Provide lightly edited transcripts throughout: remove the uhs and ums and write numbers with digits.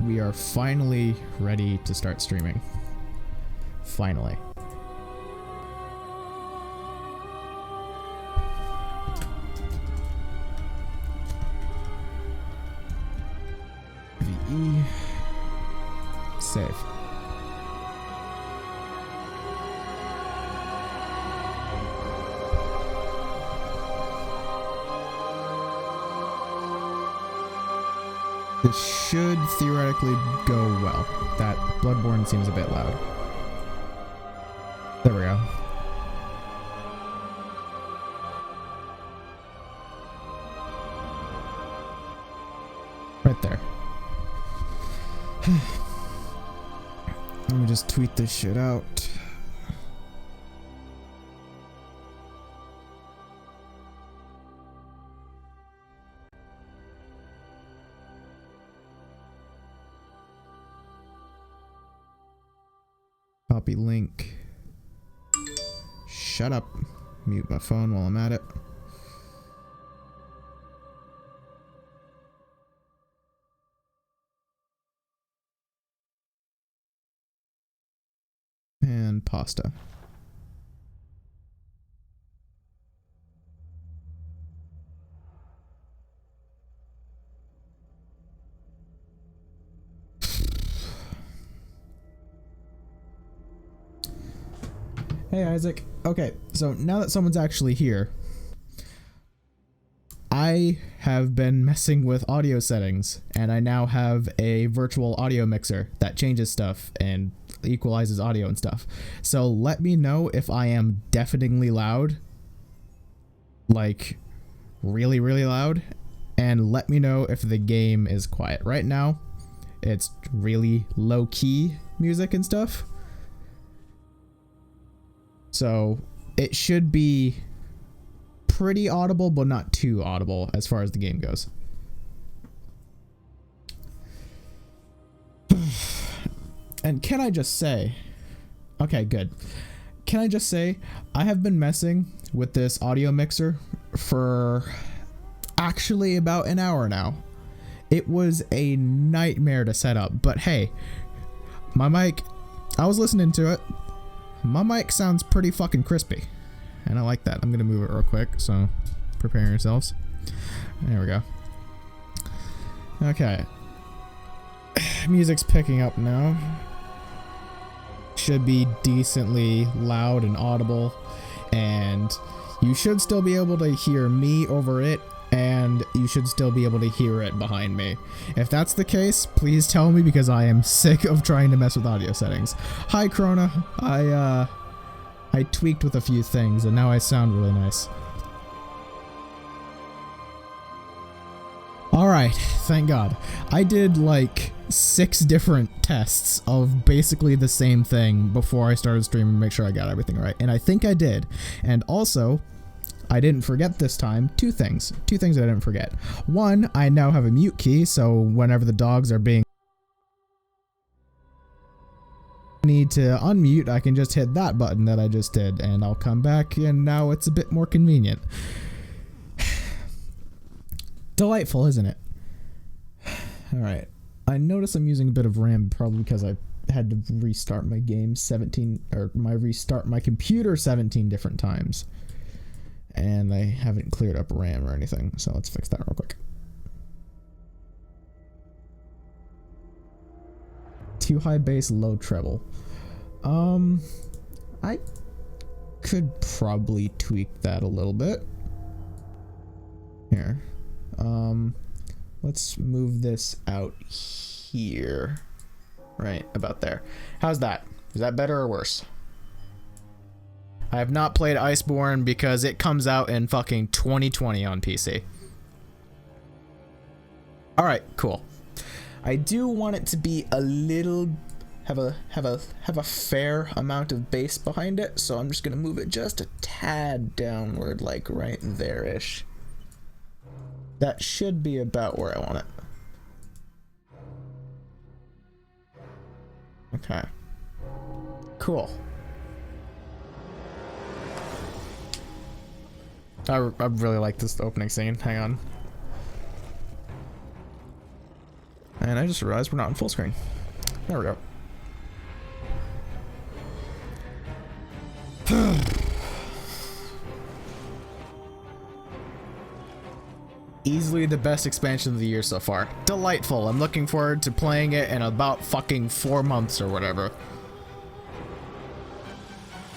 we are finally ready to start streaming. Finally. VE. Save. This should theoretically go well. That Bloodborne seems a bit loud. There we go. Right there. Let me just tweet this shit out. Copy link. Shut up. Mute my phone while I'm at it. And pasta. Hey Isaac. Okay, so now that someone's actually here, I have been messing with audio settings, and I now have a virtual audio mixer that changes stuff and equalizes audio and stuff. So let me know if I am deafeningly loud, like really, really loud, and let me know if the game is quiet. Right now, it's really low-key music and stuff. So it should be pretty audible, but not too audible as far as the game goes. And can I just say, okay, good. Can I just say, I have been messing with this audio mixer for actually about an hour now. It was a nightmare to set up, but hey, my mic, I was listening to it. My mic sounds pretty fucking crispy, and I like that. I'm gonna move it real quick, so preparing yourselves. There we go. Okay. Music's picking up now. Should be decently loud and audible, and you should still be able to hear me over it, and you should still be able to hear it behind me. If that's the case, please tell me, because I am sick of trying to mess with audio settings. Hi Krona, I tweaked with a few things and now I sound really nice. Alright, thank God. I did like 6 different tests of basically the same thing before I started streaming to make sure I got everything right, and I think I did. And also, I didn't forget this time 2 things. 2 things that I didn't forget. 1, I now have a mute key, so whenever the dogs are being need to unmute, I can just hit that button that I just did, and I'll come back, and now it's a bit more convenient. Delightful, isn't it? Alright. I notice I'm using a bit of RAM, probably because I had to restart my game restart my computer 17 different times. And I haven't cleared up RAM or anything, so let's fix that real quick. Too high bass, low treble. I could probably tweak that a little bit. Here. Let's move this out here. Right, about there. How's that? Is that better or worse? I have not played Iceborne because it comes out in fucking 2020 on PC. Alright, cool. I do want it to be a little have a fair amount of bass behind it, so I'm just gonna move it just a tad downward, like right there-ish. That should be about where I want it. Okay. Cool. I really like this opening scene. Hang on. And I just realized we're not in full screen. There we go. Easily the best expansion of the year so far. Delightful. I'm looking forward to playing it in about fucking 4 months or whatever.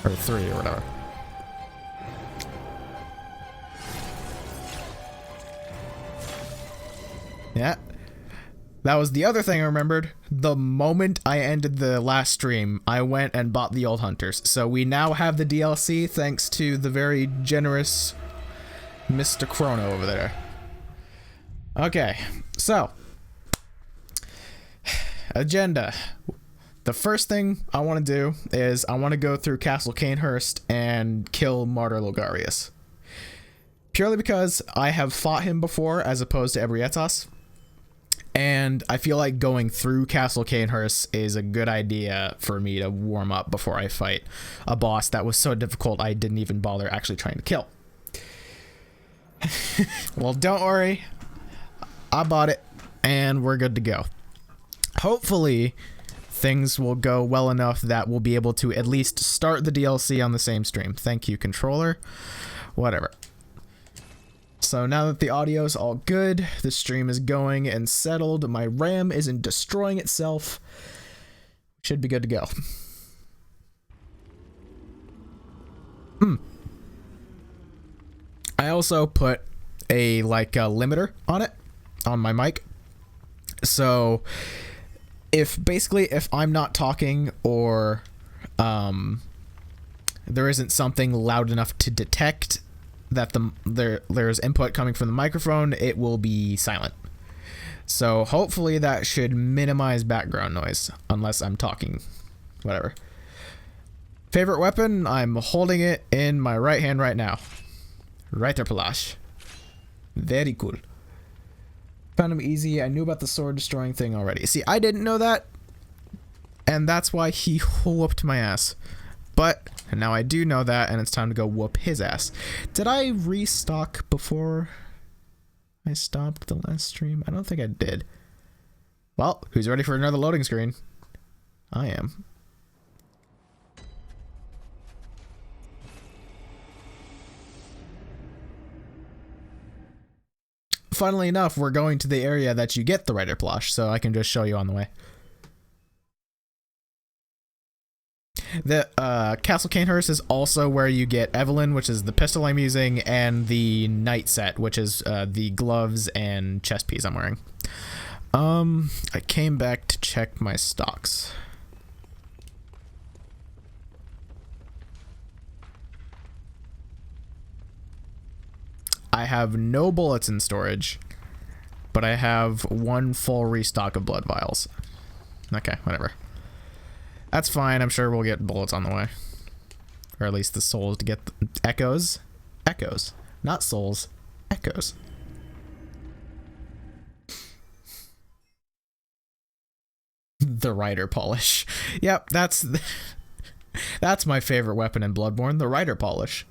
Or 3 or whatever. Yeah. That was the other thing I remembered. The moment I ended the last stream, I went and bought the Old Hunters. So we now have the DLC thanks to the very generous Mr. Chrono over there. Okay, so agenda. The first thing I want to do is I want to go through Castle Cainhurst and kill Martyr Logarius. Purely because I have fought him before as opposed to Ebrietas. And I feel like going through Castle Cainhurst is a good idea for me to warm up before I fight a boss that was so difficult I didn't even bother actually trying to kill. Well, don't worry. I bought it, and we're good to go. Hopefully, things will go well enough that we'll be able to at least start the DLC on the same stream. Thank you, controller. Whatever. So now that the audio is all good, the stream is going and settled, my RAM isn't destroying itself, should be good to go. I also put a limiter on it, on my mic. So if I'm not talking or there isn't something loud enough to detect that there's input coming from the microphone, it will be silent. So hopefully that should minimize background noise, unless I'm talking, whatever. Favorite weapon? I'm holding it in my right hand right now. Reiter Palash. Very cool. Found him easy. I knew about the sword destroying thing already. See, I didn't know that, and that's why he whooped my ass. But now I do know that, and it's time to go whoop his ass. Did I restock before I stopped the last stream? I don't think I did. Well, who's ready for another loading screen? I am. Funnily enough, we're going to the area that you get the Reiter Palash, so I can just show you on the way. The Castle Cainhurst is also where you get Evelyn, which is the pistol I'm using, and the knight set, which is the gloves and chest piece I'm wearing. I came back to check my stocks. I have no bullets in storage, but I have 1 full restock of blood vials. Okay, whatever. That's fine. I'm sure we'll get bullets on the way. Or at least the souls to get the echoes. Echoes. Not souls. Echoes. The Reiter Polish. Yep, that's my favorite weapon in Bloodborne, the Reiter Polish.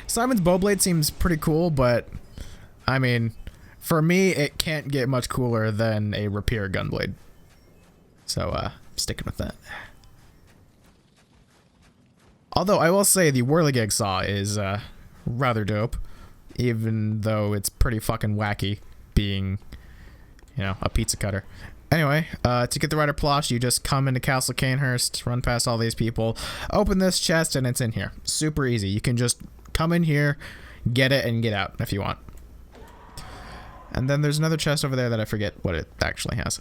Simon's Bowblade seems pretty cool, but I mean, for me, it can't get much cooler than a Rapier Gunblade. So, sticking with that. Although, I will say the Whirligig Saw is, rather dope. Even though it's pretty fucking wacky being, you know, a pizza cutter. Anyway, to get the Reiter Palash, you just come into Castle Cainhurst, run past all these people, open this chest, and it's in here. Super easy. You can just come in here, get it, and get out if you want. And then there's another chest over there that I forget what it actually has.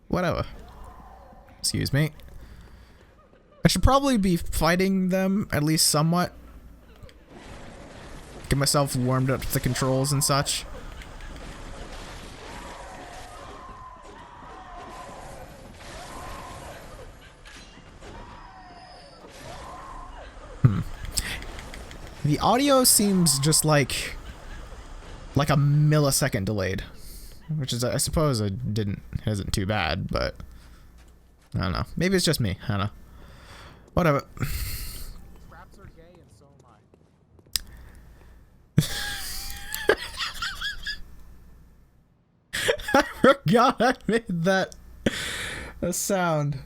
Whatever. Excuse me. I should probably be fighting them, at least somewhat. Get myself warmed up to the controls and such. The audio seems just like a millisecond delayed, which is, I suppose, isn't too bad, but I don't know. Maybe it's just me. I don't know. Whatever. Craps are gay and so am I forgot I made that a sound.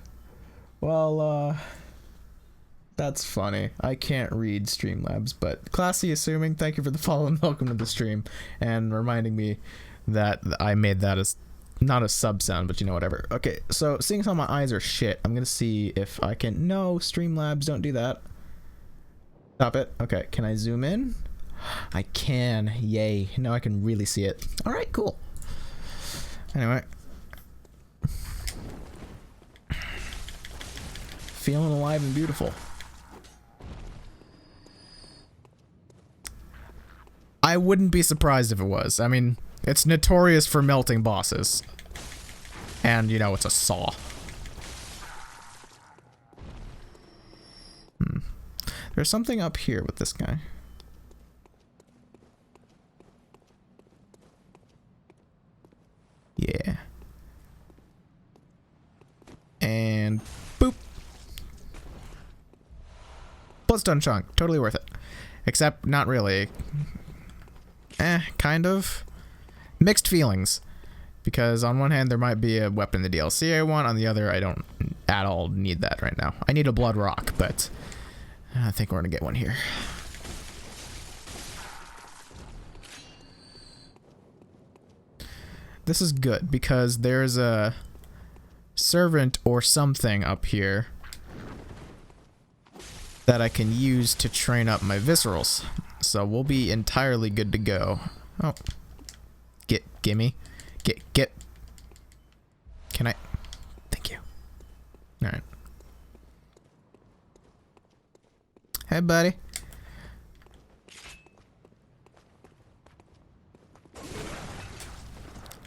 Well, that's funny. I can't read Streamlabs, but Classy Assuming, thank you for the follow and welcome to the stream, and reminding me that I made that as not a sub sound, but you know, whatever. Okay, so seeing as how my eyes are shit, I'm gonna see if I can. No, Streamlabs, don't do that. Stop it. Okay, can I zoom in? I can. Yay. Now I can really see it. All right, cool. Anyway. Feeling alive and beautiful. I wouldn't be surprised if it was. I mean, it's notorious for melting bosses. And, you know, it's a saw. There's something up here with this guy. Yeah. And boop. Bloodstone chunk. Totally worth it. Except not really. Kind of. Mixed feelings. Because on one hand, there might be a weapon in the DLC I want. On the other, I don't at all need that right now. I need a blood rock, but I think we're going to get one here. This is good because there's a servant or something up here that I can use to train up my viscerals. So we'll be entirely good to go. Oh. Gimme. Get. Can I? Thank you. Alright. Hey, buddy.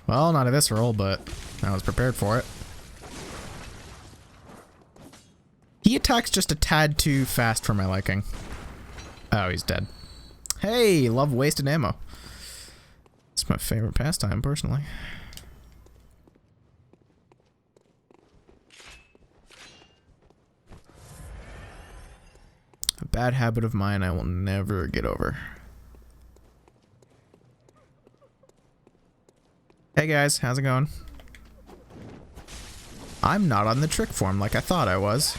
Well, not a visceral, but I was prepared for it. He attacks just a tad too fast for my liking. Oh, he's dead. Hey, love wasted ammo. It's my favorite pastime, personally. A bad habit of mine I will never get over. Hey guys, how's it going? I'm not on the trick form like I thought I was.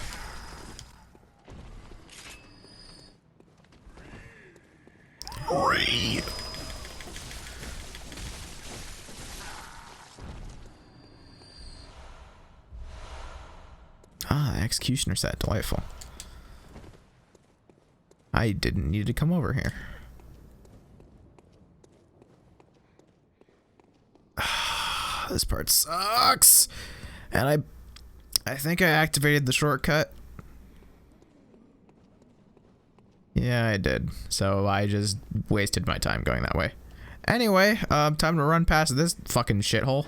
Ah, executioner set, delightful. I didn't need to come over here. This part sucks. And I think I activated the shortcut. Yeah, I did. So I just wasted my time going that way. Anyway, time to run past this fucking shithole.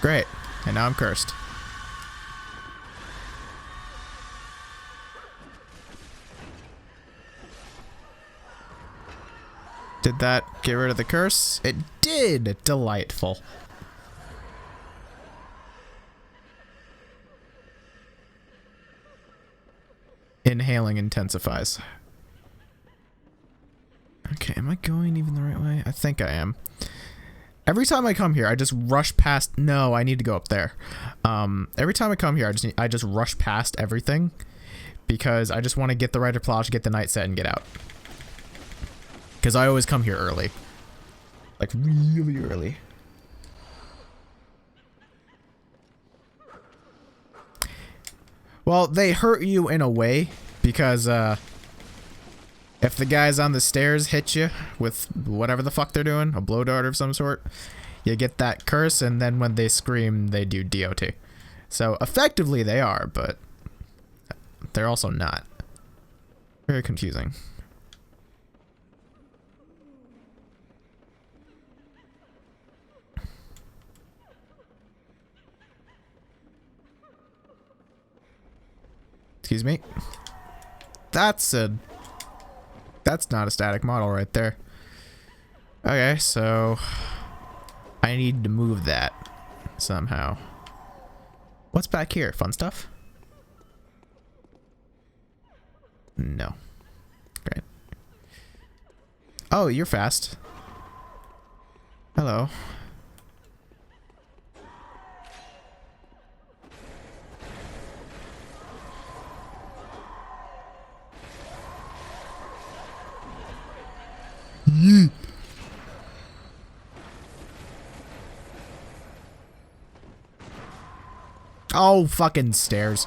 Great. And now I'm cursed. Did that get rid of the curse? It did! Delightful. Inhaling intensifies. Okay, am I going even the right way? I think I am. Every time I come here, I just rush past... No, I need to go up there. Every time I come here, I just rush past everything. Because I just want to get the Rite of Plage, get the night set, and get out. Because I always come here early. Like, really early. Well, they hurt you in a way. Because, if the guys on the stairs hit you with whatever the fuck they're doing, a blow dart of some sort, you get that curse, and then when they scream, they do DOT. So, effectively they are, but they're also not. Very confusing. Excuse me. That's not a static model right there. Okay, so I need to move that somehow. What's back here? Fun stuff? No. Great. Oh, you're fast. Hello. Oh, fucking stairs.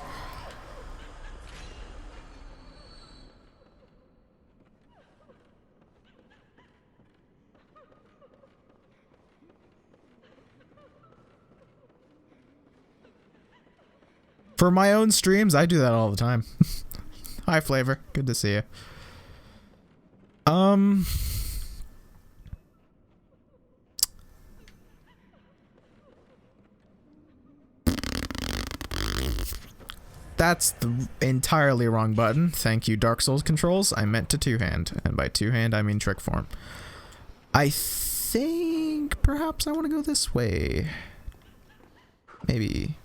For my own streams, I do that all the time. Hi, Flavor. Good to see you. That's the entirely wrong button. Thank you, Dark Souls controls. I meant to two-hand. And by two-hand, I mean trick form. I think perhaps I want to go this way. Maybe.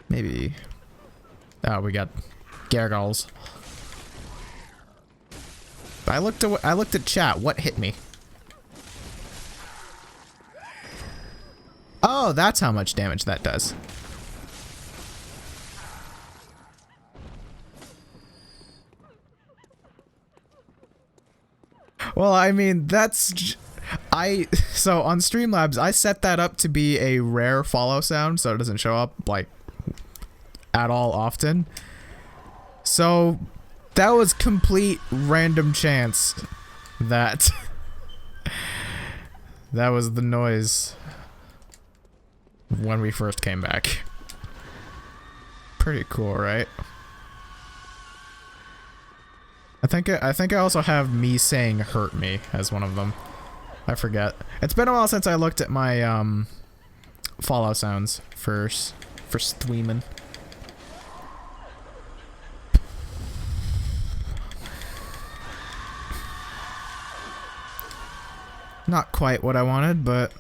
Maybe. Oh, we got gargoyles. I looked at chat. What hit me? Oh, that's how much damage that does. Well, I mean, that's... So on Streamlabs, I set that up to be a rare follow sound, so it doesn't show up, like, at all often. So that was complete random chance that that was the noise when we first came back. Pretty cool, right? I think I also have me saying hurt me as one of them. I forget. It's been a while since I looked at my follow sounds for streaming. Not quite what I wanted, but...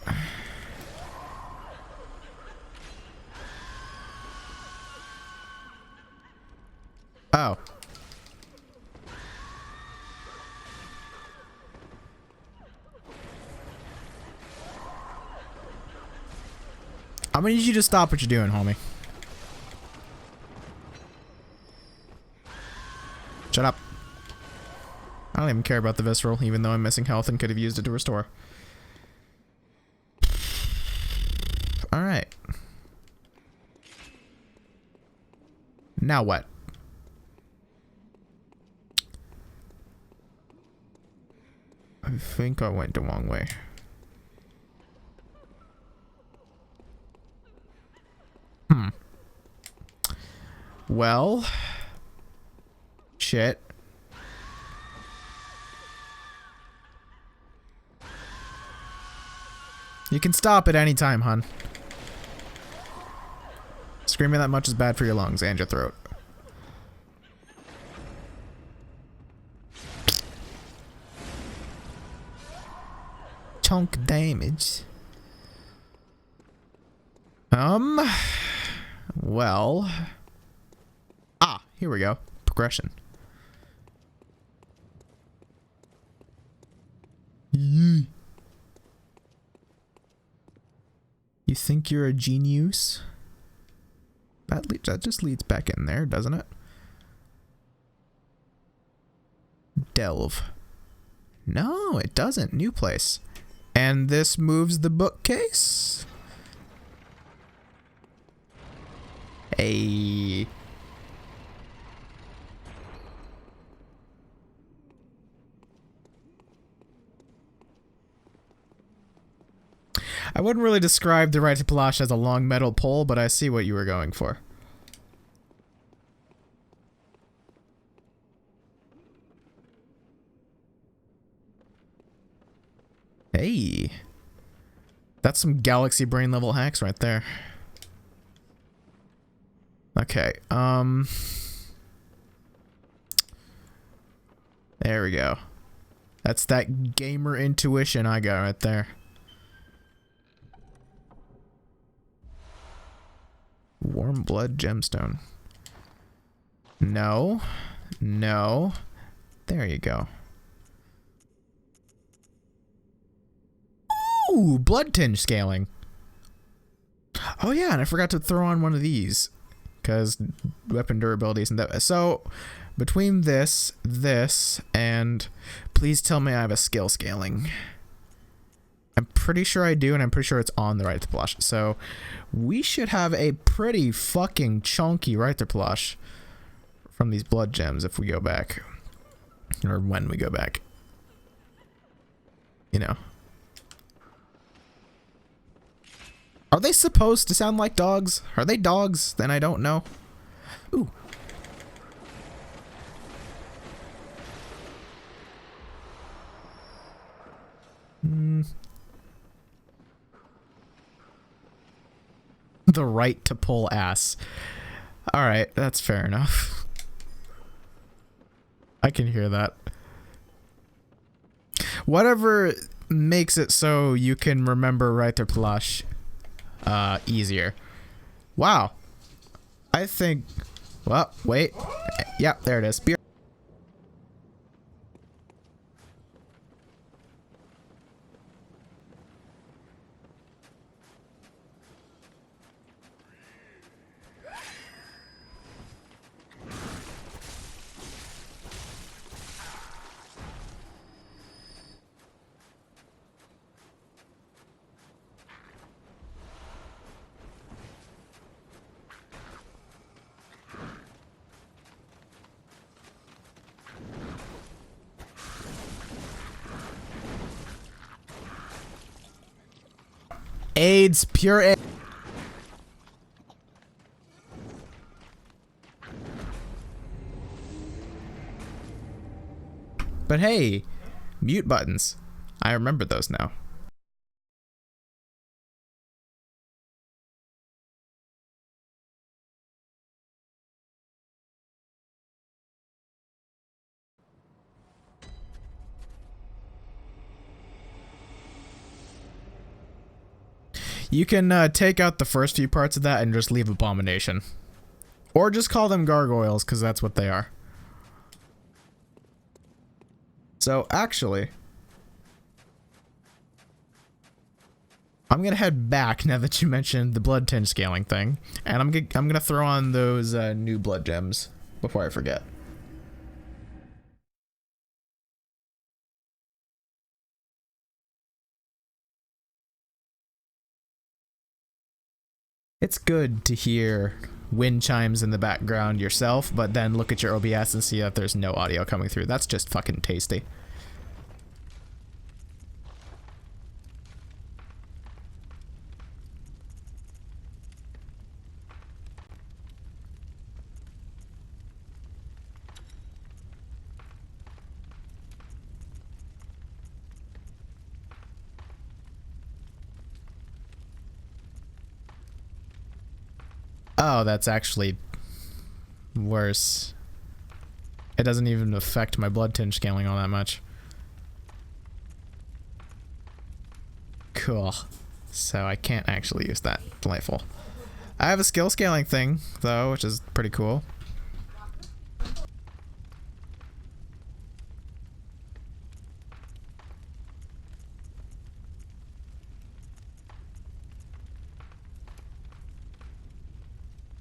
Oh. I'm gonna need you to stop what you're doing, homie. Shut up. I don't even care about the visceral, even though I'm missing health and could have used it to restore. Alright. Now what? I think I went the wrong way. Well. Shit. You can stop at any time, hun. Screaming that much is bad for your lungs and your throat. Chunk damage. Well. Ah, here we go. Progression. You think you're a genius? That just leads back in there, doesn't it? Delve. No, it doesn't. New place. And this moves the bookcase? Hey. I wouldn't really describe the right to Palash as a long metal pole, but I see what you were going for. Hey. That's some galaxy brain level hacks right there. Okay, there we go. That's that gamer intuition I got right there. Warm blood gemstone. No. No. There you go. Ooh, blood tinge scaling. Oh yeah, and I forgot to throw on one of these because weapon durabilities and that. So between this, and please tell me I have a skill scaling. I'm pretty sure I do, and I'm pretty sure it's on the right to plush. So we should have a pretty fucking chunky right to plush from these blood gems if we go back, or when we go back. You know. Are they supposed to sound like dogs? Are they dogs? Then I don't know. Ooh. The right to pull ass. Alright, that's fair enough. I can hear that. Whatever makes it so you can remember right to plush easier. Wow. I think... Well, wait. Yep, there it is. AIDS, pure AIDS. But hey, mute buttons. I remember those now. You can take out the first few parts of that and just leave Abomination. Or just call them gargoyles, because that's what they are. So, actually, I'm going to head back now that you mentioned the blood tinge scaling thing. And I'm going to throw on those new blood gems before I forget. It's good to hear wind chimes in the background yourself, but then look at your OBS and see that there's no audio coming through. That's just fucking tasty. Oh, that's actually worse. It doesn't even affect my blood tinge scaling all that much. Cool. So I can't actually use that. Delightful. I have a skill scaling thing, though, which is pretty cool.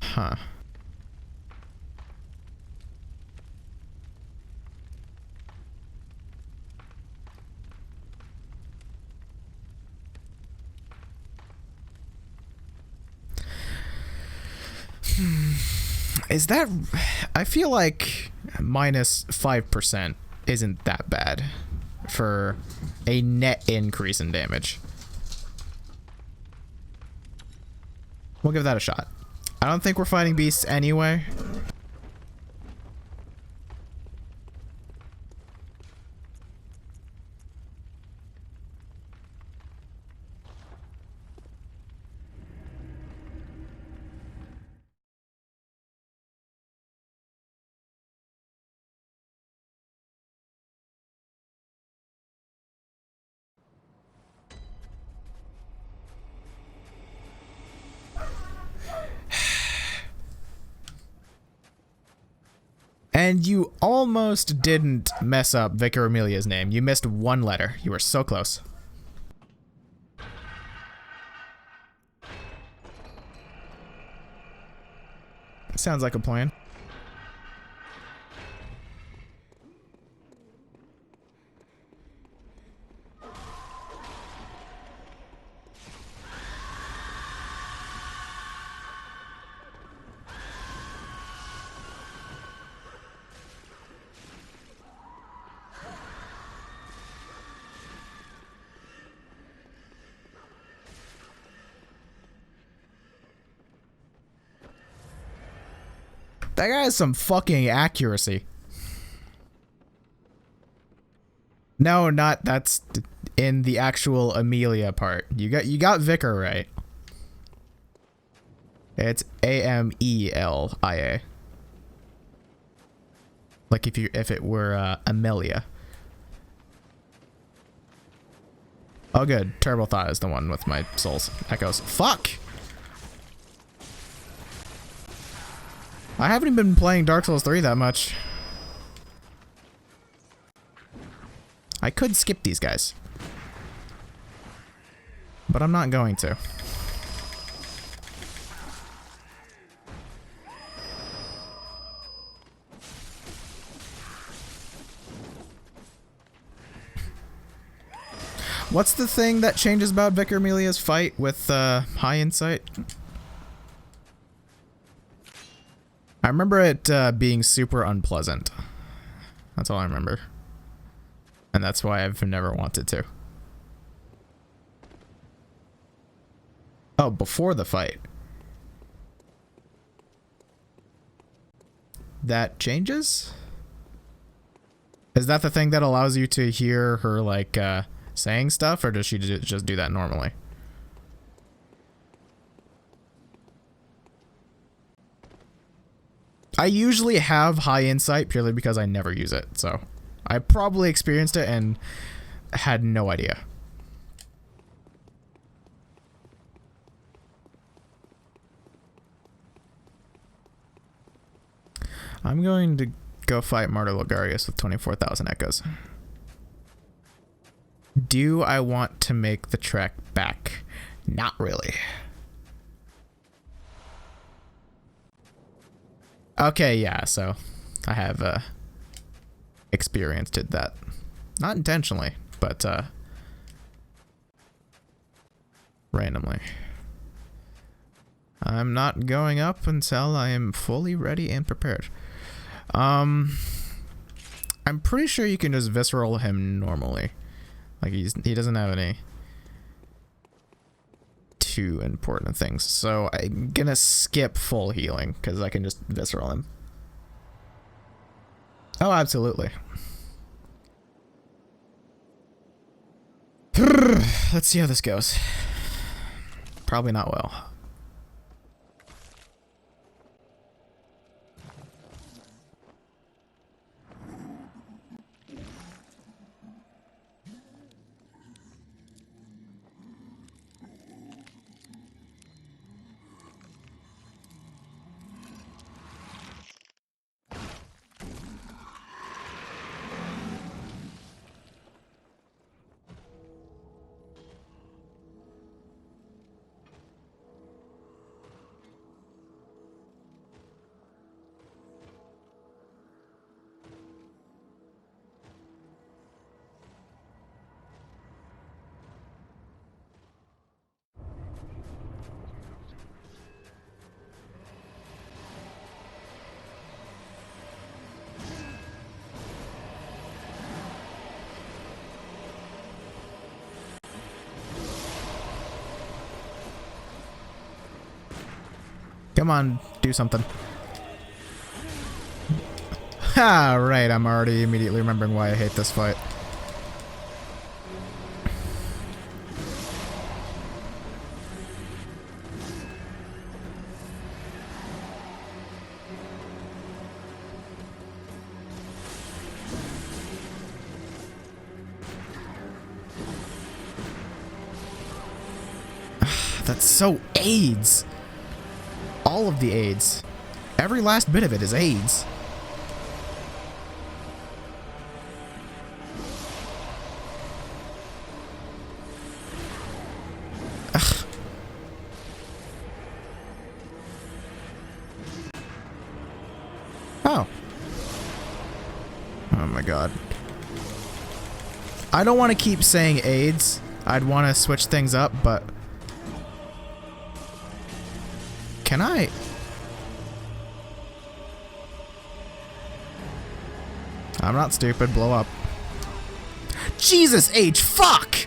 Huh. Is that... I feel like minus 5% isn't that bad for a net increase in damage. We'll give that a shot. I don't think we're fighting beasts anyway. And you almost didn't mess up Vicar Amelia's name. You missed one letter. You were so close. Sounds like a plan. That guy has some fucking accuracy. No, not that's in the actual Amelia part. You got Vicar right. It's Amelia. Like if it were Amelia. Oh good, Terrible Thought is the one with my soul's echoes. Fuck! I haven't even been playing Dark Souls 3 that much. I could skip these guys. But I'm not going to. What's the thing that changes about Vicar Amelia's fight with high insight? I remember it being super unpleasant. That's all I remember. And that's why I've never wanted to. Oh, before the fight. That changes? Is that the thing that allows you to hear her, like, saying stuff? Or does she just do that normally? I usually have high insight purely because I never use it, so I probably experienced it and had no idea. I'm going to go fight Martyr Logarius with 24,000 echoes. Do I want to make the trek back? Not really. Okay, yeah, so I have experienced it that. Not intentionally, but randomly. I'm not going up until I am fully ready and prepared. I'm pretty sure you can just visceral him normally. Like he doesn't have any too important things. So I'm gonna skip full healing because I can just visceral him. Oh, absolutely. Let's see how this goes. Probably not well. Come on, do something. Ah, right, I'm already immediately remembering why I hate this fight. That's so AIDS. All of the AIDS. Every last bit of it is AIDS. Ugh. god. I don't want to keep saying AIDS. I'd want to switch things up, but... Can I? I'm not stupid. Blow up. Jesus H. Fuck!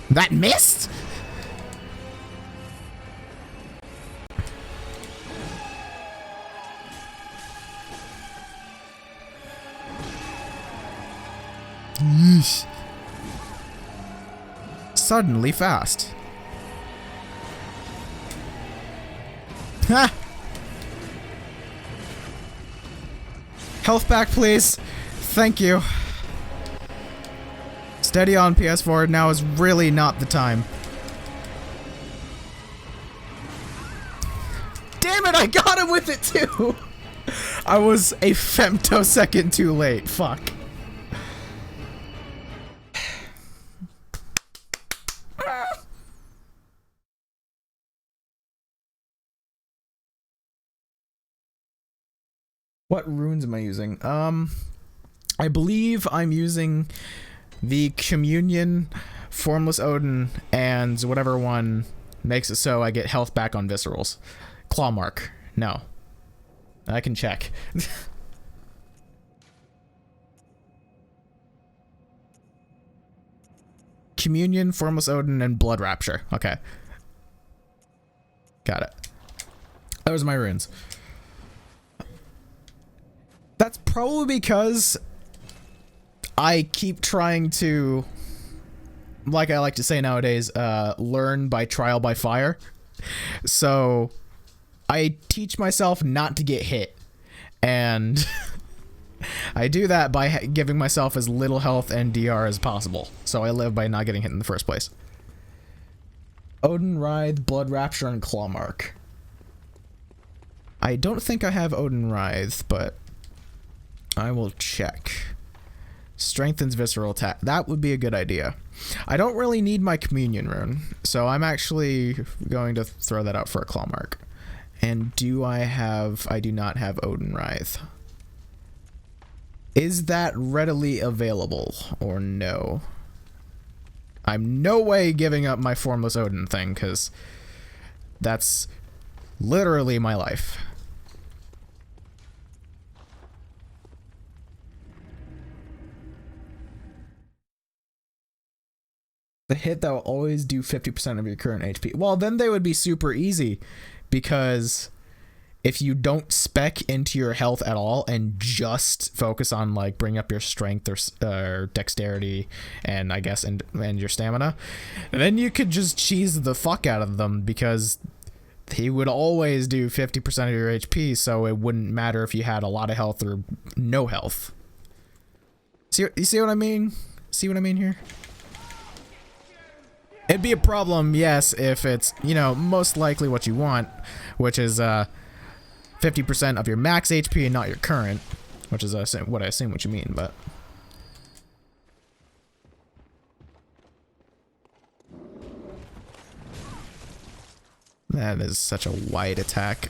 That missed? Yeesh. Suddenly fast. Ha! Health back, please. Thank you. Steady on PS4. Now is really not the time. Damn it, I got him with it too! I was a femtosecond too late. Fuck. What runes am I using? I believe I'm using the Communion, Formless Odin, and whatever one makes it so I get health back on Viscerals. Claw Mark. No. I can check. Communion, Formless Odin, and Blood Rapture. Okay. Got it. Those are my runes. That's probably because I keep trying to, like I like to say nowadays, learn by trial by fire. So I teach myself not to get hit. And I do that by giving myself as little health and DR as possible. So I live by not getting hit in the first place. Odin Writhe, Blood Rapture, and Claw Mark. I don't think I have Odin Writhe, but I will check. Strengthens visceral attack. That would be a good idea. I don't really need my Communion rune, so I'm actually going to throw that out for a Claw Mark. And do I have... I do not have Odin Writhe. Is that readily available or no? I'm no way giving up my Formless Odin thing, because that's literally my life. The hit that will always do 50% of your current HP. Well, then they would be super easy, because if you don't spec into your health at all and just focus on like bring up your strength or dexterity and I guess and your stamina, then you could just cheese the fuck out of them, because he would always do 50% of your HP, so it wouldn't matter if you had a lot of health or no health. You see what I mean? See what I mean here? It'd be a problem, yes, if it's, you know, most likely what you want, which is 50% of your max HP and not your current, which is what I assume what you mean, but... That is such a wide attack.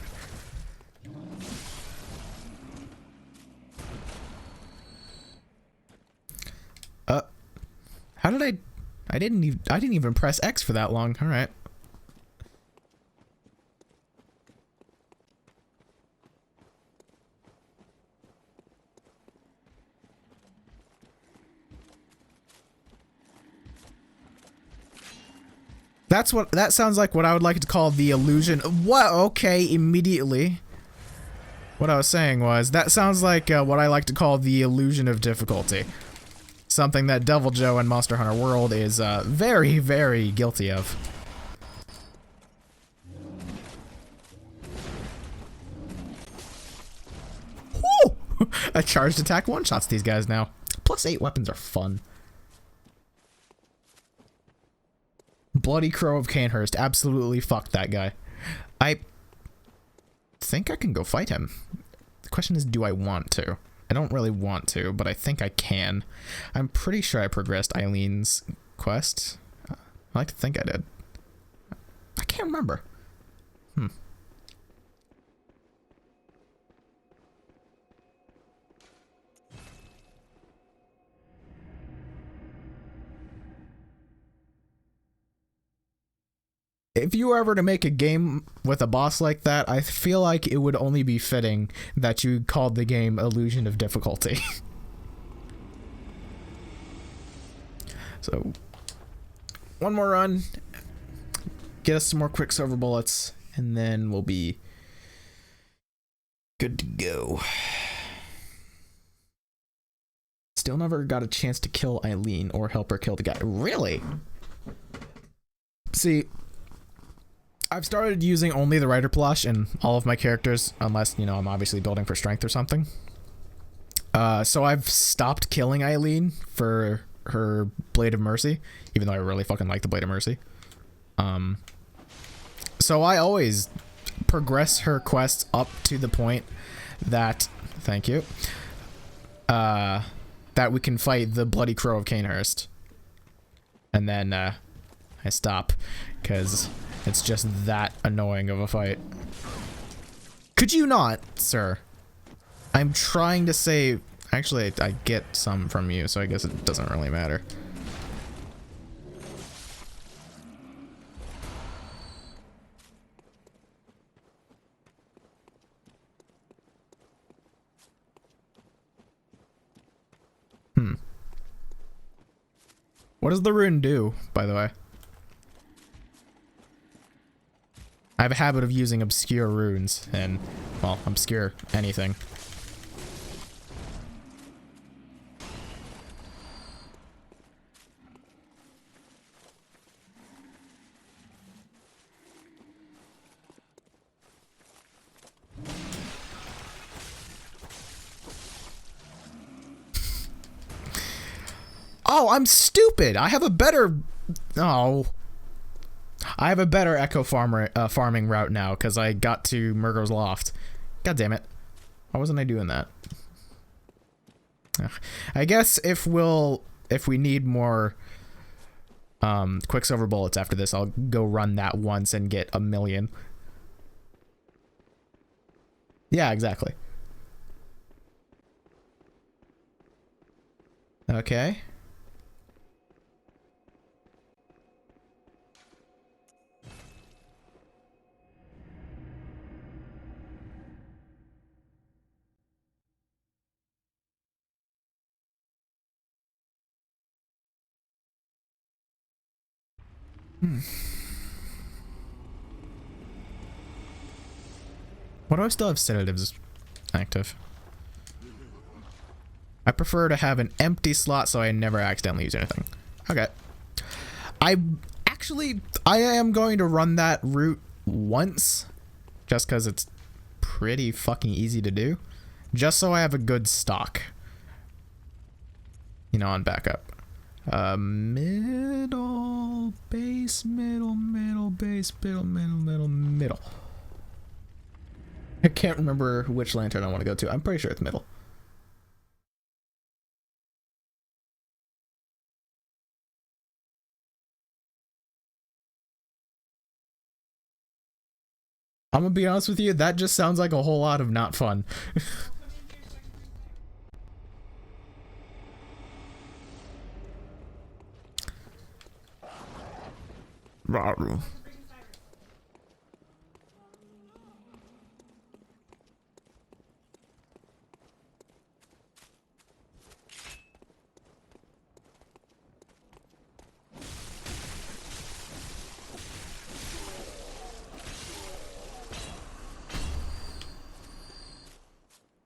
How did I didn't even press X for that long. All right. That sounds like what I would like to call the illusion. What? Okay, immediately. What I was saying was that sounds like what I like to call the illusion of difficulty. Something that Devil Joe and Monster Hunter World is very, very guilty of. Woo! A charged attack one-shots these guys now. +8 weapons are fun. Bloody Crow of Canehurst. Absolutely fucked that guy. I think I can go fight him. The question is, do I want to? I don't really want to, but I think I can. I'm pretty sure I progressed Eileen's quest. I like to think I did. I can't remember. if you were ever to make a game with a boss like that, I feel like it would only be fitting that you called the game Illusion of Difficulty. So, one more run, get us some more quicksilver bullets, and then we'll be good to go. Still never got a chance to kill Eileen or help her kill the guy. Really? See, I've started using only the Rider Plush in all of my characters, unless, you know, I'm obviously building for strength or something. So I've stopped killing Eileen for her Blade of Mercy, even though I really fucking like the Blade of Mercy. So I always progress her quests up to the point that, thank you, that we can fight the Bloody Crow of Canehurst. And then I stop, because it's just that annoying of a fight. Could you not, sir? I'm trying to save... Actually, I get some from you, so I guess it doesn't really matter. What does the rune do, by the way? I have a habit of using obscure runes, and, well, obscure anything. Oh, I'm stupid. I have a better... Oh. I have a better echo farming route now, because I got to Murgo's Loft. God damn it. Why wasn't I doing that? Ugh. I guess if we need more quicksilver bullets after this, I'll go run that once and get 1,000,000. Yeah, exactly. Okay. Why do I still have sedatives active? I prefer to have an empty slot so I never accidentally use anything. Okay. I am going to run that route once, just because it's pretty fucking easy to do. Just so I have a good stock. You know, on backup. Middle, base, middle, base, middle. I can't remember which lantern I want to go to. I'm pretty sure it's middle. I'm gonna be honest with you, that just sounds like a whole lot of not fun.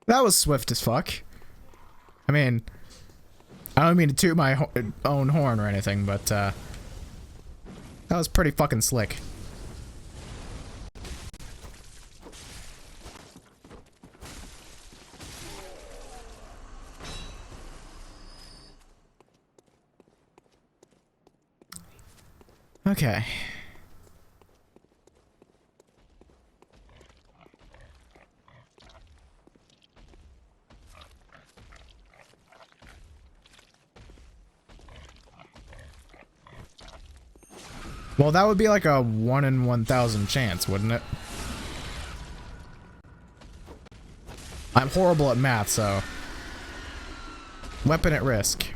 That was swift as fuck. I mean, I don't mean to toot my own horn or anything, but that was pretty fucking slick. Okay. Well, that would be like a 1 in 1,000 chance, wouldn't it? I'm horrible at math, so... Weapon at risk.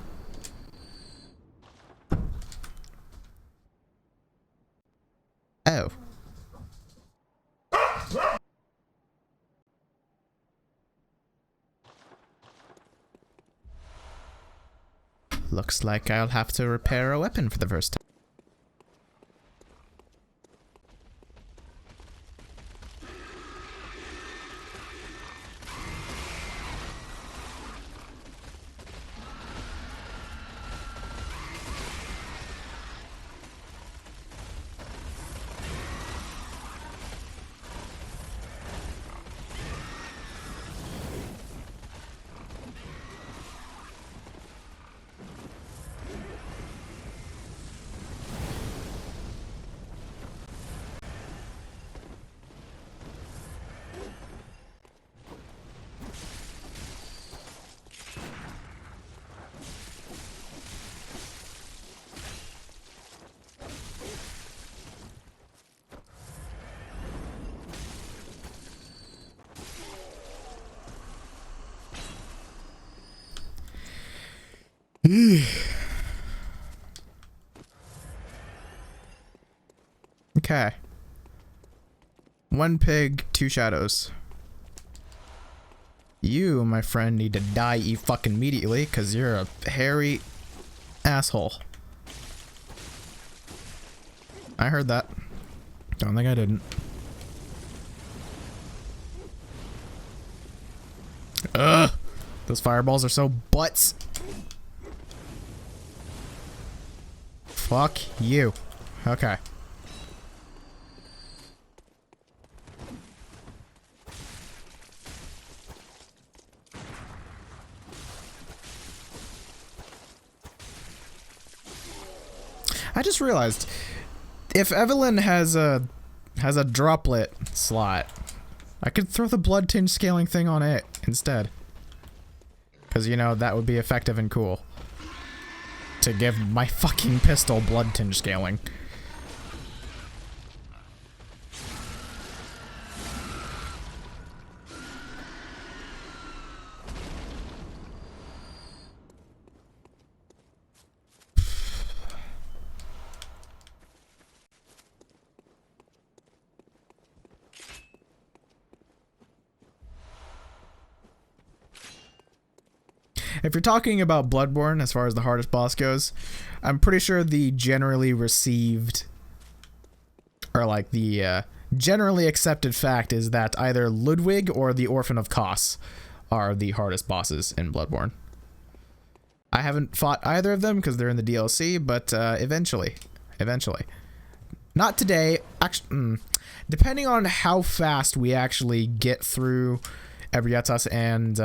Oh. Looks like I'll have to repair a weapon for the first time. Okay. One pig, two shadows. You, my friend, need to die fucking immediately because you're a hairy asshole. I heard that. Don't think I didn't. Ugh! Those fireballs are so butts. Fuck you. Okay. I just realized if Evelyn has a droplet slot, I could throw the blood tinge scaling thing on it instead. Because, you know, that would be effective and cool. To give my fucking pistol blood tinge scaling. If you're talking about Bloodborne, as far as the hardest boss goes, I'm pretty sure the generally received, or like the generally accepted fact is that either Ludwig or the Orphan of Kos are the hardest bosses in Bloodborne. I haven't fought either of them because they're in the DLC, but eventually. Not today. Actually, depending on how fast we actually get through Ebrietas and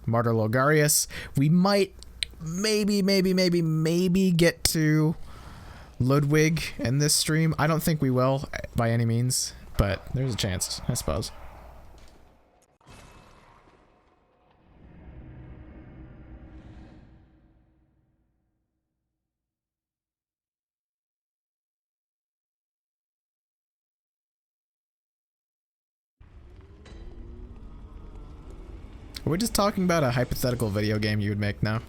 Martyr Logarius, we might maybe get to Ludwig in this stream. I don't think we will by any means, but there's a chance, I suppose. Are we just talking about a hypothetical video game you would make now?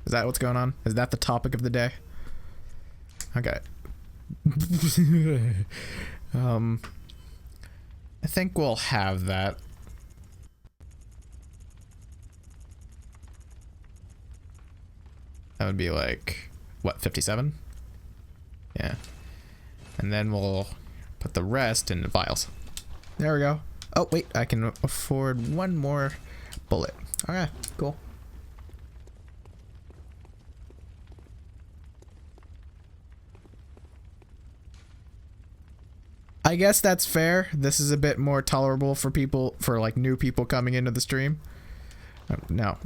Is that what's going on? Is that the topic of the day? Okay. I think we'll have that. That would be like, what, 57? Yeah. And then we'll put the rest in the vials. There we go. Oh, wait, I can afford one more bullet. Okay, cool. I guess that's fair. This is a bit more tolerable for people, for like new people coming into the stream. No.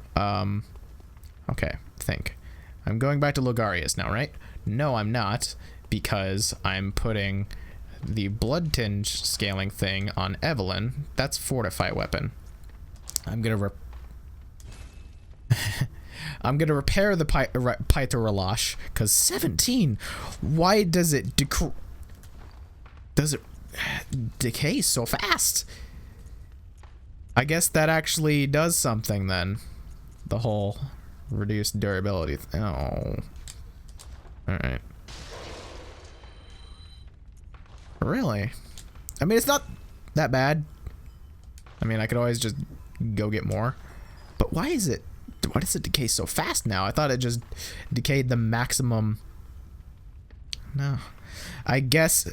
Okay, think. I'm going back to Logarius now, right? No, I'm not, because I'm putting the blood tinge scaling thing on Evelyn. That's fortify weapon. I'm gonna I'm gonna repair the Pythoralash, because 17. Why does it decay so fast? I guess that actually does something then. The whole reduced durability. Oh. All right. Really? I mean, it's not that bad. I mean, I could always just go get more. But why is it Why does it decay so fast now? I thought it just decayed the maximum. No. I guess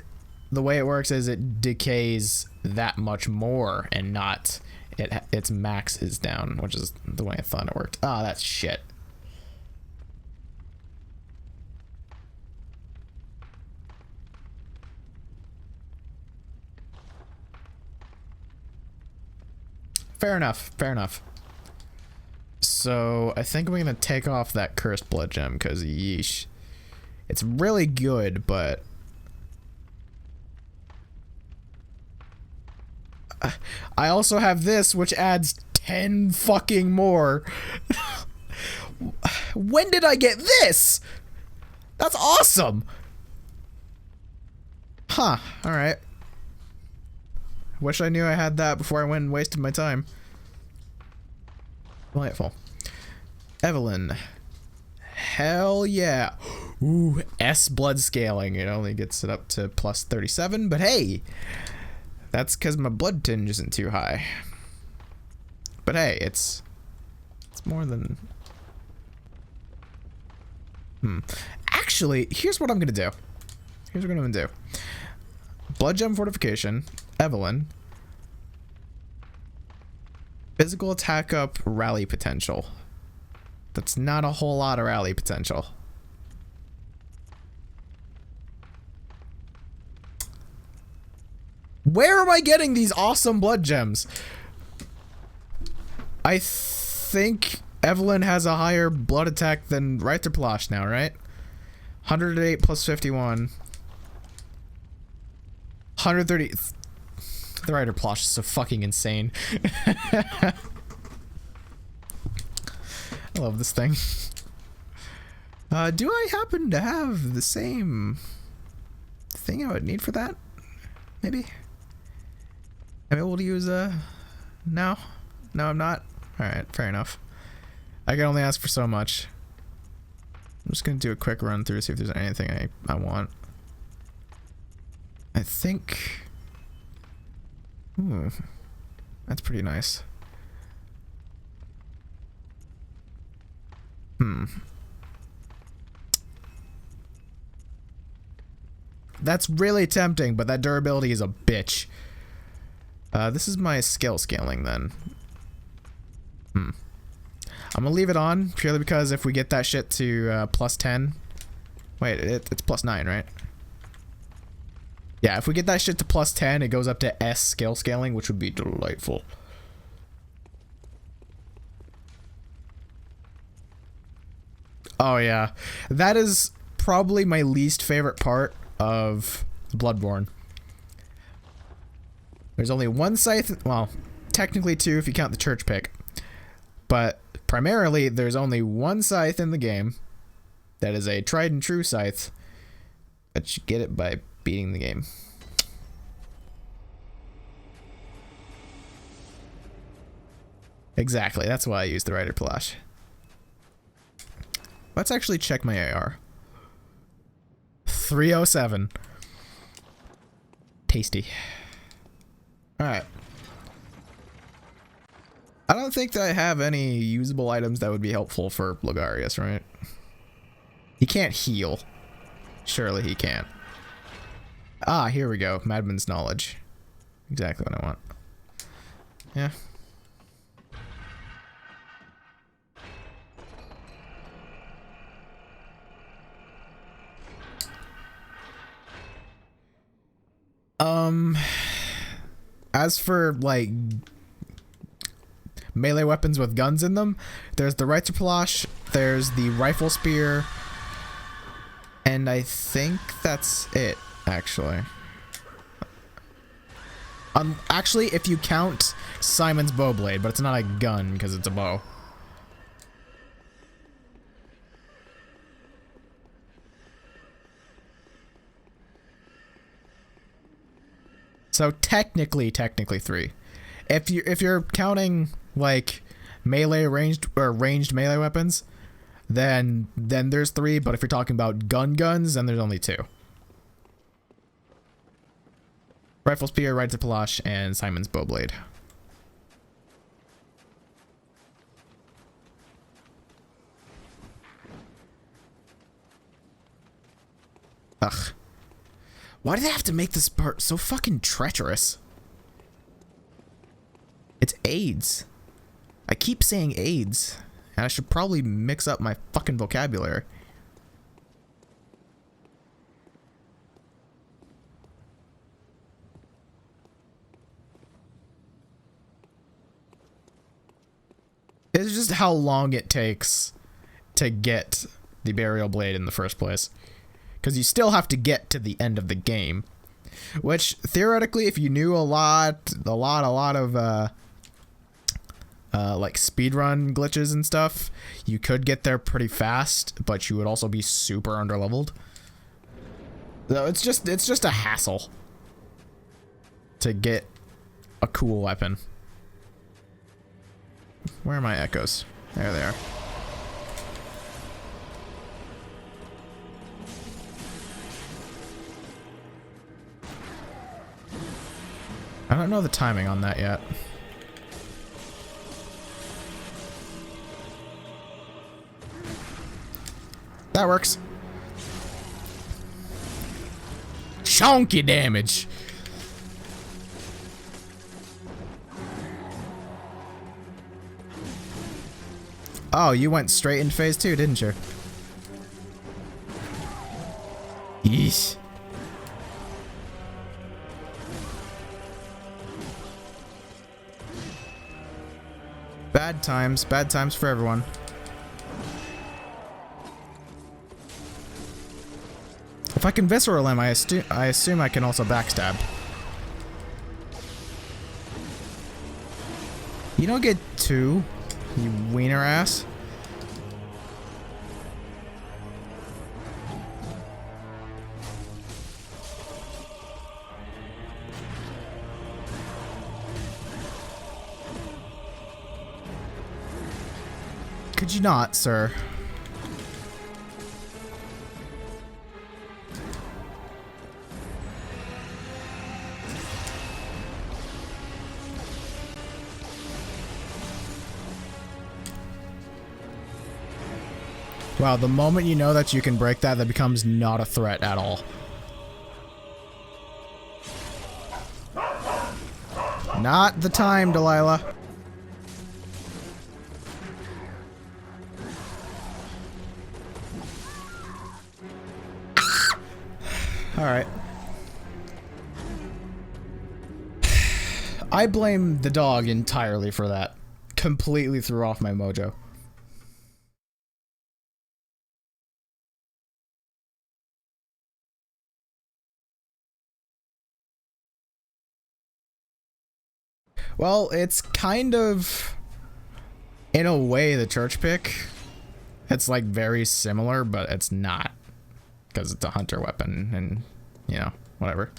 the way it works is it decays that much more and not its max is down, which is the way I thought it worked. Ah, that's shit. Fair enough. Fair enough. So I think I'm gonna take off that cursed blood gem because yeesh. It's really good, but I also have this, which adds 10 fucking more. When did I get this? That's awesome. Huh. All right. Wish I knew I had that before I went and wasted my time. Delightful. Evelyn. Hell yeah. Ooh, S blood scaling. It only gets it up to plus 37, but hey, that's because my blood tinge isn't too high. But hey, it's more than... Actually, here's what I'm gonna do. Here's what I'm gonna do. Blood gem fortification, Evelyn. Physical attack up, rally potential. That's not a whole lot of rally potential. Where am I getting these awesome blood gems? I think Evelyn has a higher blood attack than Reiterplash now, right? 108 plus 51. 130. The Reiterplash is so fucking insane. I love this thing. Do I happen to have the same thing I would need for that? Maybe? I'm able to use no? No, I'm not? Alright, fair enough. I can only ask for so much. I'm just gonna do a quick run through, see if there's anything I want. I think... Ooh, that's pretty nice. That's really tempting, but that durability is a bitch. This is my skill scaling then. I'm gonna leave it on purely because if we get that shit to plus 10. Wait, it's plus 9, right? Yeah, if we get that shit to plus 10, it goes up to S skill scaling, which would be delightful. Oh yeah, that is probably my least favorite part of Bloodborne. There's only one scythe, well, technically two if you count the church pick, but primarily there's only one scythe in the game that is a tried and true scythe, but you get it by beating the game. Exactly, that's why I use the Reiterplash. Let's actually check my AR. 307. Tasty. Alright. I don't think that I have any usable items that would be helpful for Logarius, right? He can't heal. Surely he can't. Ah, here we go. Madman's Knowledge. Exactly what I want. Yeah. As for like melee weapons with guns in them, there's the Reiterplash, there's the rifle spear, and I think that's it, actually. Actually, if you count Simon's Bowblade, but it's not a gun because it's a bow. So technically 3. If you're counting like melee ranged melee weapons, then there's 3. But if you're talking about guns, then there's only 2. Rifle spear, Reiterplash, and Simon's Bowblade. Ugh. Why do they have to make this part so fucking treacherous? It's AIDS. I keep saying AIDS. And I should probably mix up my fucking vocabulary. It's just how long it takes to get the burial blade in the first place. Because you still have to get to the end of the game. Which, theoretically, if you knew a lot of, like, speedrun glitches and stuff, you could get there pretty fast, but you would also be super underleveled. So it's just a hassle to get a cool weapon. Where are my echoes? There they are. I don't know the timing on that yet. That works. Chunky damage. Oh, you went straight into phase 2, didn't you? Yeesh. Bad times for everyone. If I can visceral him, I assume I can also backstab. You don't get 2, you wiener ass. Could you not, sir? Wow, the moment you know that you can break that, that becomes not a threat at all. Not the time, Delilah. Alright. I blame the dog entirely for that. Completely threw off my mojo. Well, it's kind of, in a way, the church pick. It's like very similar, but it's not. Because it's a hunter weapon and, you know, whatever.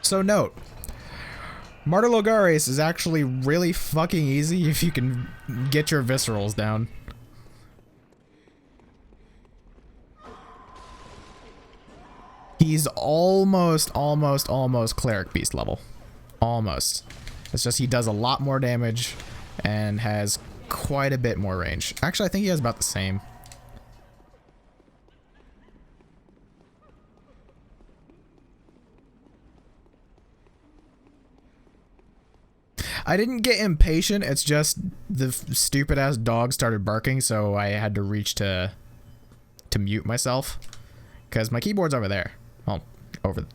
So note, Martyr Logarius is actually really fucking easy if you can get your viscerals down. He's almost cleric beast level. Almost. It's just he does a lot more damage and has quite a bit more range. Actually, I think he has about the same. I didn't get impatient, it's just the stupid ass dog started barking, so I had to reach to mute myself. Because my keyboard's over there. Well,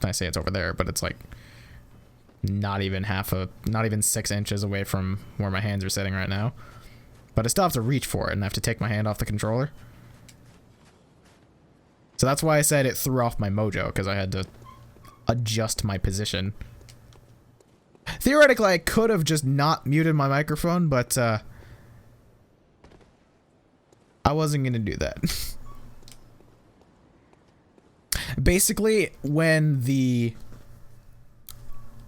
I say it's over there, but it's like not even 6 inches away from where my hands are sitting right now. But I still have to reach for it and I have to take my hand off the controller. So that's why I said it threw off my mojo, because I had to adjust my position. Theoretically, I could have just not muted my microphone, but I wasn't going to do that. Basically, when the,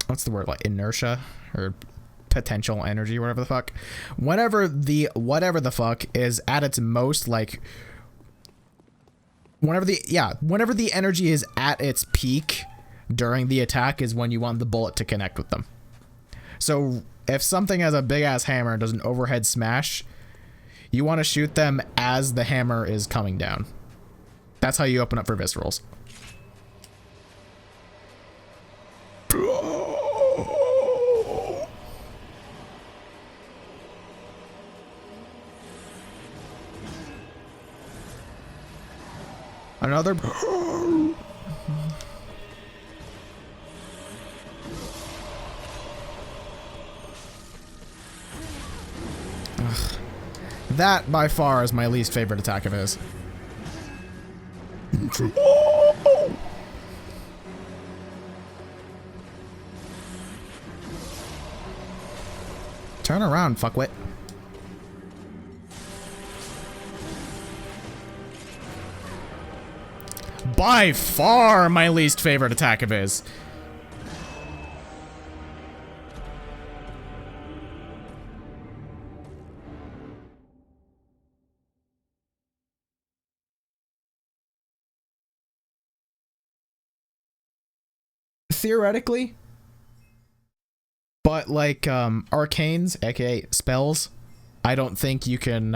what's the word, like inertia or potential energy, whatever the fuck, whatever the fuck is at its most, like whenever the energy is at its peak during the attack is when you want the bullet to connect with them. So if something has a big ass hammer and does an overhead smash, you want to shoot them as the hammer is coming down. That's how you open up for viscerals. Another. That by far is my least favorite attack of his. Turn around, fuckwit. By far my least favorite attack of his. Theoretically, but like arcanes, aka spells, I don't think you can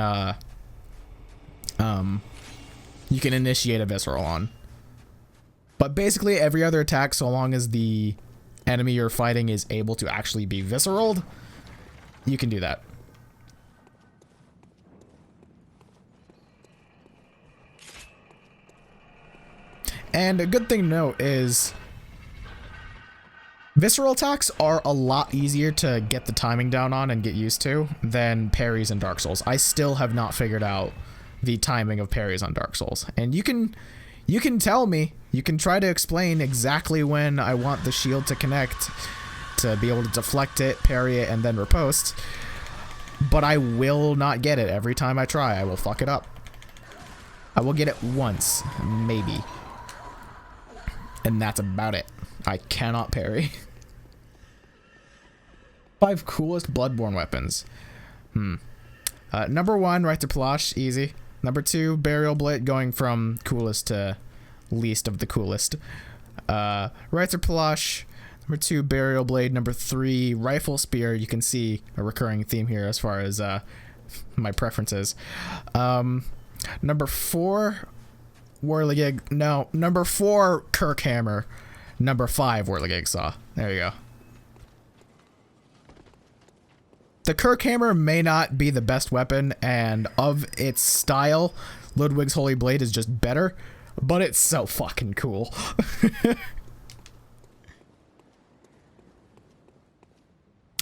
initiate a visceral on. But basically every other attack, so long as the enemy you're fighting is able to actually be visceraled, you can do that. And a good thing to note is visceral attacks are a lot easier to get the timing down on and get used to than parries in Dark Souls. I still have not figured out the timing of parries on Dark Souls. And you can tell me, you can try to explain exactly when I want the shield to connect to be able to deflect it, parry it, and then riposte. But I will not get it every time I try. I will fuck it up. I will get it once, maybe. And that's about it. I cannot parry. 5 coolest Bloodborne weapons. Number 1, right to Palash, easy. Number 2, Burial Blade, going from coolest to least of the coolest. Right to Palash. Number 2, Burial Blade. Number 3, Rifle Spear. You can see a recurring theme here as far as my preferences. Number 4, Whirligig. No, number 4, Kirkhammer. Number 5, Whirligig Saw. There you go. The Kirkhammer may not be the best weapon, and of its style, Ludwig's Holy Blade is just better, but it's so fucking cool.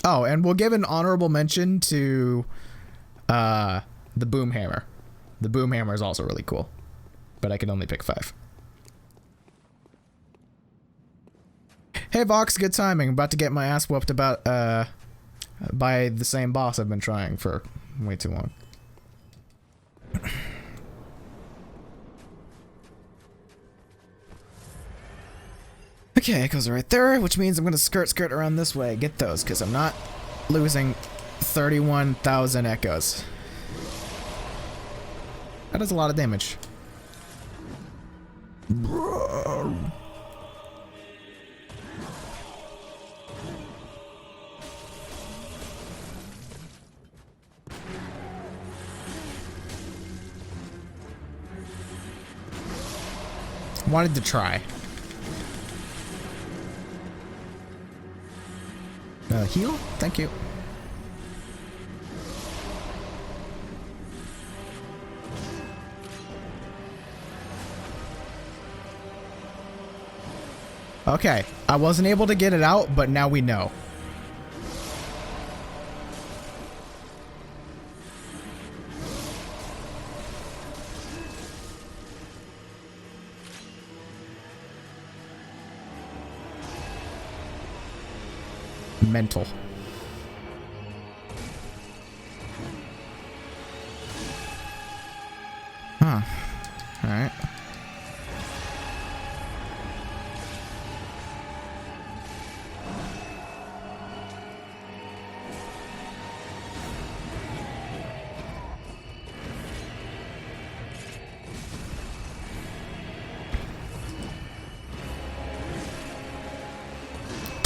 Oh, and we'll give an honorable mention to the Boom Hammer. The Boom Hammer is also really cool, but I can only pick 5. Hey Vox, good timing. About to get my ass whooped about by the same boss I've been trying for way too long. Okay, echoes are right there, which means I'm gonna skirt around this way, get those, because I'm not losing 31,000 echoes. That is a lot of damage. Wanted to try. Heal? Thank you. Okay, I wasn't able to get it out, but now we know. Mental. Huh. All right.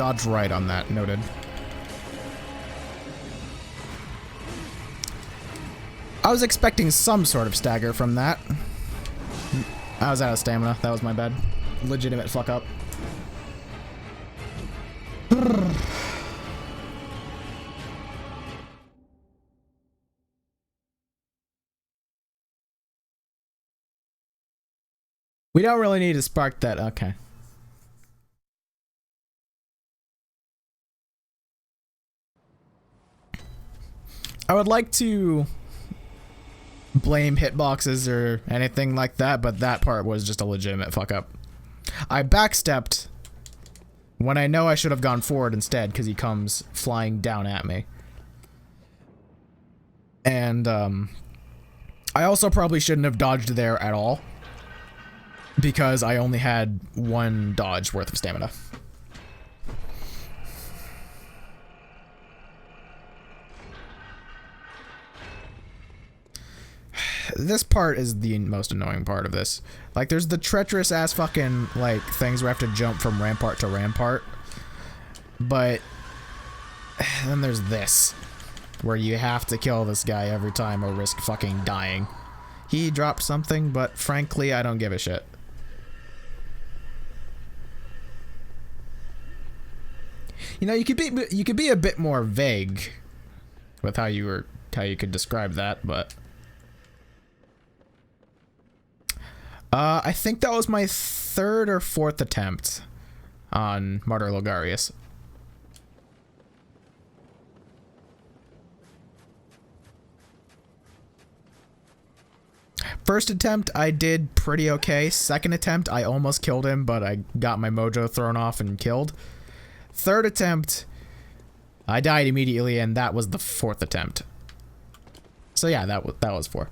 Dodge right on that. Noted. I was expecting some sort of stagger from that. I was out of stamina. That was my bad. Legitimate fuck up. We don't really need to spark that. Okay. I would like to blame hitboxes or anything like that, but that part was just a legitimate fuck up. I backstepped when I know I should have gone forward instead because he comes flying down at me. And I also probably shouldn't have dodged there at all because I only had one dodge worth of stamina. This part is the most annoying part of this. Like, there's the treacherous ass fucking, like, things where I have to jump from rampart to rampart. But then there's this, where you have to kill this guy every time or risk fucking dying. He dropped something, but frankly, I don't give a shit. You know, you could be a bit more vague with how you could describe that, but I think that was my third or fourth attempt on Martyr Logarius. First attempt, I did pretty okay. Second attempt, I almost killed him, but I got my mojo thrown off and killed. Third attempt, I died immediately, and that was the fourth attempt. So yeah, that was 4.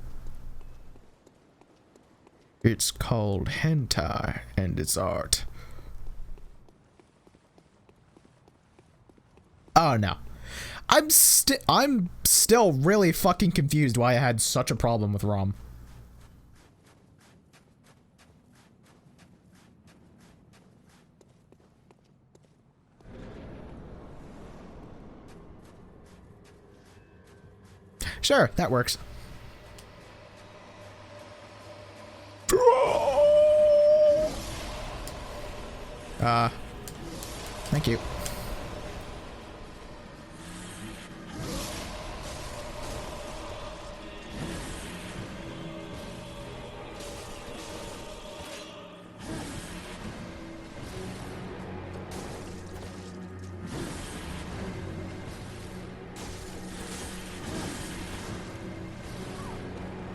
It's called hentai, and it's art. Oh no. I'm still really fucking confused why I had such a problem with ROM. Sure, that works. Thank you.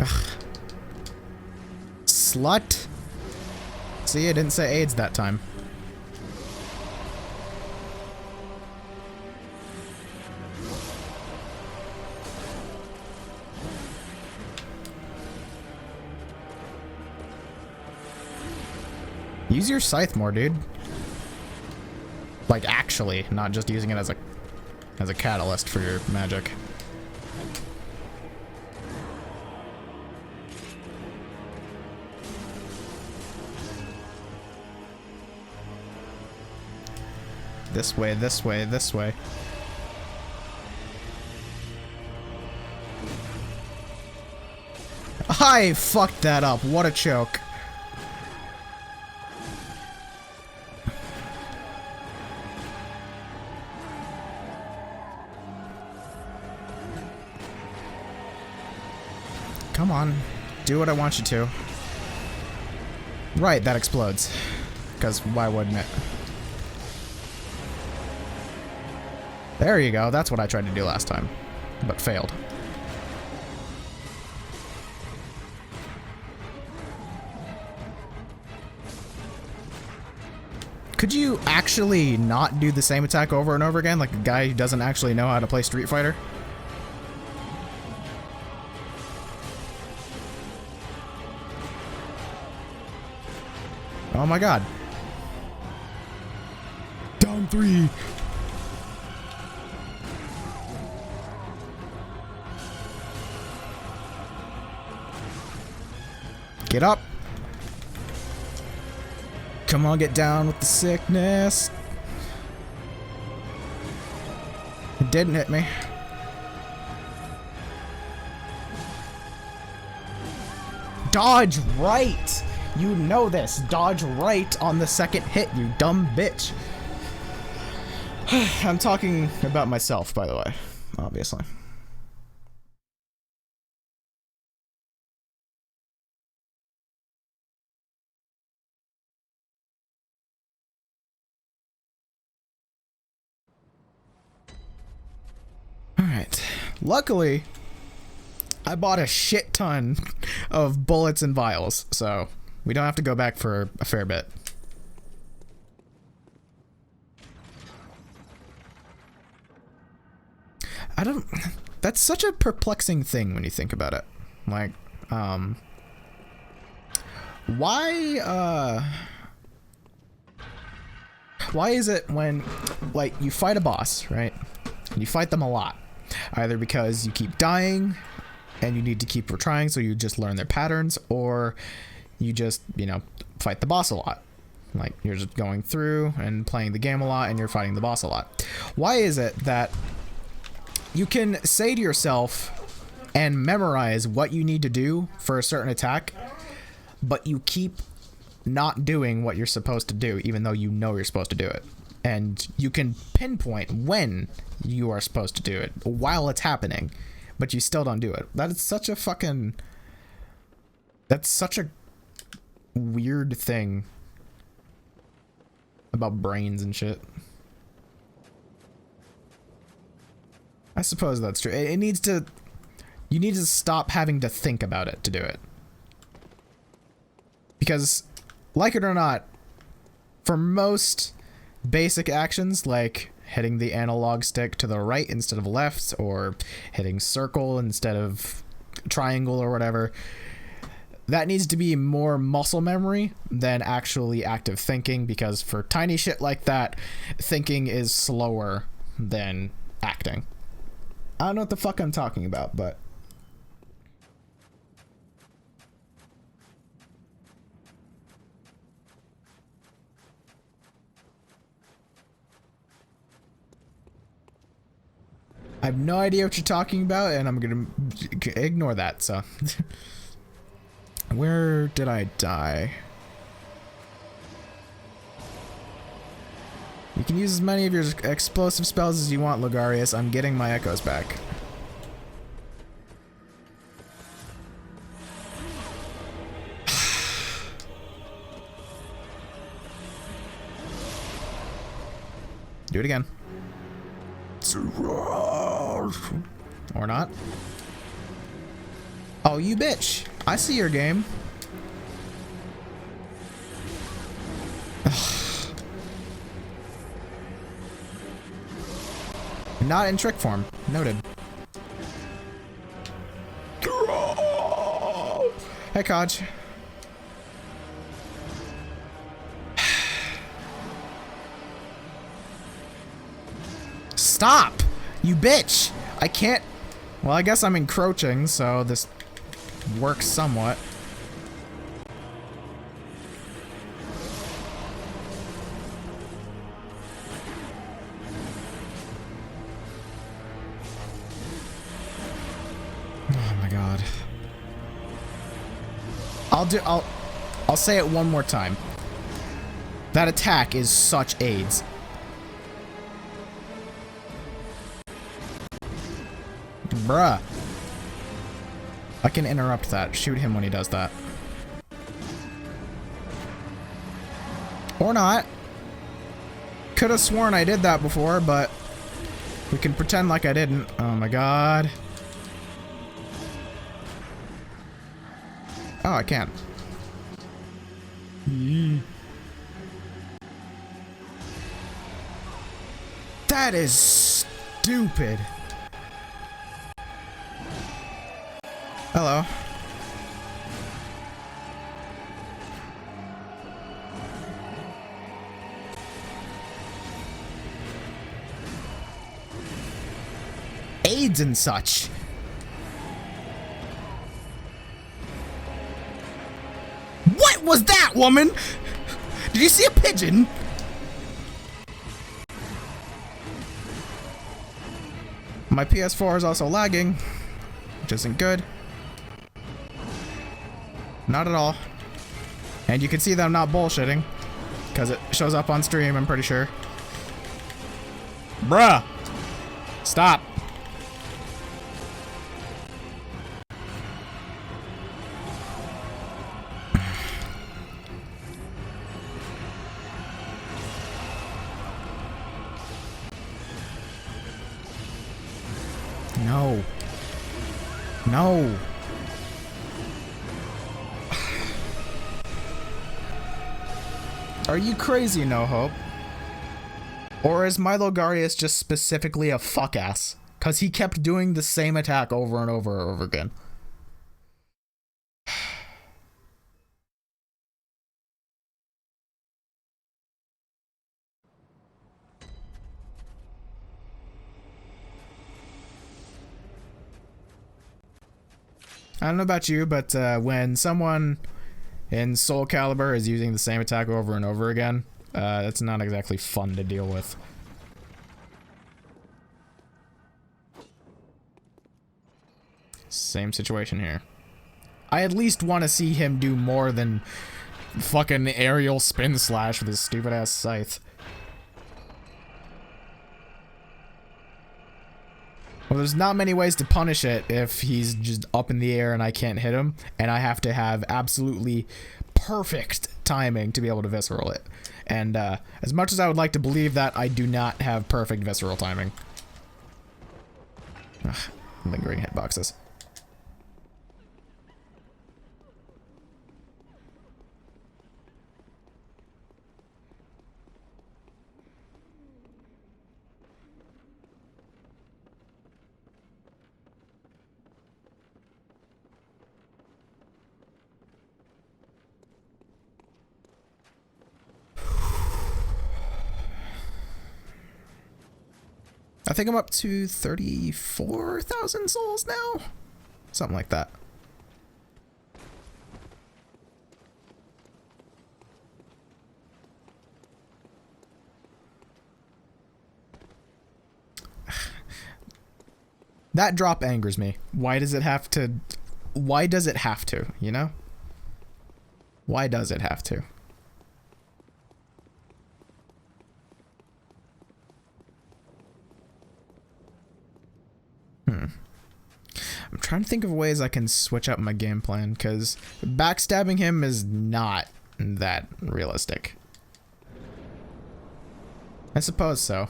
Ugh. Slut. See, I didn't say AIDS that time. Use your scythe more, dude. Like, actually, not just using it as a catalyst for your magic. This way, this way, this way. I fucked that up. What a choke. Come on. Do what I want you to. Right, that explodes. Because why wouldn't it? There you go. That's what I tried to do last time, but failed. Could you actually not do the same attack over and over again, like a guy who doesn't actually know how to play Street Fighter? Oh my god. Down 3. Get up. Come on, get down with the sickness. It didn't hit me. Dodge right! You know this. Dodge right on the second hit, you dumb bitch. I'm talking about myself, by the way, obviously. Alright. Luckily, I bought a shit ton of bullets and vials, so we don't have to go back for a fair bit. That's such a perplexing thing when you think about it. Like, why is it when, like, you fight a boss, right? And you fight them a lot. Either because you keep dying and you need to keep retrying so you just learn their patterns, or you just, you know, fight the boss a lot. Like, you're just going through and playing the game a lot and you're fighting the boss a lot. Why is it that you can say to yourself and memorize what you need to do for a certain attack, but you keep not doing what you're supposed to do, even though you know you're supposed to do it? And you can pinpoint when you are supposed to do it while it's happening, but you still don't do it. That is such a fucking... That's such a weird thing about brains and shit. I suppose that's true. It needs to... You need to stop having to think about it to do it. Because, like it or not, for most basic actions, like hitting the analog stick to the right instead of left, or hitting circle instead of triangle or whatever, that needs to be more muscle memory than actually active thinking, because for tiny shit like that, thinking is slower than acting. I don't know what the fuck I'm talking about, but... I have no idea what you're talking about, and I'm gonna ignore that, so... Where did I die? You can use as many of your explosive spells as you want, Logarius. I'm getting my echoes back. Do it again. Or not. Oh, you bitch. I see your game. Not in trick form. Noted. Hey, Koch. Stop! You bitch! I can't... Well, I guess I'm encroaching, so this works somewhat. Oh my god. I'll say it one more time. That attack is such AIDS. Bruh. I can interrupt that. Shoot him when he does that. Or not. Could have sworn I did that before, but we can pretend like I didn't. Oh my god. Oh, I can't. That is stupid. Hello. AIDS and such. What was that, woman? Did you see a pigeon? My PS4 is also lagging, which isn't good. Not at all. And you can see that I'm not bullshitting, because it shows up on stream, I'm pretty sure. Bruh! Stop! No. No. Are you crazy, No Hope? Or is my Logarius just specifically a fuck ass? Because he kept doing the same attack over and over and over again. I don't know about you, but when someone in Soul Calibur is using the same attack over and over again, that's not exactly fun to deal with. Same situation here. I at least want to see him do more than fucking aerial spin slash with his stupid ass scythe. Well, there's not many ways to punish it if he's just up in the air and I can't hit him, and I have to have absolutely perfect timing to be able to visceral it. And as much as I would like to believe that, I do not have perfect visceral timing. Ugh, lingering hitboxes. I think I'm up to 34,000 souls now? Something like that. That drop angers me. Why does it have to? Why does it have to, you know? Why does it have to? I'm trying to think of ways I can switch up my game plan, because backstabbing him is not that realistic. I suppose so.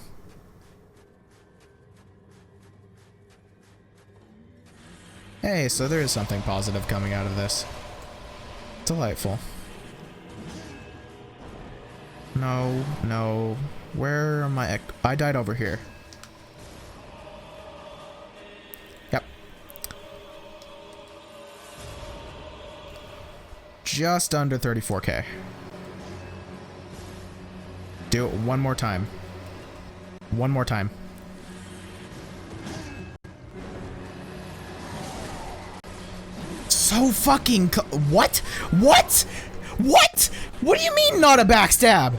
Hey, so there is something positive coming out of this. Delightful. No, no. Where am I? I died over here. Yep. Just under 34k. Do it one more time. One more time. So fucking what? What? What? What do you mean not a backstab?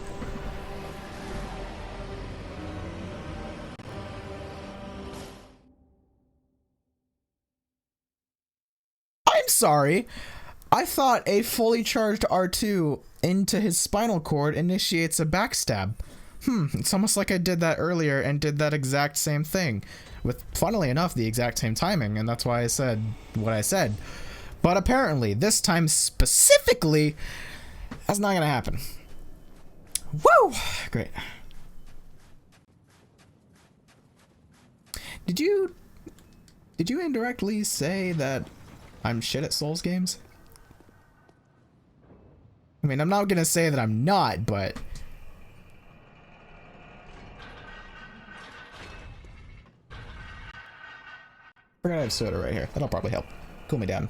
I'm sorry. I thought a fully charged R2 into his spinal cord initiates a backstab. It's almost like I did that earlier and did that exact same thing. With, funnily enough, the exact same timing, and that's why I said what I said. But apparently, this time specifically, that's not gonna happen. Woo! Great. Did you indirectly say that I'm shit at Souls games? I mean, I'm not gonna say that I'm not, but we're gonna have soda right here. That'll probably help cool me down.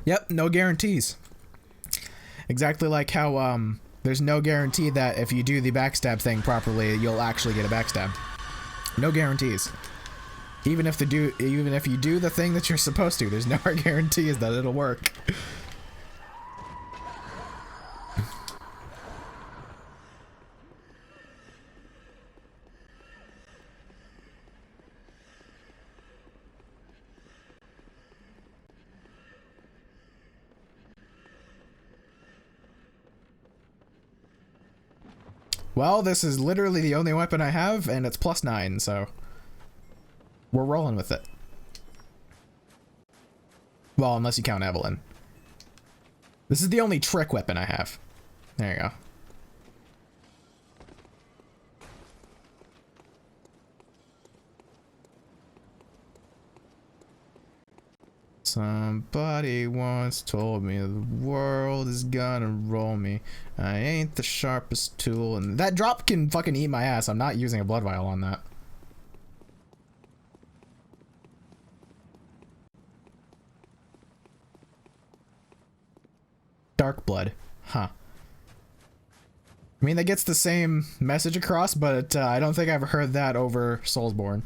Yep, no guarantees. Exactly like how there's no guarantee that if you do the backstab thing properly, you'll actually get a backstab. No guarantees. Even if you do the thing that you're supposed to, there's no guarantees that it'll work. Well, this is literally the only weapon I have, and it's +9, so we're rolling with it. Well, unless you count Evelyn. This is the only trick weapon I have. There you go. Somebody once told me the world is gonna roll me. I ain't the sharpest tool, and that drop can fucking eat my ass. I'm not using a blood vial on that. Dark blood, huh? I mean, that gets the same message across, but I don't think I've heard that over Soulsborne.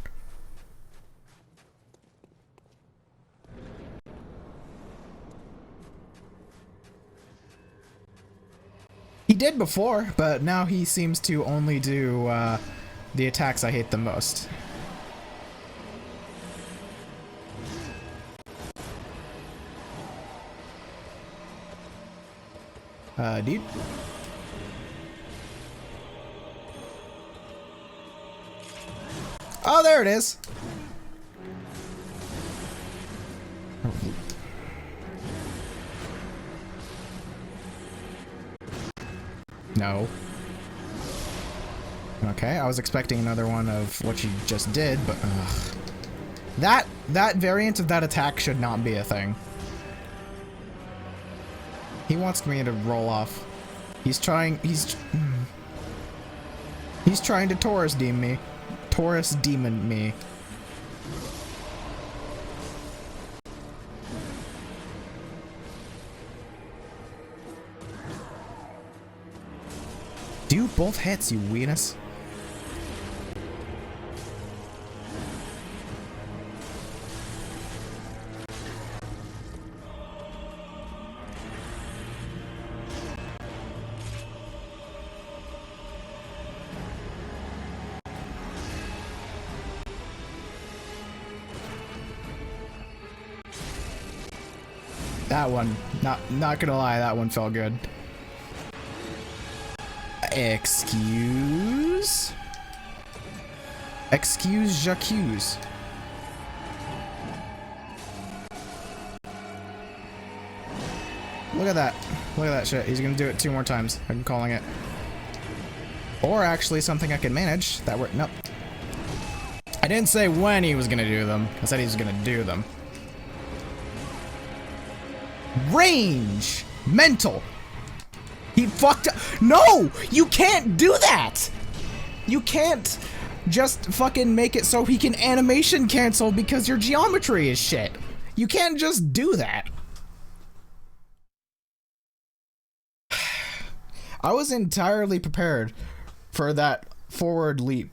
He did before, but now he seems to only do the attacks I hate the most. Dude. Oh, there it is. No. Okay, I was expecting another one of what you just did, but that variant of that attack should not be a thing. He wants me to roll off. He's trying to Taurus demon me. Taurus demon me. Do both hits, you weenus. That one, not gonna lie, that one felt good. Excuse, j'accuse. Look at that. Look at that shit. He's gonna do it 2 more times. I'm calling it. Or actually something I can manage. That worked. Nope. I didn't say when he was gonna do them. I said he was gonna do them. Range! Mental! He fucked up. No! You can't do that! You can't just fucking make it so he can animation cancel because your geometry is shit. You can't just do that. I was entirely prepared for that forward leap.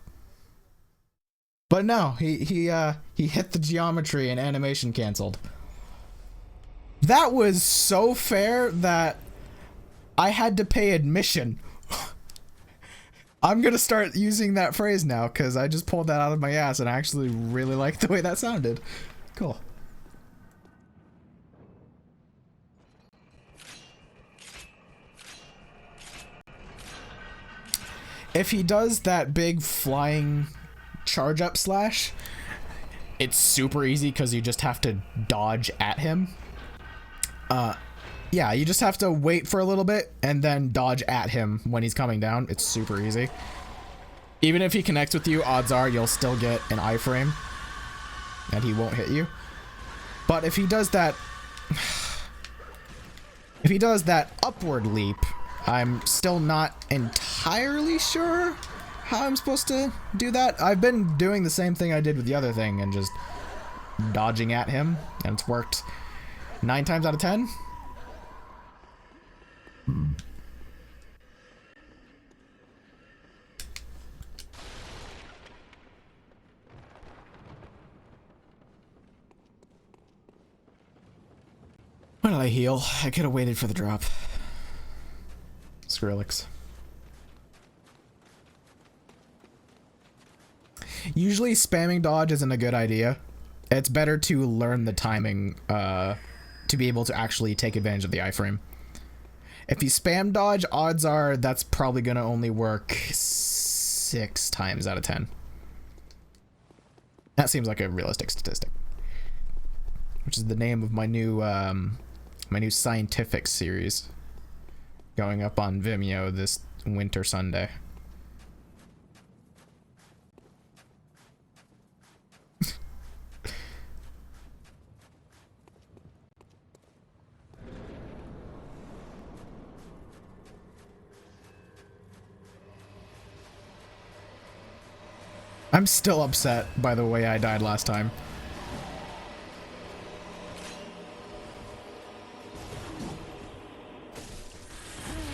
But no, he hit the geometry and animation canceled. That was so fair that I had to pay admission. I'm gonna start using that phrase now because I just pulled that out of my ass and I actually really like the way that sounded. Cool. If he does that big flying charge up slash, it's super easy because you just have to dodge at him. Yeah, you just have to wait for a little bit and then dodge at him when he's coming down. It's super easy. Even if he connects with you, odds are you'll still get an iframe and he won't hit you. But if he does that, upward leap, I'm still not entirely sure how I'm supposed to do that. I've been doing the same thing I did with the other thing and just dodging at him, and it's worked 9 times out of 10. Why did I heal? I could have waited for the drop. Skrillex. Usually spamming dodge isn't a good idea. It's better to learn the timing to be able to actually take advantage of the iframe. If you spam dodge, odds are that's probably gonna only work 6 times out of 10. That seems like a realistic statistic. Which is the name of my new scientific series going up on Vimeo this winter Sunday. I'm still upset by the way I died last time.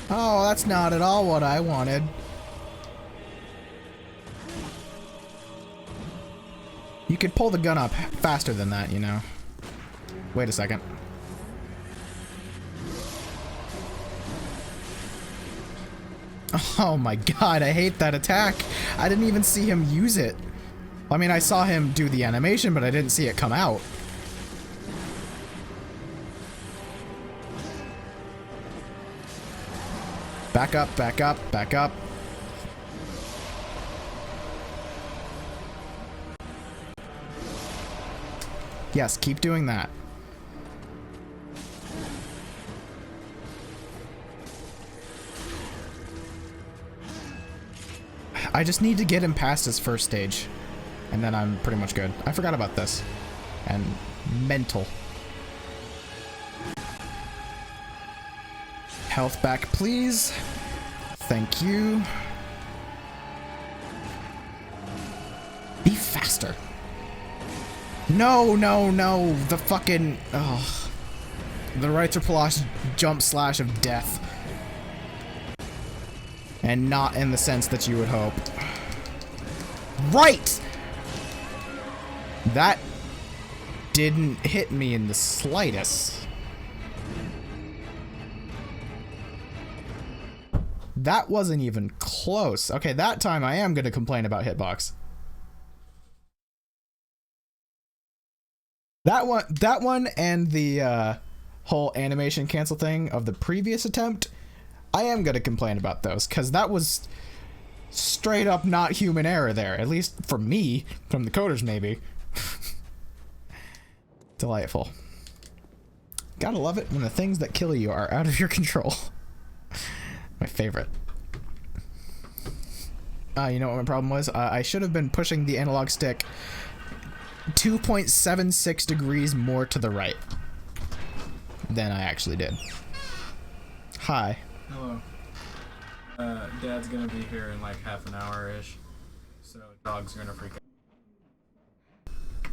Oh, that's not at all what I wanted. You could pull the gun up faster than that, you know. Wait a second. Oh my god, I hate that attack. I didn't even see him use it. I mean, I saw him do the animation, but I didn't see it come out. Back up, back up, back up. Yes, keep doing that. I just need to get him past his first stage, and then I'm pretty much good. I forgot about this. And mental. Health back, please. Thank you. Be faster. No, no, no. The fucking... Oh. The Reiterplosh jump slash of death. And not in the sense that you would hope. Right! That didn't hit me in the slightest. That wasn't even close. Okay, that time I am going to complain about hitbox. That one and the whole animation cancel thing of the previous attempt, I am going to complain about those, because that was straight up not human error there, at least for me, from the coders maybe. Delightful. Gotta love it when the things that kill you are out of your control. My favorite. You know what my problem was? I should have been pushing the analog stick 2.76 degrees more to the right than I actually did. Hi. Hello. Dad's gonna be here in like half an hour-ish, so dog's gonna freak out.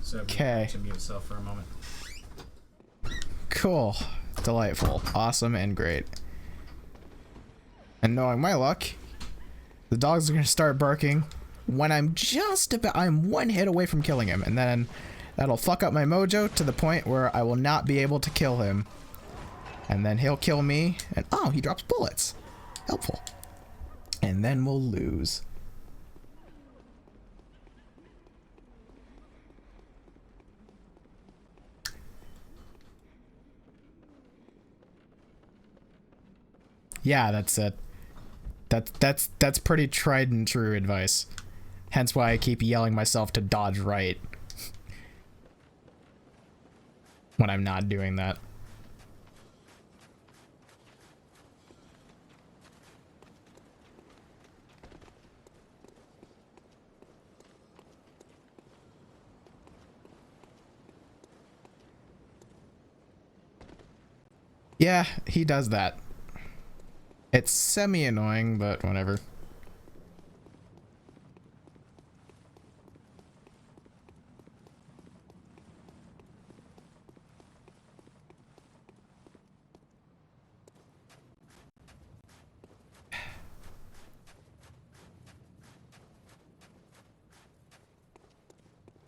So okay. To mute yourself for a moment. Cool. Delightful. Awesome and great. And knowing my luck, the dogs are gonna start barking when I'm I'm one hit away from killing him, and then that'll fuck up my mojo to the point where I will not be able to kill him. And then he'll kill me, and oh, he drops bullets. Helpful. And then we'll lose. Yeah, that's it. That's pretty tried and true advice. Hence why I keep yelling myself to dodge right when I'm not doing that. Yeah, he does that. It's semi-annoying, but whatever.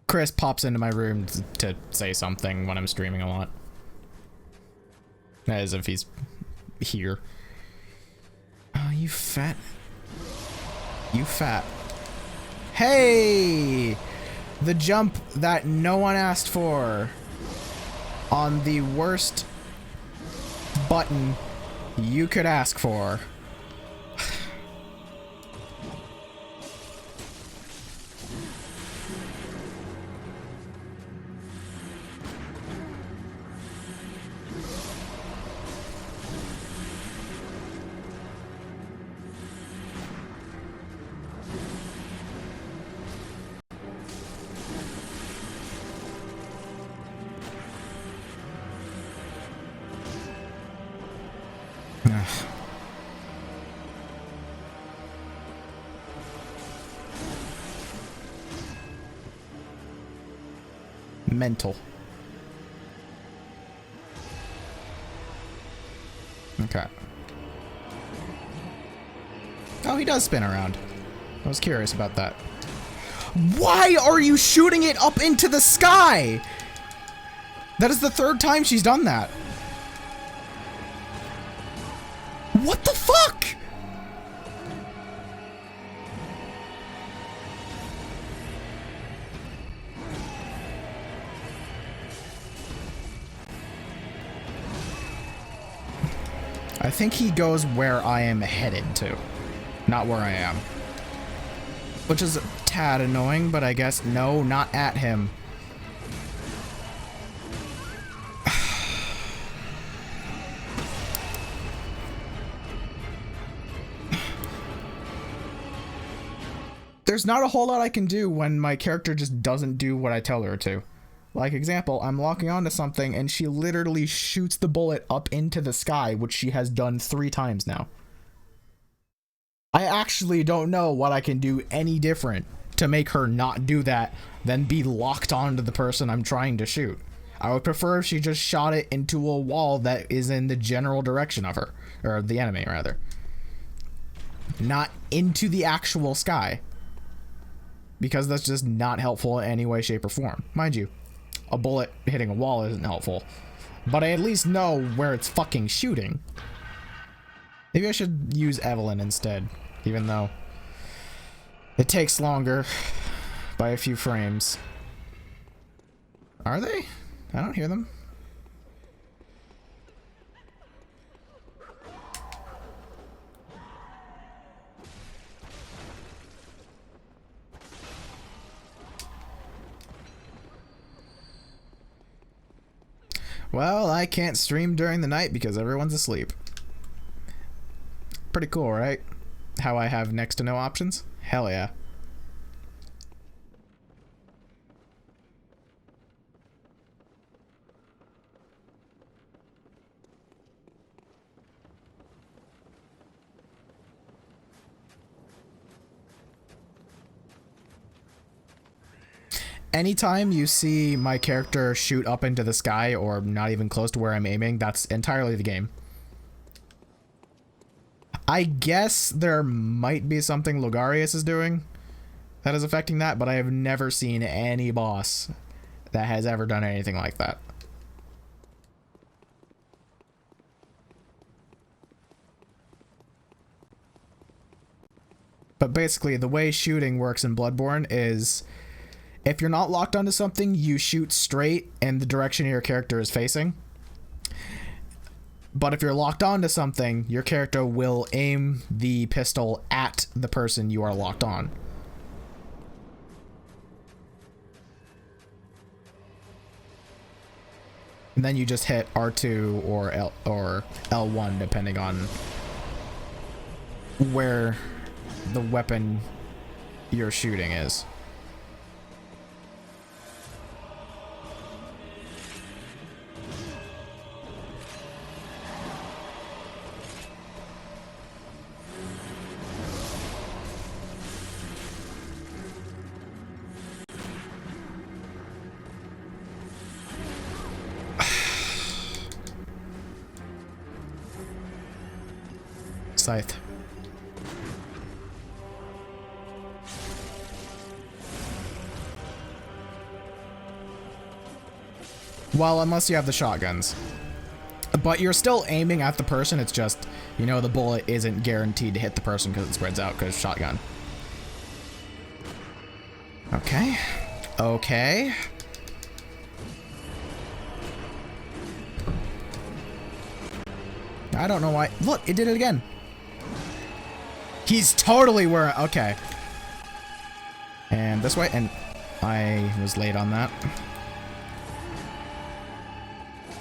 Chris pops into my room to say something when I'm streaming a lot. As if he's here. Oh, you fat. You fat. Hey! The jump that no one asked for. On the worst button you could ask for. Mental. Okay. Oh, he does spin around. I was curious about that. Why are you shooting it up into the sky? That is the third time she's done that. What the fuck? I think he goes where I am headed to, not where I am. Which is a tad annoying, but I guess no, not at him. There's not a whole lot I can do when my character just doesn't do what I tell her to. Like, example, I'm locking onto something and she literally shoots the bullet up into the sky, which she has done 3 times now. I actually don't know what I can do any different to make her not do that than be locked onto the person I'm trying to shoot. I would prefer if she just shot it into a wall that is in the general direction of her, or the enemy rather. Not into the actual sky. Because that's just not helpful in any way, shape, or form. Mind you, a bullet hitting a wall isn't helpful. But I at least know where it's fucking shooting. Maybe I should use Evelyn instead. Even though it takes longer by a few frames. Are they? I don't hear them. Well, I can't stream during the night because everyone's asleep. Pretty cool, right? How I have next to no options? Hell yeah. Anytime you see my character shoot up into the sky or not even close to where I'm aiming, that's entirely the game. I guess there might be something Logarius is doing that is affecting that, but I have never seen any boss that has ever done anything like that. But basically, the way shooting works in Bloodborne is if you're not locked onto something, you shoot straight in the direction your character is facing. But if you're locked onto something, your character will aim the pistol at the person you are locked on. And then you just hit R2 or L1 depending on where the weapon you're shooting is. Scythe. Well, unless you have the shotguns. But you're still aiming at the person, it's just, you know, the bullet isn't guaranteed to hit the person because it spreads out because shotgun. Okay. Okay. I don't know why. Look, it did it again. He's totally where... Okay. And this way. And I was late on that.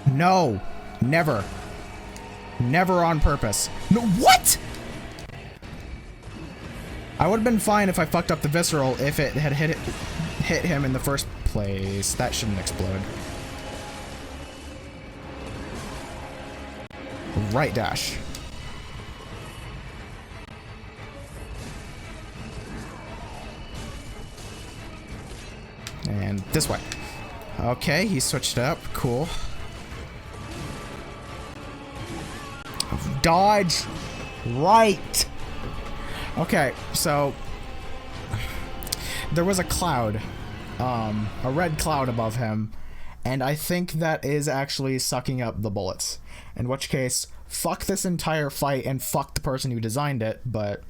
No. Never. Never on purpose. No, what? I would have been fine if I fucked up the visceral if it had hit him in the first place. That shouldn't explode. Right dash. And this way. Okay, he switched up. Cool. Dodge. Right. Okay, so there was a cloud, a red cloud above him, and I think that is actually sucking up the bullets. In which case, fuck this entire fight and fuck the person who designed it, but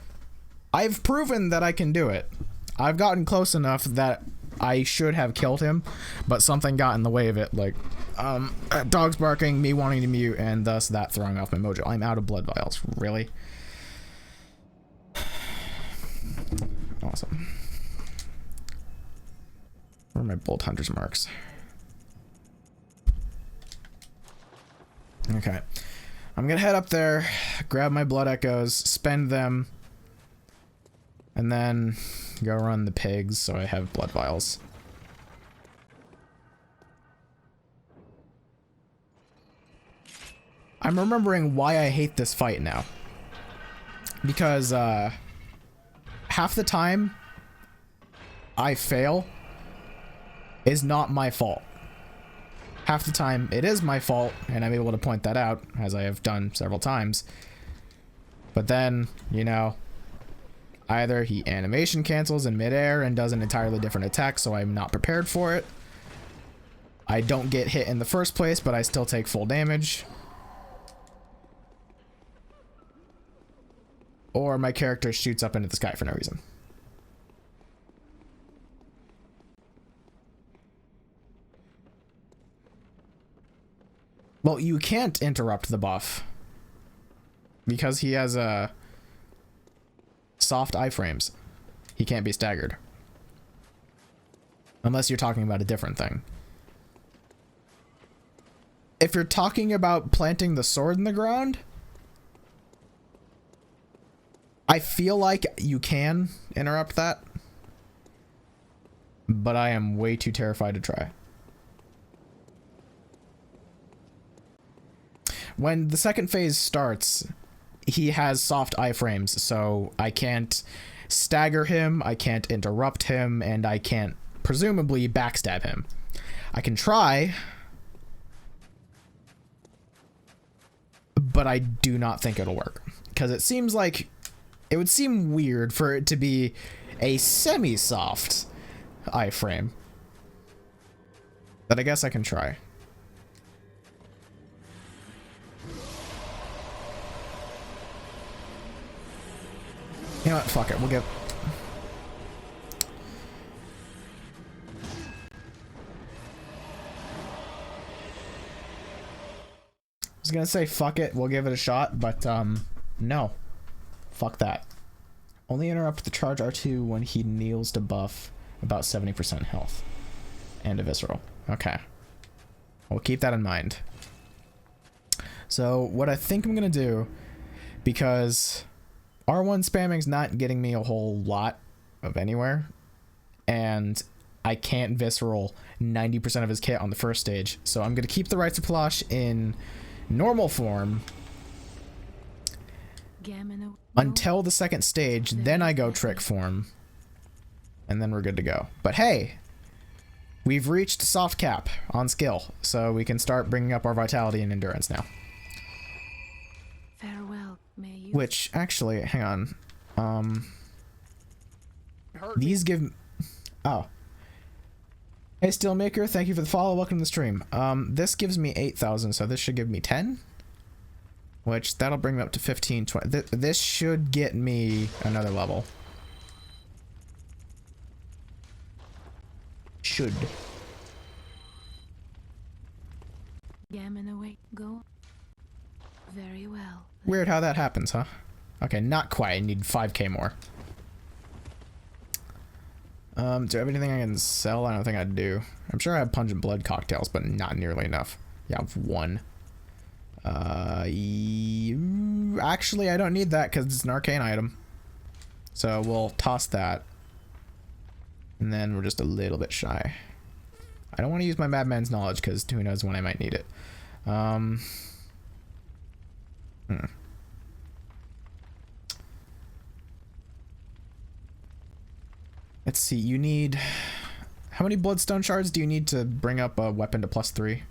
I've proven that I can do it. I've gotten close enough that I should have killed him, but something got in the way of it, like dogs barking, me wanting to mute, and thus that throwing off my mojo. I'm out of blood vials. Really? Awesome. Where are my bolt hunter's marks? Okay. I'm gonna head up there, grab my blood echoes, spend them, and then go run the pigs so I have blood vials. I'm remembering why I hate this fight now. Because, half the time I fail is not my fault. Half the time it is my fault, and I'm able to point that out, as I have done several times. But then, you know, either he animation cancels in midair and does an entirely different attack, so I'm not prepared for it. I don't get hit in the first place, but I still take full damage. Or my character shoots up into the sky for no reason. Well, you can't interrupt the buff because he has soft iframes. He can't be staggered. Unless you're talking about a different thing. If you're talking about planting the sword in the ground, I feel like you can interrupt that, but I am way too terrified to try. When the second phase starts, he has soft iframes, so I can't stagger him, I can't interrupt him, and I can't presumably backstab him. I can try, but I do not think it'll work, because it seems like it would seem weird for it to be a semi-soft iframe. But I guess I can try. You know what? Fuck it. We'll get... I was gonna say fuck it, we'll give it a shot, but no. Fuck that. Only interrupt the charge R2 when he kneels to buff about 70% health. And a visceral. Okay. We'll keep that in mind. So what I think I'm gonna do, because R1 spamming's not getting me a whole lot of anywhere, and I can't visceral 90% of his kit on the first stage, so I'm gonna keep the Rites of Palash in normal form until the second stage, then I go trick form, and then we're good to go. But hey, we've reached soft cap on skill, so we can start bringing up our vitality and endurance now. Farewell, may you... Which, actually, hang on. These give... Oh. Hey, Steelmaker, thank you for the follow. Welcome to the stream. This gives me 8,000, so this should give me 10? Which, that'll bring me up to 15, 20. This should get me another level. Should. Gammon away, go. Very well. Weird how that happens, huh? Okay, not quite. I need 5k more. Do I have anything I can sell? I don't think I do. I'm sure I have pungent blood cocktails, but not nearly enough. Yeah, I have one. Actually, I don't need that because it's an arcane item. So we'll toss that. And then we're just a little bit shy. I don't want to use my madman's knowledge because who knows when I might need it. Let's see, you need... How many bloodstone shards do you need to bring up a weapon to +3?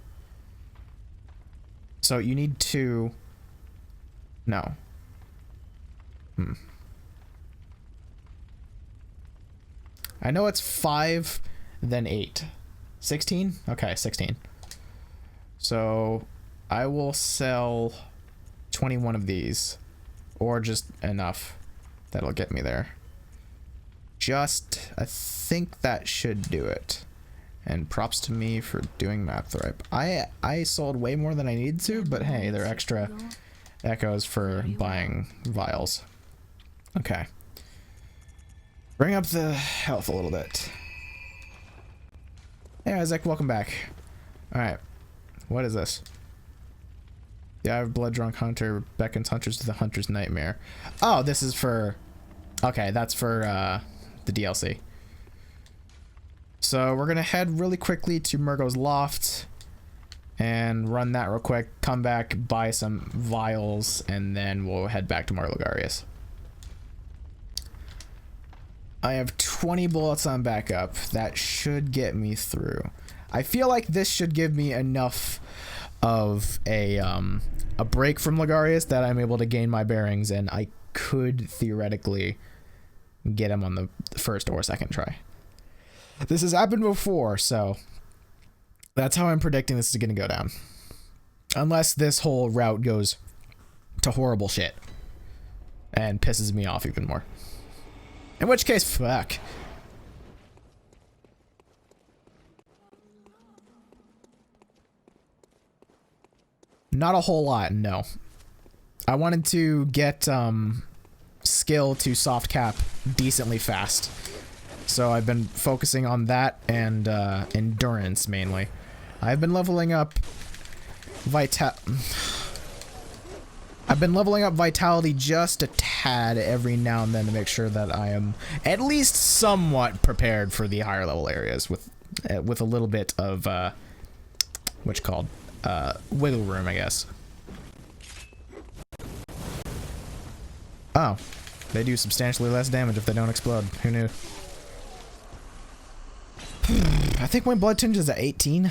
So you need 2... No. I know it's 5, then 8. 16? Okay, 16. So I will sell 21 of these. Or just enough. That'll get me there. I think that should do it. And props to me for doing math right. I sold way more than I needed to, but hey, they're extra echoes for buying vials. Okay. Bring up the health a little bit. Hey Isaac, welcome back. Alright. What is this? The Eye of Blood Drunk Hunter beckons hunters to the hunter's nightmare. Oh, this is for... Okay, that's for the DLC. So we're gonna head really quickly to Murgo's Loft and run that real quick, come back, buy some vials, and then we'll head back to Martyr Logarius. I have 20 bullets on backup. That should get me through. I feel like this should give me enough of a break from Logarius that I'm able to gain my bearings, and I could theoretically get him on the first or second try. This has happened before, so that's how I'm predicting this is going to go down. Unless this whole route goes to horrible shit and pisses me off even more. In which case, fuck. Not a whole lot, no. I wanted to get skill to soft cap decently fast. So I've been focusing on that and endurance mainly. I've been leveling up vitality just a tad every now and then to make sure that I am at least somewhat prepared for the higher level areas with a little bit of what's called wiggle room, I guess. Oh, they do substantially less damage if they don't explode. Who knew? I think my blood tinge is at 18.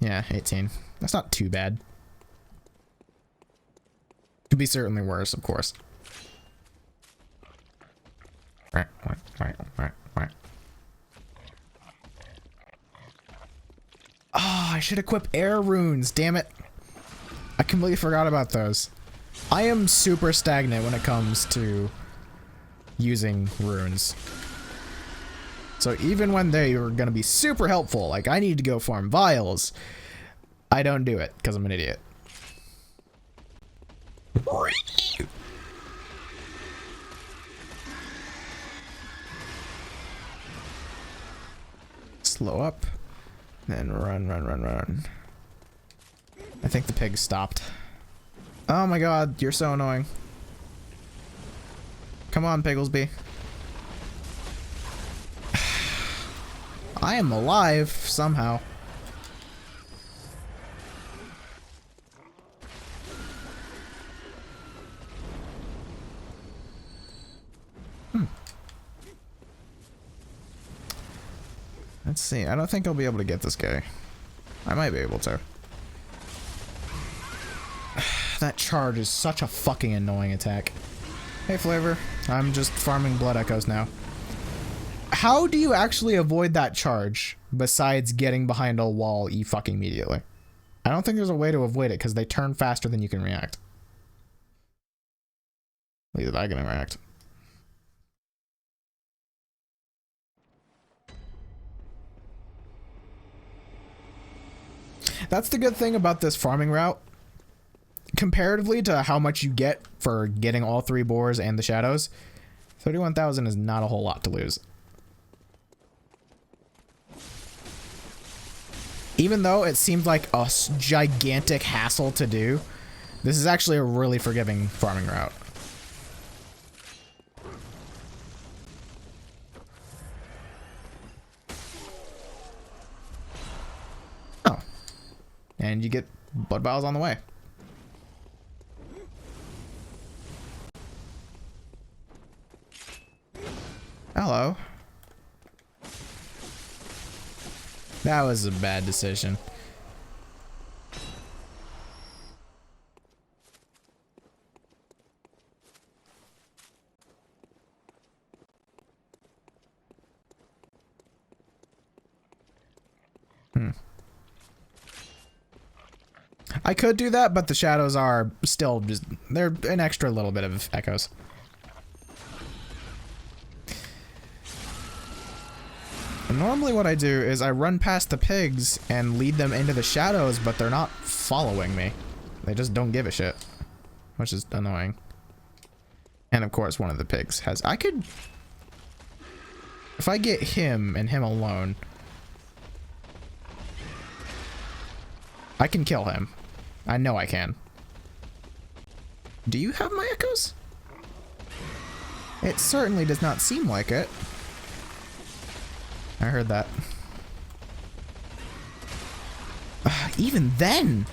Yeah, 18. That's not too bad. Could be certainly worse, of course. Oh, I should equip air runes, damn it. I completely forgot about those. I am super stagnant when it comes to using runes. So even when they are going to be super helpful, like I need to go farm vials, I don't do it because I'm an idiot. Slow up, then run. I think the pig stopped. Oh my god, you're so annoying. Come on, Pigglesby. I am alive somehow. Let's see. I don't think I'll be able to get this guy. I might be able to. That charge is such a fucking annoying attack. Hey, Flavor. I'm just farming blood echoes now. How do you actually avoid that charge besides getting behind a wall fucking immediately? I don't think there's a way to avoid it because they turn faster than you can react. At least I can react. That's the good thing about this farming route, comparatively to how much you get for getting all 3 boars and the shadows, 31,000 is not a whole lot to lose. Even though it seemed like a gigantic hassle to do, this is actually a really forgiving farming route. Oh. And you get blood vials on the way. Hello. That was a bad decision. I could do that, but the shadows are still just, they're an extra little bit of echoes. Normally what I do is I run past the pigs and lead them into the shadows, but they're not following me. They just don't give a shit, which is annoying. And of course one of the pigs has, I could, if I get him and him alone, I can kill him. I know I can. Do you have my echoes? It certainly does not seem like it. I heard that. Even then,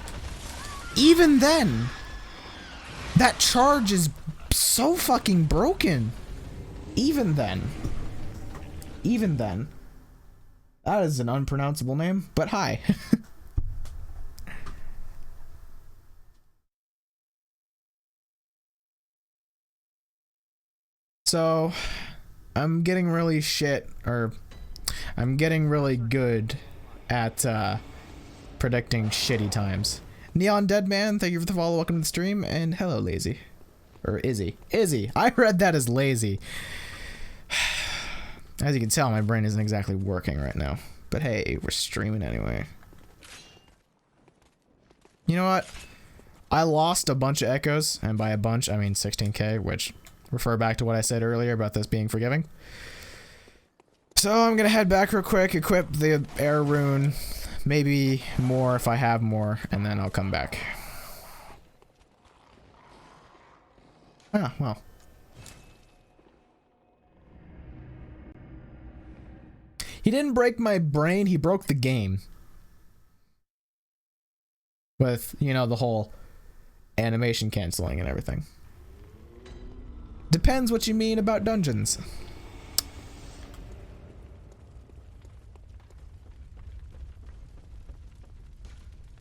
that charge is so fucking broken. Even then, that is an unpronounceable name, but hi. So, I'm getting really I'm getting really good at predicting shitty times. Neon Deadman, thank you for the follow, welcome to the stream, and hello Lazy. Or Izzy. Izzy! I read that as Lazy. As you can tell, my brain isn't exactly working right now. But hey, we're streaming anyway. You know what? I lost a bunch of echoes, and by a bunch, I mean 16k, which refer back to what I said earlier about this being forgiving. So I'm gonna head back real quick, equip the air rune, maybe more if I have more, and then I'll come back. Ah, well. He didn't break my brain, he broke the game. With, you know, the whole animation canceling and everything. Depends what you mean about dungeons.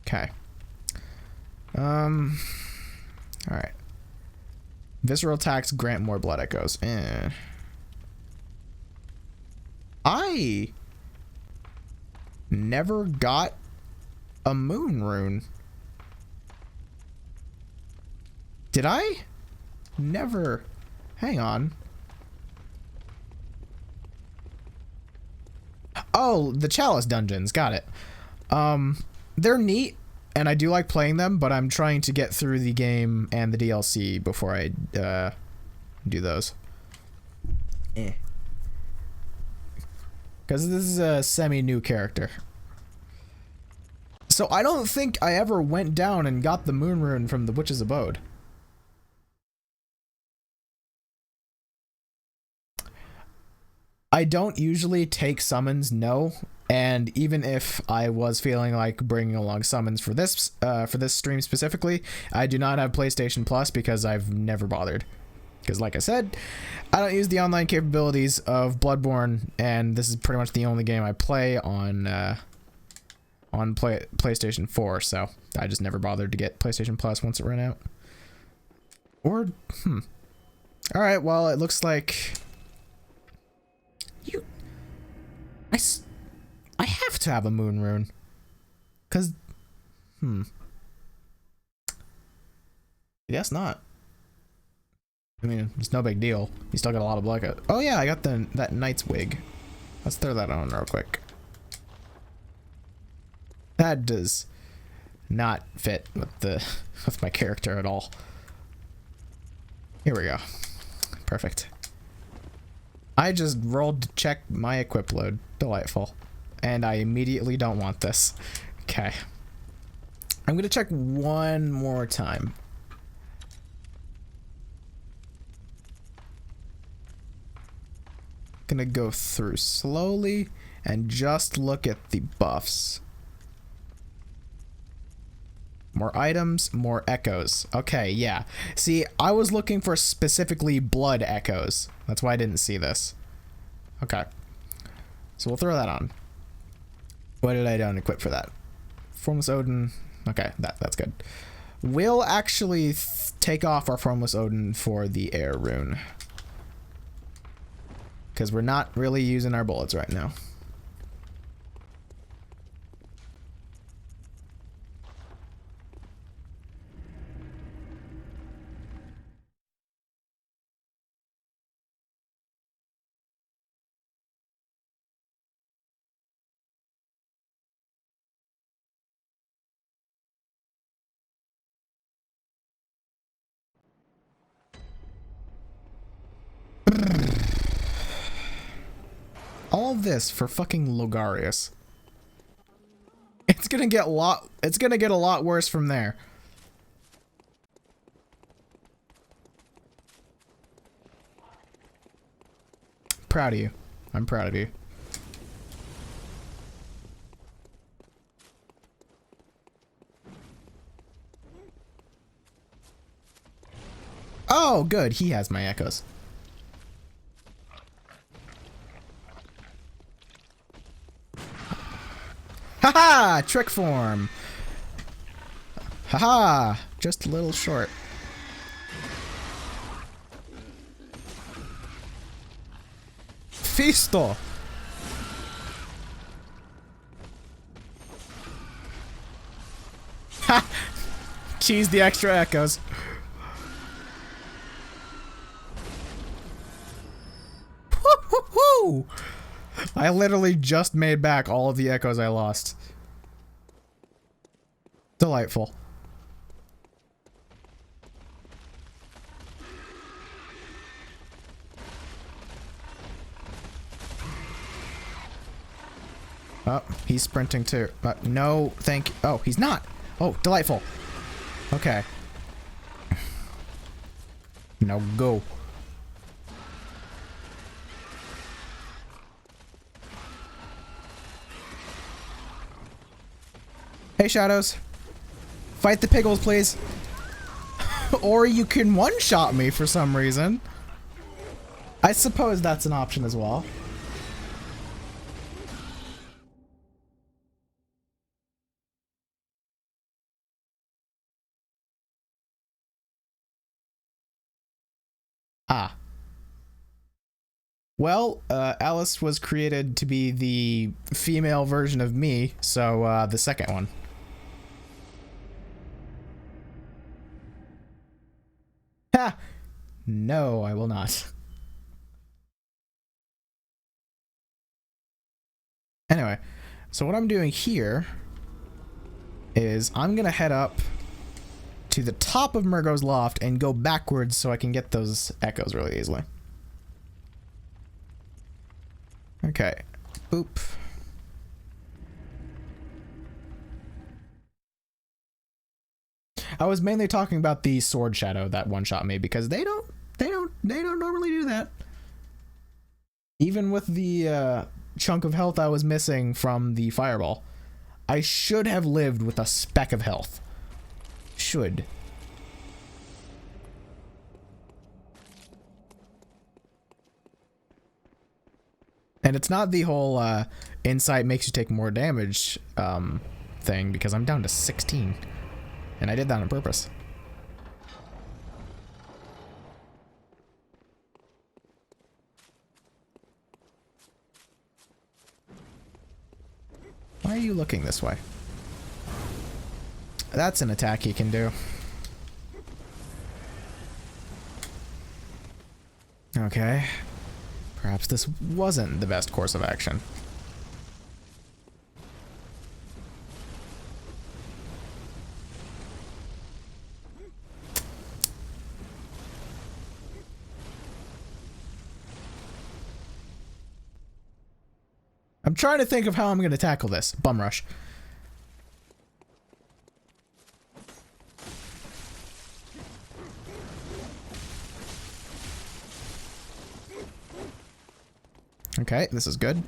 Okay. Alright. Visceral attacks grant more blood echoes. I never got a moon rune. Did I? Never. Hang on. Oh, the Chalice dungeons. Got it. They're neat, and I do like playing them, but I'm trying to get through the game and the DLC before I do those. Because this is a semi-new character. So I don't think I ever went down and got the moon rune from the Witch's Abode. I don't usually take summons, no. And even if I was feeling like bringing along summons for this stream specifically, I do not have PlayStation Plus because I've never bothered. Because like I said, I don't use the online capabilities of Bloodborne, and this is pretty much the only game I play on PlayStation 4, so I just never bothered to get PlayStation Plus once it ran out. Or, Alright, well, it looks like... I have to have a moon rune. Cause, I guess not. I mean, it's no big deal. You still got a lot of blackout. Oh yeah, I got that knight's wig. Let's throw that on real quick. That does not fit with the with my character at all. Here we go. Perfect. I just rolled to check my equip load. Delightful. And I immediately don't want this. Okay. I'm gonna check one more time. Gonna go through slowly and just look at the buffs. More items, more echoes. Okay, yeah. See, I was looking for specifically blood echoes. That's why I didn't see this. Okay. So we'll throw that on. What did I don't equip for that? Formless Odin. Okay, that's good. We'll actually take off our Formless Odin for the air rune. Because we're not really using our bullets right now. All this for fucking Logarius. It's gonna get a lot worse from there. Proud of you. I'm proud of you. Oh, good. He has my echoes. Haha! Trick form! Haha! Just a little short. Fisto! Ha! Cheese the extra echoes. Woo-hoo-hoo! I literally just made back all of the echoes I lost. Delightful. Oh, he's sprinting too. No, thank you. Oh, he's not. Oh, delightful. Okay. Now go. Hey, Shadows. Fight the piggles, please. Or you can one-shot me for some reason. I suppose that's an option as well. Ah. Well, Alice was created to be the female version of me, so the second one. Ha! No, I will not. Anyway, so what I'm doing here is I'm gonna head up to the top of Murgo's loft and go backwards so I can get those echoes really easily. Okay. Boop. I was mainly talking about the sword shadow that one-shot me because they don't normally do that. Even with the chunk of health I was missing from the fireball, I should have lived with a speck of health. Should. And it's not the whole insight makes you take more damage thing, because I'm down to 16. And I did that on purpose. Why are you looking this way? That's an attack he can do. Okay. Perhaps this wasn't the best course of action. trying to think of how I'm going to tackle this. Bum rush. Okay, this is good.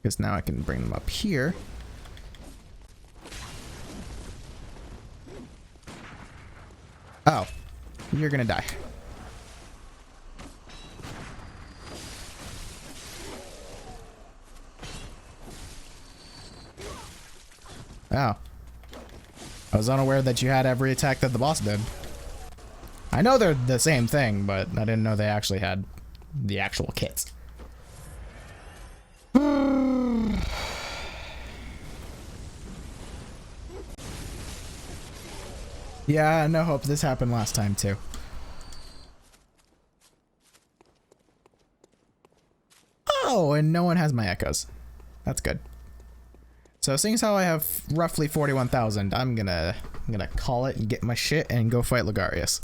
Because now I can bring them up here. Oh, you're gonna die. Oh. I was unaware that you had every attack that the boss did. I know they're the same thing, but I didn't know they actually had the actual kits. Yeah, no hope. This happened last time too. Oh, and no one has my echoes. That's good. So seeing as how I have roughly 41,000, I'm gonna call it and get my shit and go fight Logarius.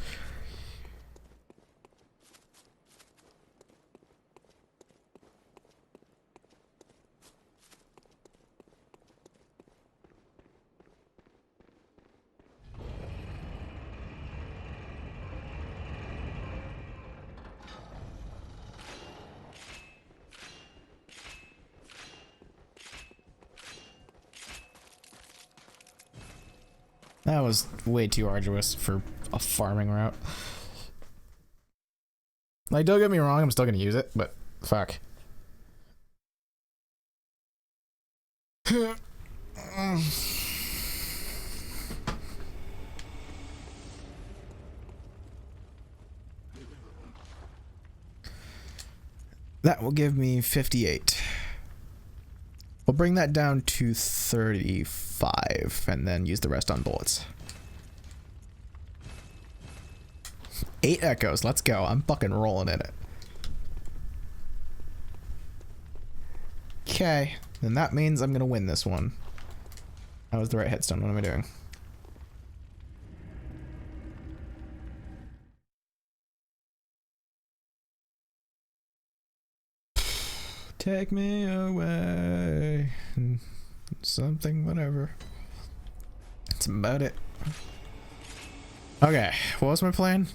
That was way too arduous for a farming route. Like, don't get me wrong, I'm still gonna use it, but fuck. That will give me 58. We'll bring that down to 35 and then use the rest on bullets. 8 echoes. Let's go. I'm fucking rolling in it. Okay. Then that means I'm going to win this one. That was the right headstone. What am I doing? Take me away. Something, whatever. That's about it. Okay, what was my plan?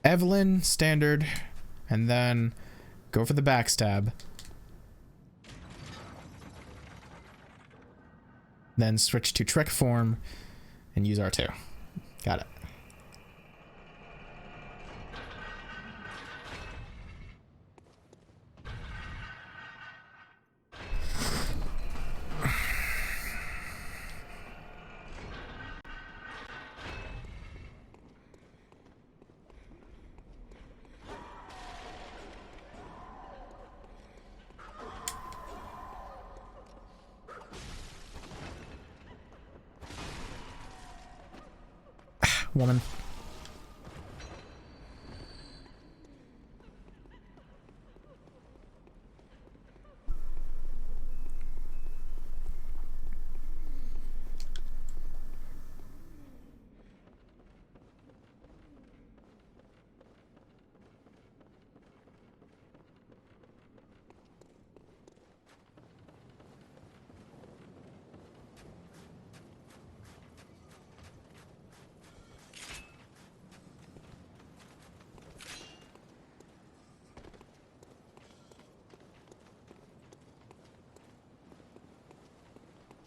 Evelyn, standard, and then go for the backstab. Then switch to trick form and use R2. Got it. Woman.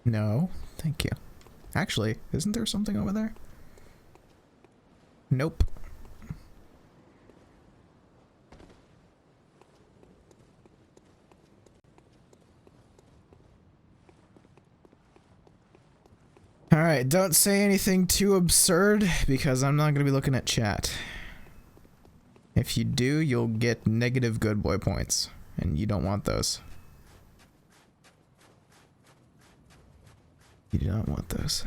No, thank you. Actually, isn't there something over there? Nope. Alright, don't say anything too absurd because I'm not going to be looking at chat. If you do, you'll get negative good boy points, and you don't want those. You do not want those.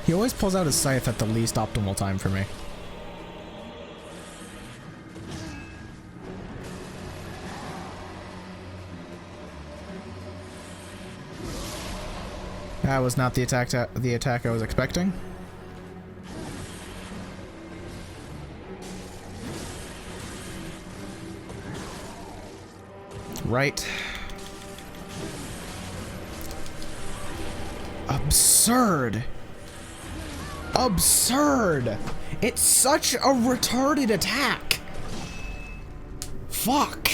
He always pulls out his scythe at the least optimal time for me. That was not the attack I was expecting. Right. Absurd. Absurd. It's such a retarded attack. Fuck.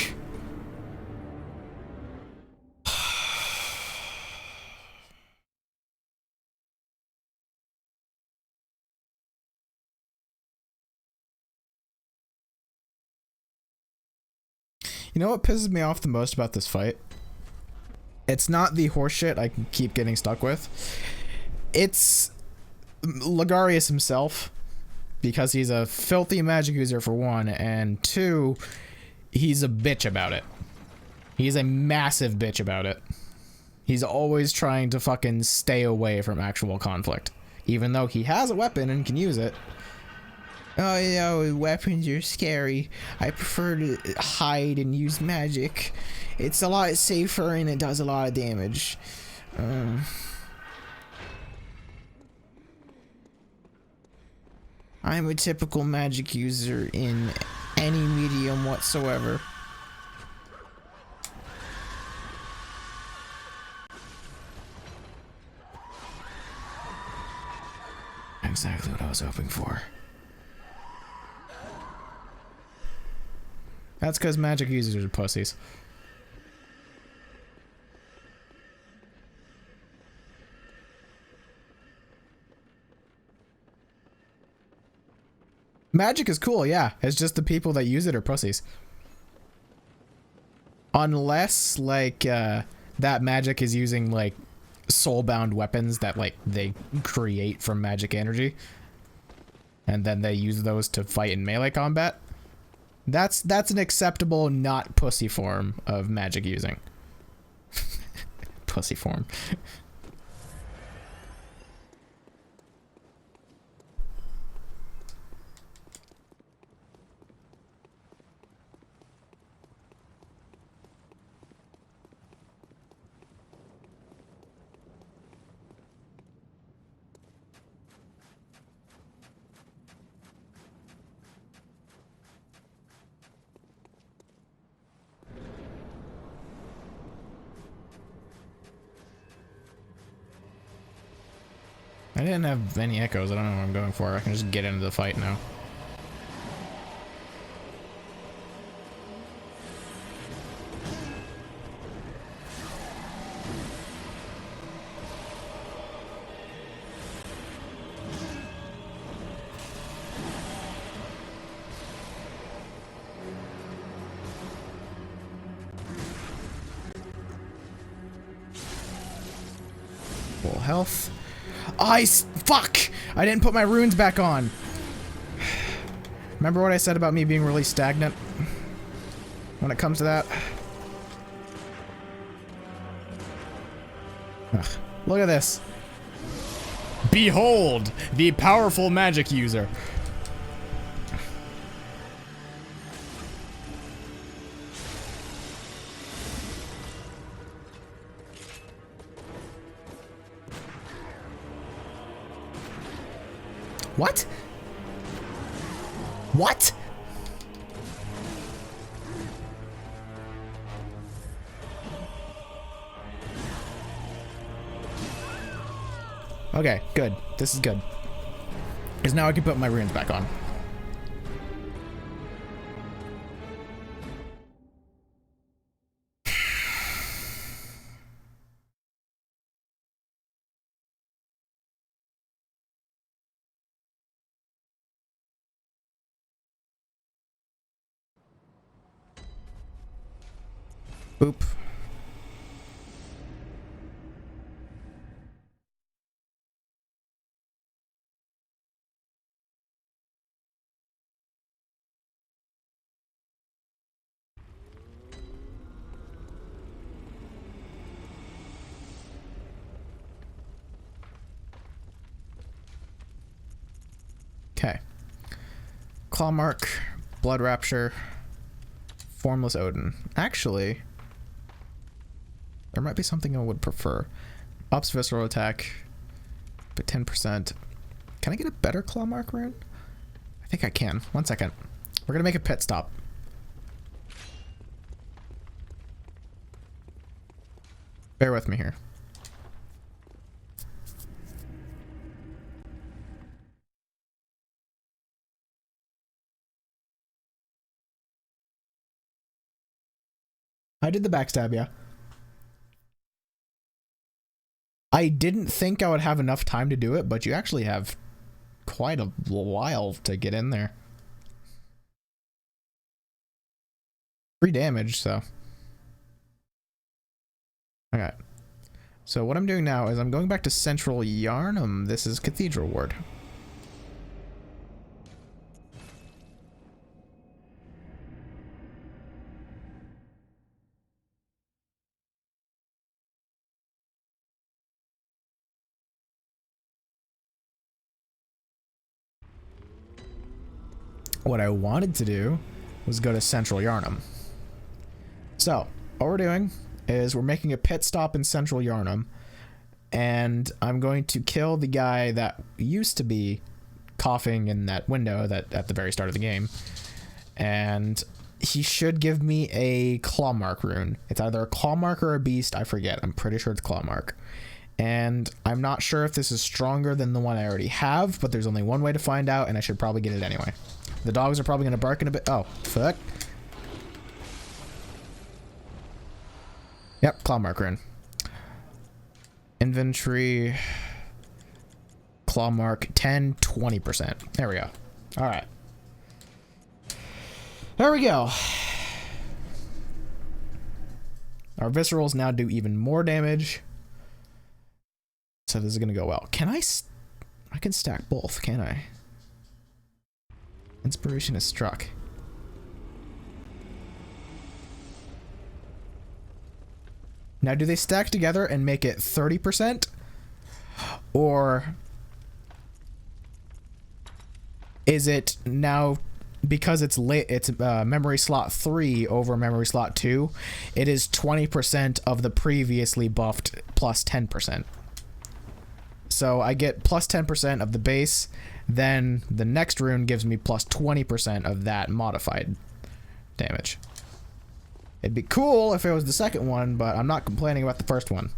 You know what pisses me off the most about this fight? It's not the horseshit I can keep getting stuck with. It's Logarius himself, because he's a filthy magic user for one, and two, he's a bitch about it. He's a massive bitch about it. He's always trying to fucking stay away from actual conflict, even though he has a weapon and can use it. Oh, you know, weapons are scary. I prefer to hide and use magic. It's a lot safer and it does a lot of damage. I'm a typical magic user in any medium whatsoever. Exactly what I was hoping for. That's because magic users are pussies. Magic is cool, yeah. It's just the people that use it are pussies. Unless, like, that magic is using, like, soulbound weapons that, like, they create from magic energy. And then they use those to fight in melee combat. That's an acceptable, not pussy form of magic using. Pussy form. I didn't have any echoes. I don't know what I'm going for. I can just get into the fight now. Full health. Fuck! I didn't put my runes back on. Remember what I said about me being really stagnant when it comes to that? Ugh. Look at this. Behold, the powerful magic user. What? What? Okay, good. This is good. Because now I can put my runes back on. Boop. Clawmark, Blood Rapture, Formless Odin. Actually, there might be something I would prefer. Ups Visceral Attack, but 10%. Can I get a better Clawmark rune? I think I can. 1 second. We're gonna make a pit stop. Bear with me here. I did the backstab, yeah. I didn't think I would have enough time to do it, but you actually have quite a while to get in there. 3 damage, so. Okay. So what I'm doing now is I'm going back to Central Yarnum. This is Cathedral Ward. What I wanted to do was go to Central Yarnum. So, what we're doing is we're making a pit stop in Central Yarnum, and I'm going to kill the guy that used to be coughing in that window that at the very start of the game, and he should give me a Clawmark rune. It's either a Clawmark or a Beast, I forget. I'm pretty sure it's Clawmark. And I'm not sure if this is stronger than the one I already have, but there's only one way to find out, and I should probably get it anyway. The dogs are probably going to bark in a bit. Oh, fuck. Yep, Clawmark rune. Inventory. Clawmark 10, 20%. There we go. Alright. There we go. Our viscerals now do even more damage. So this is going to go well. Can I can stack both, can I? Inspiration is struck. Now, do they stack together and make it 30%? Or is it now, because it's memory slot 3 over memory slot 2, it is 20% of the previously buffed plus 10%. So I get plus 10% of the base, then the next rune gives me plus 20% of that modified damage. It'd be cool if it was the second one, but I'm not complaining about the first one.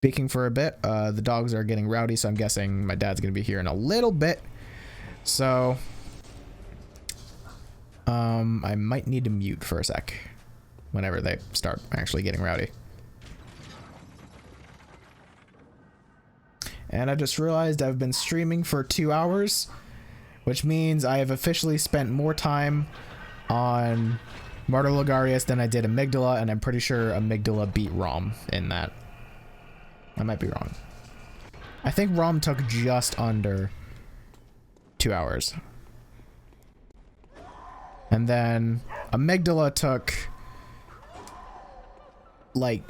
Speaking for a bit, the dogs are getting rowdy, so I'm guessing my dad's gonna be here in a little bit. So, I might need to mute for a sec whenever they start actually getting rowdy. And I just realized I've been streaming for 2 hours, which means I have officially spent more time on Martyr Logarius than I did Amygdala, and I'm pretty sure Amygdala beat Rom in that. I might be wrong. I think Rom took just under 2 hours. And then Amygdala took like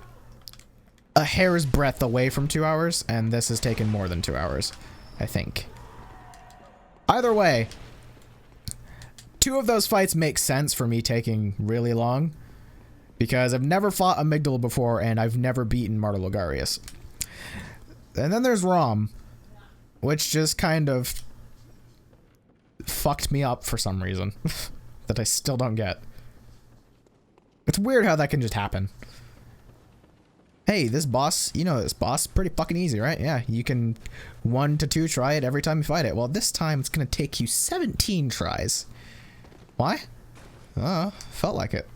a hair's breadth away from 2 hours, and this has taken more than 2 hours, I think. Either way, 2 of those fights make sense for me taking really long, because I've never fought Amygdala before, and I've never beaten Martyr Logarius. And then there's Rom, which just kind of fucked me up for some reason that I still don't get. It's weird how that can just happen. Hey, this boss, you know this boss, pretty fucking easy, right? Yeah, you can 1 to 2 try it every time you fight it. Well, this time it's gonna take you 17 tries. Why? Felt like it.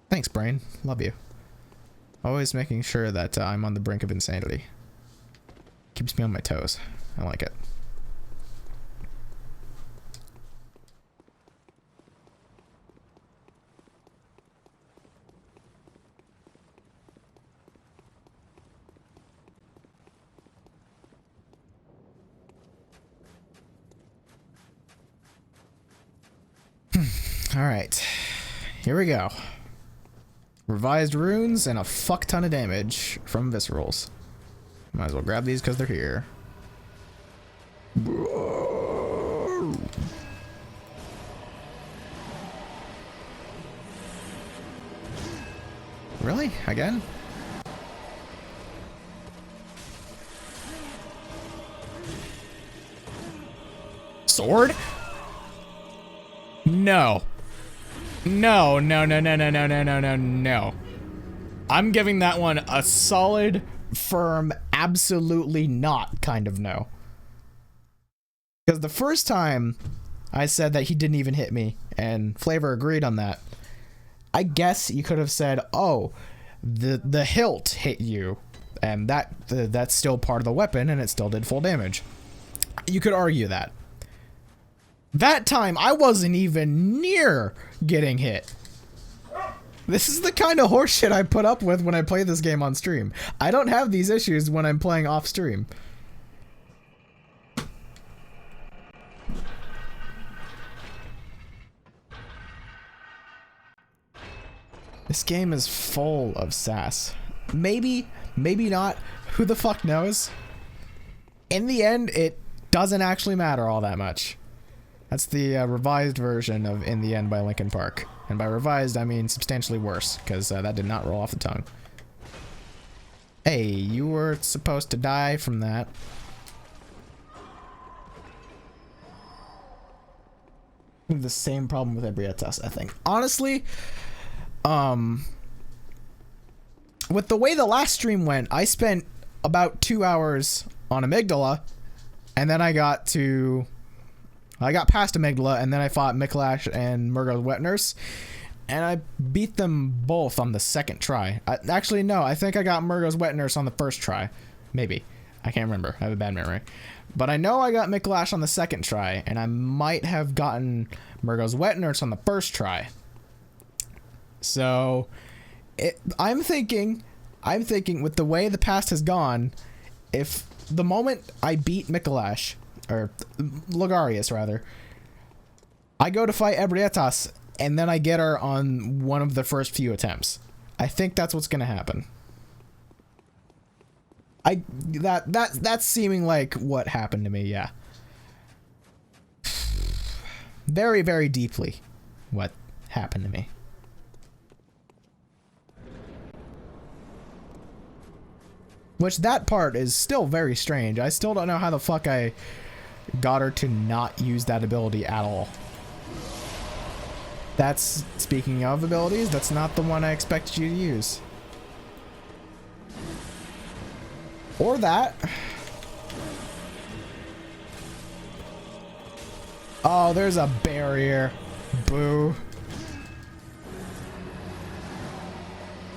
Thanks, brain. Love you. Always making sure that I'm on the brink of insanity. Keeps me on my toes. I like it. All right, here we go. Revised runes and a fuck ton of damage from viscerals. Might as well grab these because they're here. Really? Again? Sword? No. No, no, no, no, no, no, no, no, no, no. I'm giving that one a solid, firm, absolutely not kind of no. Because the first time I said that he didn't even hit me, and Flavor agreed on that, I guess you could have said, oh, the hilt hit you, and that's still part of the weapon, and it still did full damage. You could argue that. That time, I wasn't even near getting hit. This is the kind of horseshit I put up with when I play this game on stream. I don't have these issues when I'm playing off stream. This game is full of sass. Maybe, maybe not. Who the fuck knows? In the end, it doesn't actually matter all that much. That's the revised version of In the End by Linkin Park. And by revised, I mean substantially worse, because that did not roll off the tongue. Hey, you were supposed to die from that. The same problem with Ebrietas, I think. Honestly, with the way the last stream went, I spent about 2 hours on Amygdala, and then I got past Amygdala, and then I fought Miklash and Murgo's Wet Nurse, and I beat them both on the second try. Actually, no, I think I got Murgo's Wet Nurse on the first try. Maybe. I can't remember. I have a bad memory. But I know I got Miklash on the second try, and I might have gotten Murgo's Wet Nurse on the first try. So, I'm thinking with the way the past has gone, if the moment I beat Miklash, or Logarius rather, I go to fight Ebrietas, and then I get her on one of the first few attempts. I think that's what's gonna happen. That's seeming like what happened to me, yeah. Very, very deeply what happened to me. Which, that part is still very strange. I still don't know how the fuck I got her to not use that ability at all. That's, speaking of abilities, that's not the one I expected you to use. Or that. Oh, there's a barrier. Boo.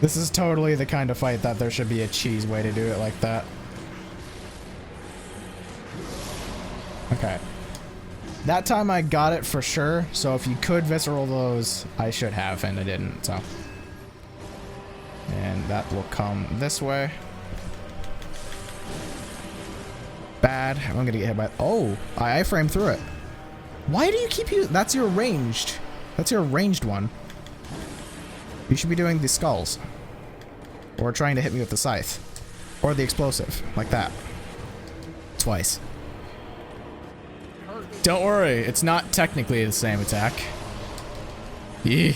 This is totally the kind of fight that there should be a cheese way to do it like that. Okay. That time I got it for sure, so if you could visceral those, I should have, and I didn't, so. And that will come this way. Bad. I'm gonna get hit by... Oh! I framed through it. Why do you keep using... That's your ranged. That's your ranged one. You should be doing the skulls. Or trying to hit me with the scythe. Or the explosive. Like that. Twice. Don't worry, it's not technically the same attack. Yee.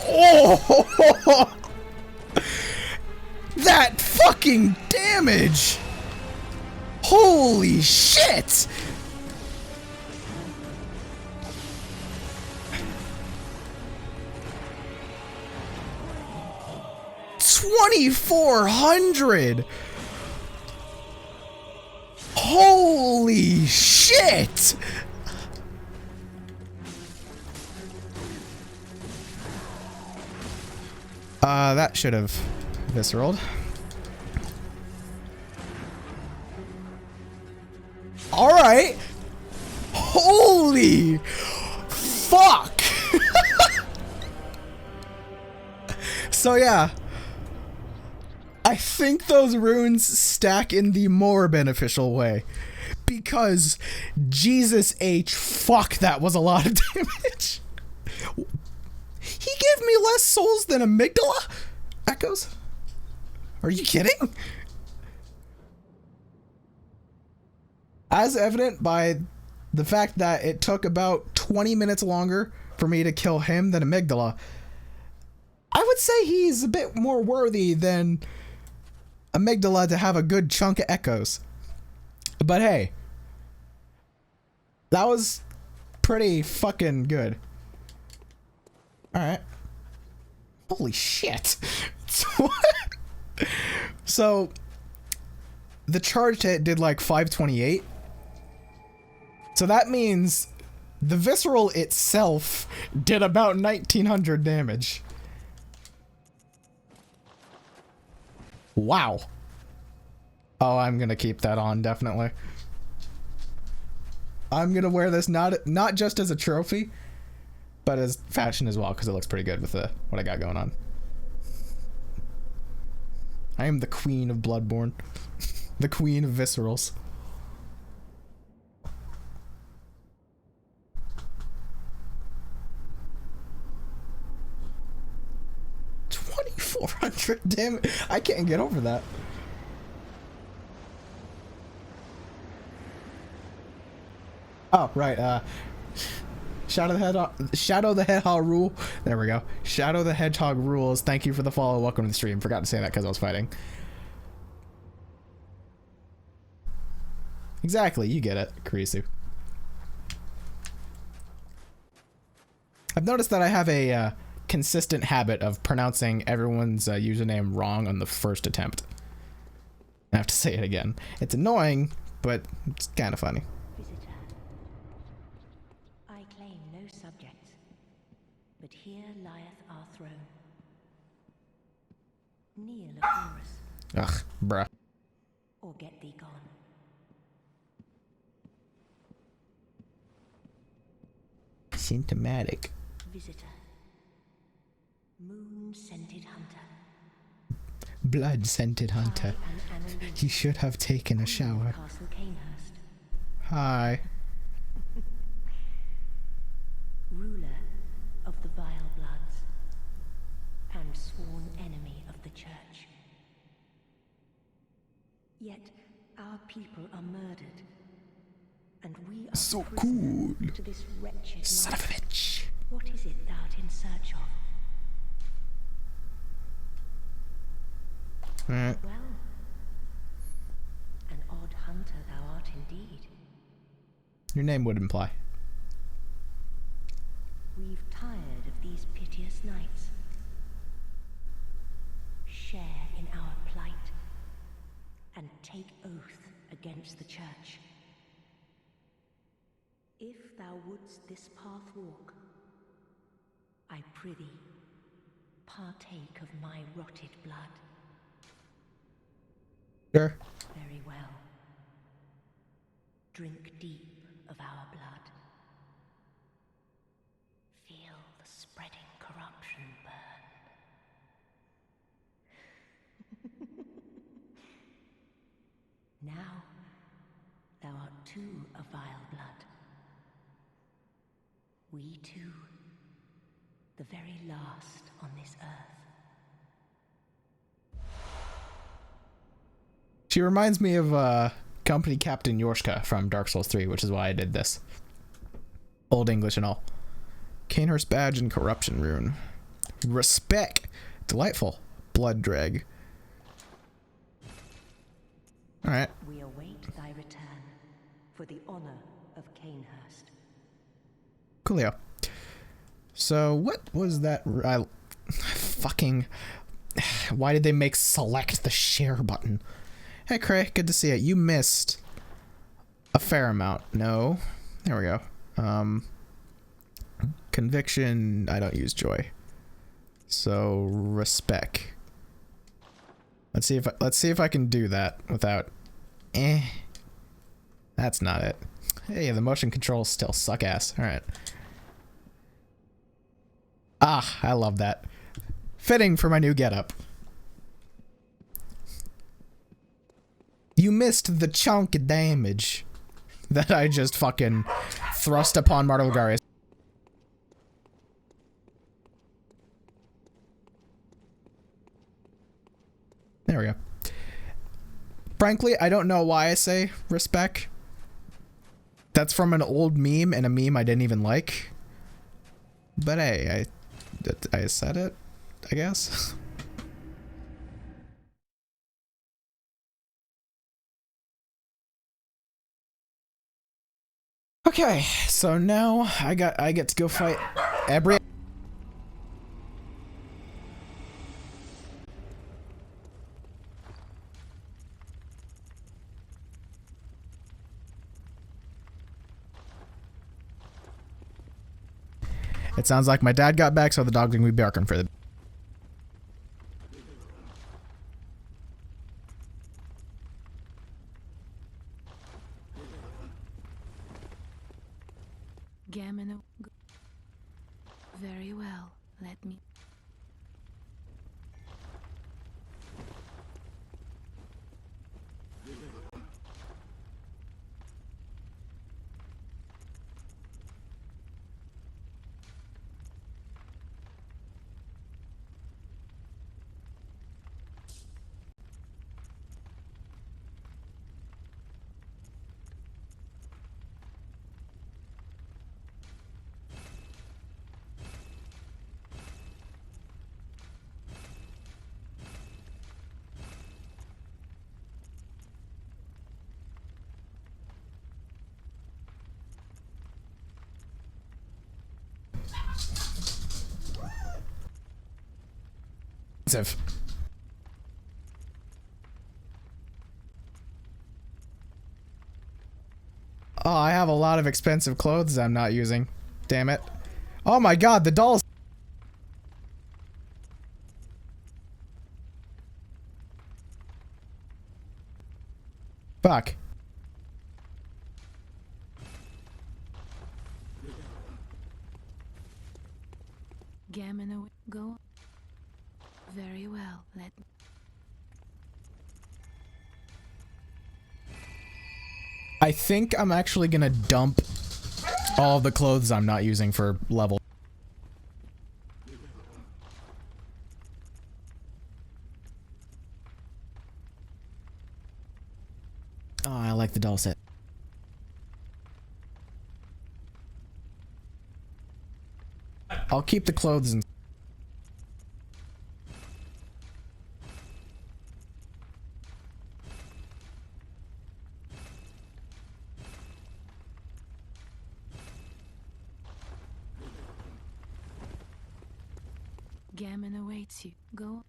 Oh! That fucking damage! Holy shit! $2,400! Holy shit! That should have visceraled. Alright! Holy fuck! So yeah. I think those runes stack in the more beneficial way. Because, Jesus H, fuck, that was a lot of damage. He gave me less souls than Amygdala? Echoes? Are you kidding? As evident by the fact that it took about 20 minutes longer for me to kill him than Amygdala, I would say he's a bit more worthy than Amygdala to have a good chunk of echoes. But hey, that was pretty fucking good. Alright. Holy shit. So, the charge hit did like 528. So that means the visceral itself did about 1900 damage. Wow. Oh, I'm gonna keep that on, definitely. I'm gonna wear this not just as a trophy, but as fashion as well, because it looks pretty good with what I got going on. I am the queen of Bloodborne. The queen of viscerals. $2,400 damage. I can't get over that. Oh, right, Shadow the Hedgehog rule. There we go. Shadow the Hedgehog rules. Thank you for the follow. Welcome to the stream. Forgot to say that because I was fighting. Exactly, you get it, Kurisu. I've noticed that I have a consistent habit of pronouncing everyone's username wrong on the first attempt. I have to say it again. It's annoying, but it's kind of funny. But here lieth our throne. Kneel before us. Ugh, bruh. Or get thee gone. Symptomatic. Visitor. Moon-scented hunter. Blood-scented hunter. He should have taken a shower. Castle Cainhurst. Hi. Ruler of the vile bloods, and sworn enemy of the church. Yet our people are murdered, and we are so prisoners cool. to this wretched Son of a bitch. What is it thou art in search of? Alright. Well, an odd hunter thou art indeed. Your name would imply. We've tired of these piteous nights. Share in our plight, and take oath against the church. If thou wouldst this path walk, I prithee, partake of my rotted blood. Sure. Very well. Drink deep of our blood. Feel the spreading corruption burn. Now, thou art too a vile blood. We too, the very last on this earth. She reminds me of Company Captain Yorshka from Dark Souls 3, which is why I did this. Old English and all. Cainhurst badge and corruption rune. Respect. Delightful. Blood drag. Alright. We await thy return for the honor of Cainhurst. Coolio. So what was that? Fucking. Why did they make select the share button? Hey Cray, good to see you. You missed a fair amount. No. There we go. Conviction, I don't use joy. So respect. Let's see if I can do that without That's not it. Hey, the motion controls still suck ass. All right. Ah, I love that. Fitting for my new getup. You missed the chunk of damage that I just fucking thrust upon Martyr Logarius. There we go. Frankly, I don't know why I say respect. That's from an old meme, and a meme I didn't even like. But hey, I said it, I guess. Okay, so now I get to go fight every. It sounds like my dad got back, so the dog's gonna be barking for the. Gamino. Very well. Let me. Oh, I have a lot of expensive clothes I'm not using. Damn it. Oh my god, the dolls. Fuck. Gamino. Go. Very well. Let me. I think I'm actually gonna dump all the clothes I'm not using for level. Oh, I like the doll set. I'll keep the clothes and. Gammon awaits you. Go.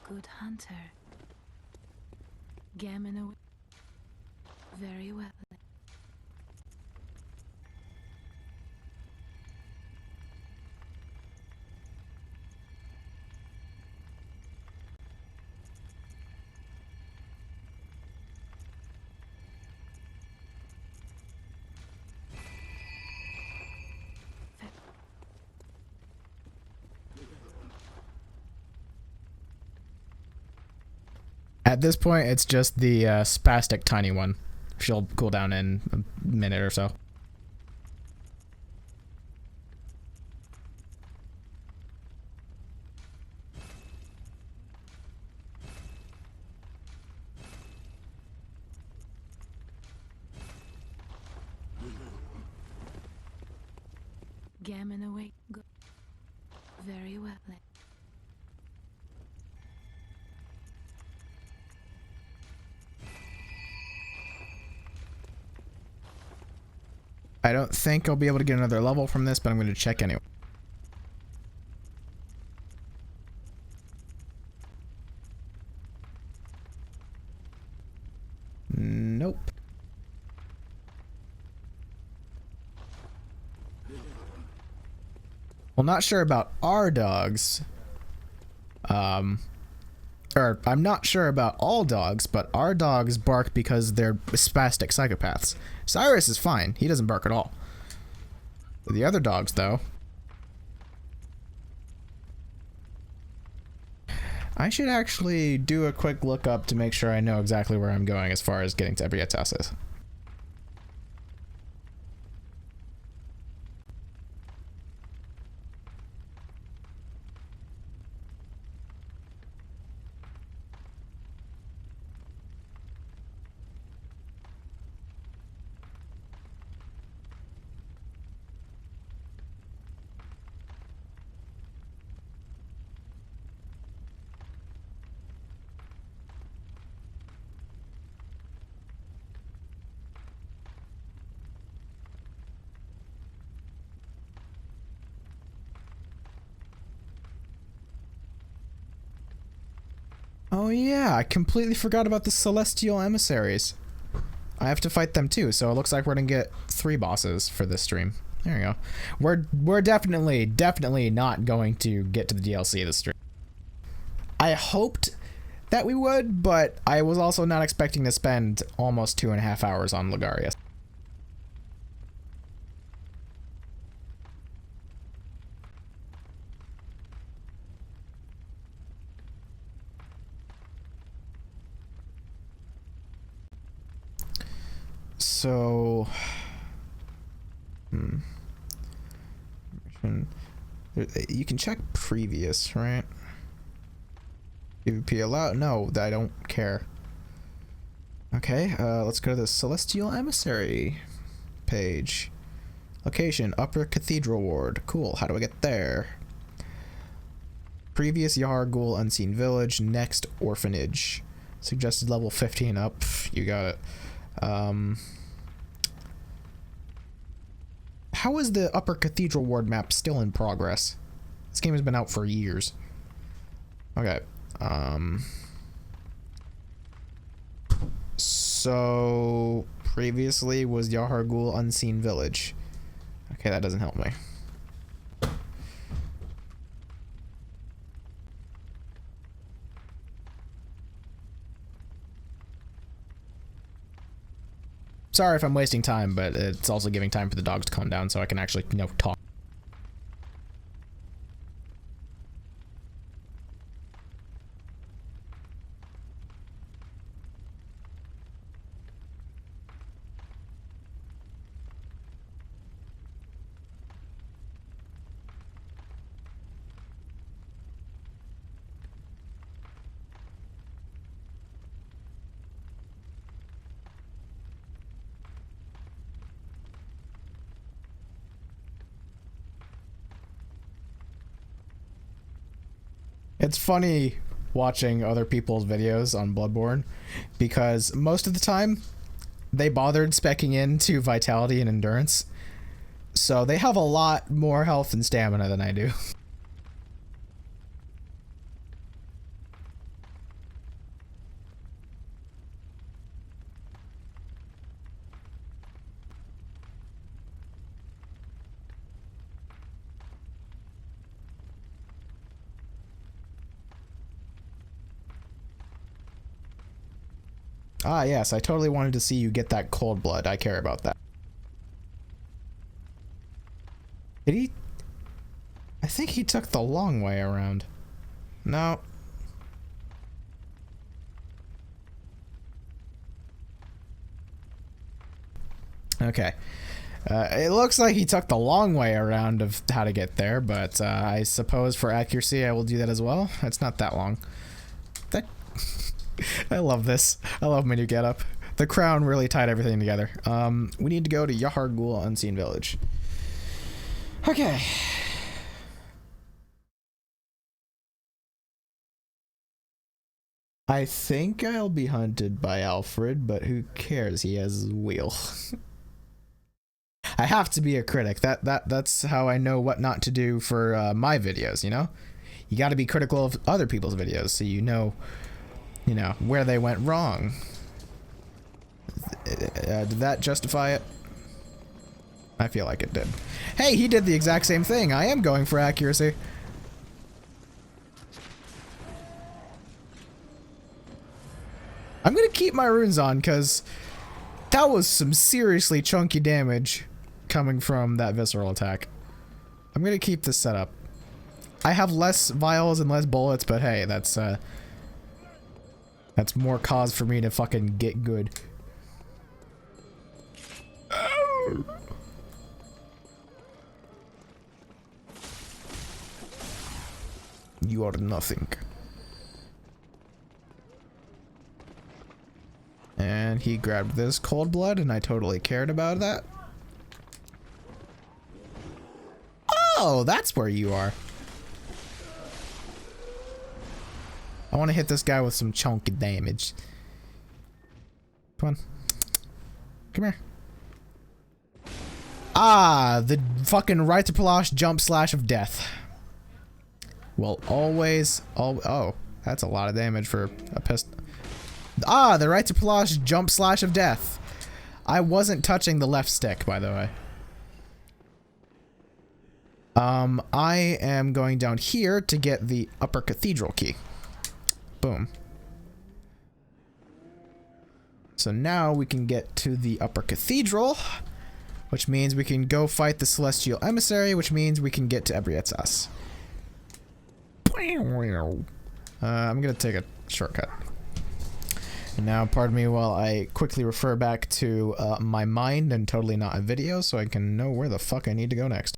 Good hunter. Gammon awaits. Very well. At this point, it's just the spastic tiny one. She'll cool down in a minute or so. Gammon away. Go. Very well. I don't think I'll be able to get another level from this, but I'm going to check anyway. Nope. Well, not sure about our dogs. Or I'm not sure about all dogs, but our dogs bark because they're spastic psychopaths. Cyrus is fine. He doesn't bark at all. The other dogs, though. I should actually do a quick look up to make sure I know exactly where I'm going as far as getting to Ebrietas. Oh yeah, I completely forgot about the Celestial Emissaries. I have to fight them too, so it looks like we're gonna get 3 bosses for this stream. There you go. We're definitely not going to get to the DLC this stream. I hoped that we would, but I was also not expecting to spend almost 2.5 hours on Logarius. So, you can check previous, right? PvP allowed? No, I don't care. Okay, let's go to the Celestial Emissary page. Location, Upper Cathedral Ward. Cool, how do I get there? Previous Yahar'gul Unseen Village, next Orphanage. Suggested level 15 up, you got it. How is the Upper Cathedral Ward map still in progress? This game has been out for years. Okay. So previously was Yahar'gul Unseen Village. Okay, that doesn't help me. Sorry if I'm wasting time, but it's also giving time for the dogs to calm down so I can actually, you know, talk. It's funny watching other people's videos on Bloodborne because most of the time they bothered speccing into vitality and endurance. So they have a lot more health and stamina than I do. Ah, yes, I totally wanted to see you get that cold blood. I care about that. Did he? I think he took the long way around. No. Okay. It looks like he took the long way around of how to get there, but I suppose for accuracy I will do that as well. It's not that long. That I love this. I love my new getup. The crown really tied everything together. We need to go to Yahar'gul Unseen Village. Okay. I think I'll be hunted by Alfred, but who cares? He has his wheel. I have to be a critic. That's how I know what not to do for my videos, you know? You got to be critical of other people's videos so you know where they went wrong. Did that justify it? I feel like it did. Hey, he did the exact same thing. I am going for accuracy. I'm gonna keep my runes on because that was some seriously chunky damage coming from that visceral attack. I'm gonna keep this set up. I have less vials and less bullets, but hey, that's more cause for me to fucking get good. You are nothing. And he grabbed this cold blood, and I totally cared about that. Oh, that's where you are. I want to hit this guy with some chunky damage. Come on. Come here. Ah, the fucking right to Palash jump slash of death. Will always, oh, that's a lot of damage for a pistol. Ah, the right to Palash jump slash of death. I wasn't touching the left stick, by the way. I am going down here to get the upper cathedral key. Boom. So now we can get to the upper cathedral, which means we can go fight the celestial emissary, which means we can get to Ebriatas. I'm gonna take a shortcut. And now, pardon me while I quickly refer back to my mind and totally not a video so I can know where the fuck I need to go next.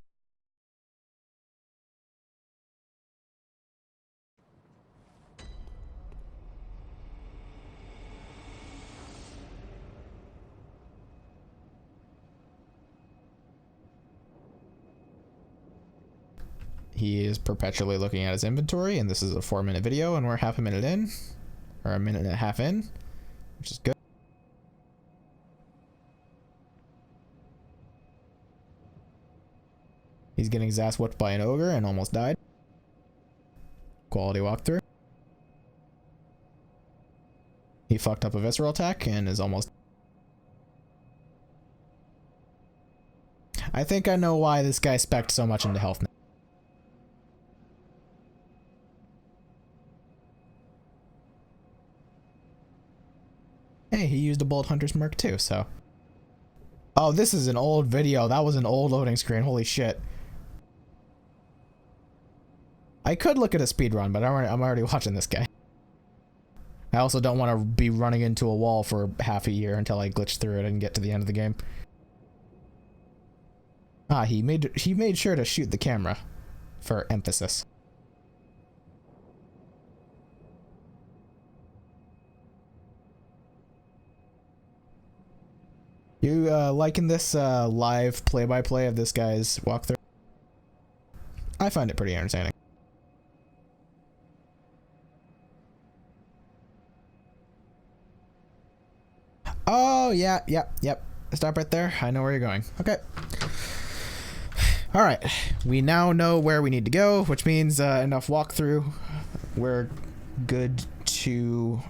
He is perpetually looking at his inventory, and this is a 4-minute video, and we're half a minute in, or a minute and a half in, which is good. He's getting his ass whooped by an ogre and almost died. Quality walkthrough. He fucked up a visceral attack and is almost... I think I know why this guy spec'd so much into health now. Hey, he used a Bolt Hunter's Merc too, so... Oh, this is an old video. That was an old loading screen. Holy shit. I could look at a speedrun, but I'm already watching this guy. I also don't want to be running into a wall for half a year until I glitch through it and get to the end of the game. Ah, he made sure to shoot the camera for emphasis. You liking this live play-by-play of this guy's walkthrough? I find it pretty entertaining. Oh, yeah, yep. Stop right there. I know where you're going. Okay. Alright. We now know where we need to go, which means enough walkthrough. We're good to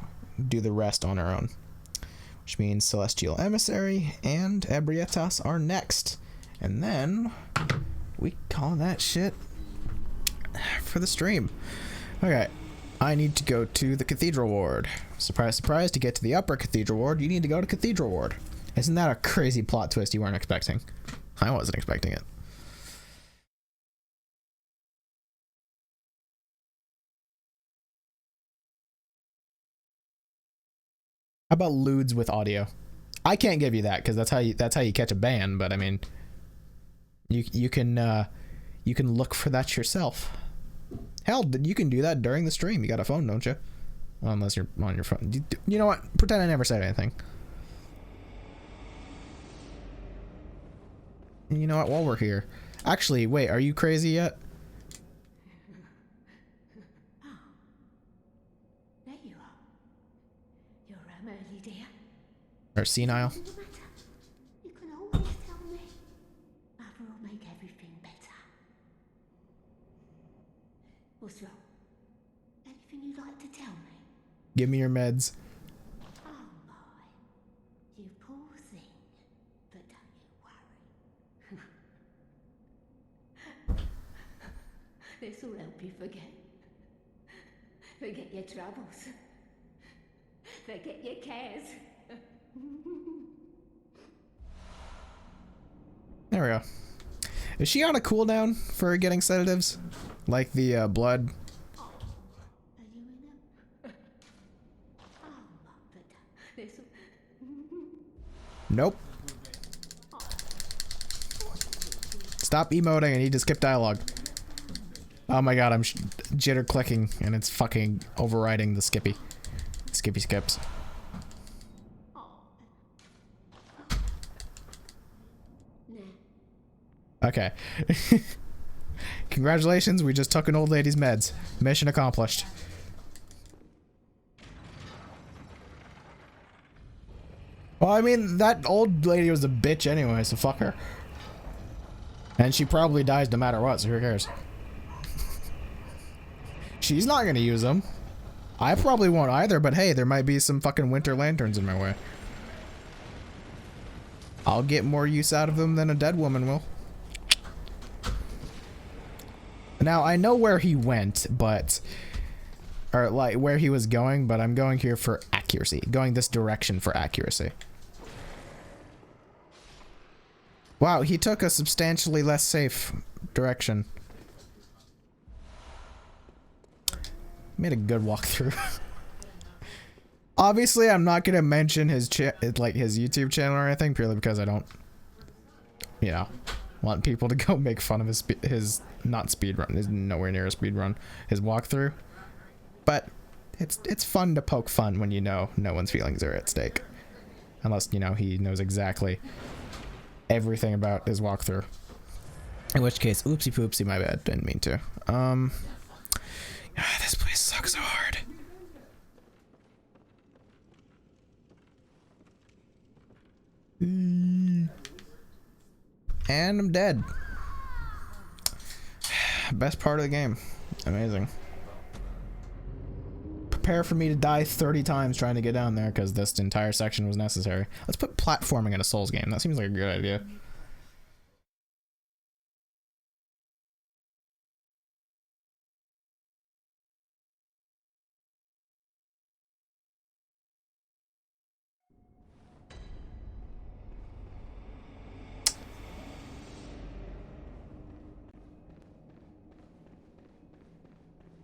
do the rest on our own. Which means Celestial Emissary and Ebriatas are next. And then we call that shit for the stream. Okay, I need to go to the Cathedral Ward. Surprise, surprise, to get to the upper Cathedral Ward, you need to go to Cathedral Ward. Isn't that a crazy plot twist you weren't expecting? I wasn't expecting it. How about lewds with audio? I can't give you that because that's how you catch a ban. But I mean, you can look for that yourself. Hell, you can do that during the stream. You got a phone, don't you? Well, unless you're on your phone. You know what? Pretend I never said anything. And you know what? While we're here, actually, wait. Are you crazy yet? Or senile? You can always tell me. Mother will make everything better. What's wrong? Anything you'd like to tell me? Give me your meds. Oh my, you poor thing. But don't you worry. This will help you forget. Forget your troubles. Forget your cares. There we go. Is she on a cooldown for getting sedatives? Like the blood. Nope. Stop emoting, I need to skip dialogue. Oh my god, I'm jitter clicking and it's fucking overriding the skippy. Skippy skips. Okay. Congratulations, we just took an old lady's meds. Mission accomplished. Well, I mean, that old lady was a bitch anyway, so fuck her. And she probably dies no matter what, so who cares? She's not gonna use them. I probably won't either, but hey, there might be some fucking winter lanterns in my way. I'll get more use out of them than a dead woman will. Now, I know where he went, but... Or, like, where he was going, but I'm going here for accuracy. Going this direction for accuracy. Wow, he took a substantially less safe direction. Made a good walkthrough. Obviously, I'm not gonna mention his his YouTube channel or anything, purely because I don't, you know, want people to go make fun of his not speed run. Is nowhere near a speed run. His walkthrough, but it's fun to poke fun when you know no one's feelings are at stake, unless you know he knows exactly everything about his walkthrough. In which case, oopsie poopsie, my bad. Didn't mean to. This place sucks so hard. And I'm dead. Best part of the game. Amazing. Prepare for me to die 30 times trying to get down there because this entire section was necessary. Let's put platforming in a Souls game. That seems like a good idea.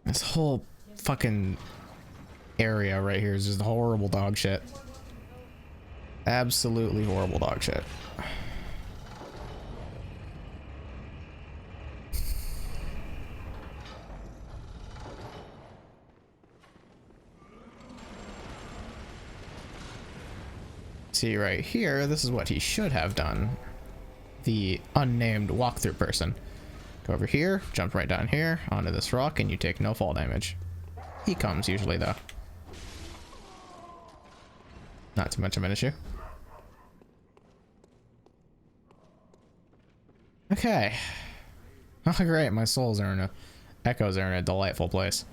This whole fucking area right here is just horrible dog shit. Absolutely horrible dog shit. See right here, this is what he should have done. The unnamed walkthrough person. Go over here, jump right down here onto this rock, and you take no fall damage. He comes usually though. Not too much of an issue. Okay. Oh great, my souls are in a... Echoes are in a delightful place.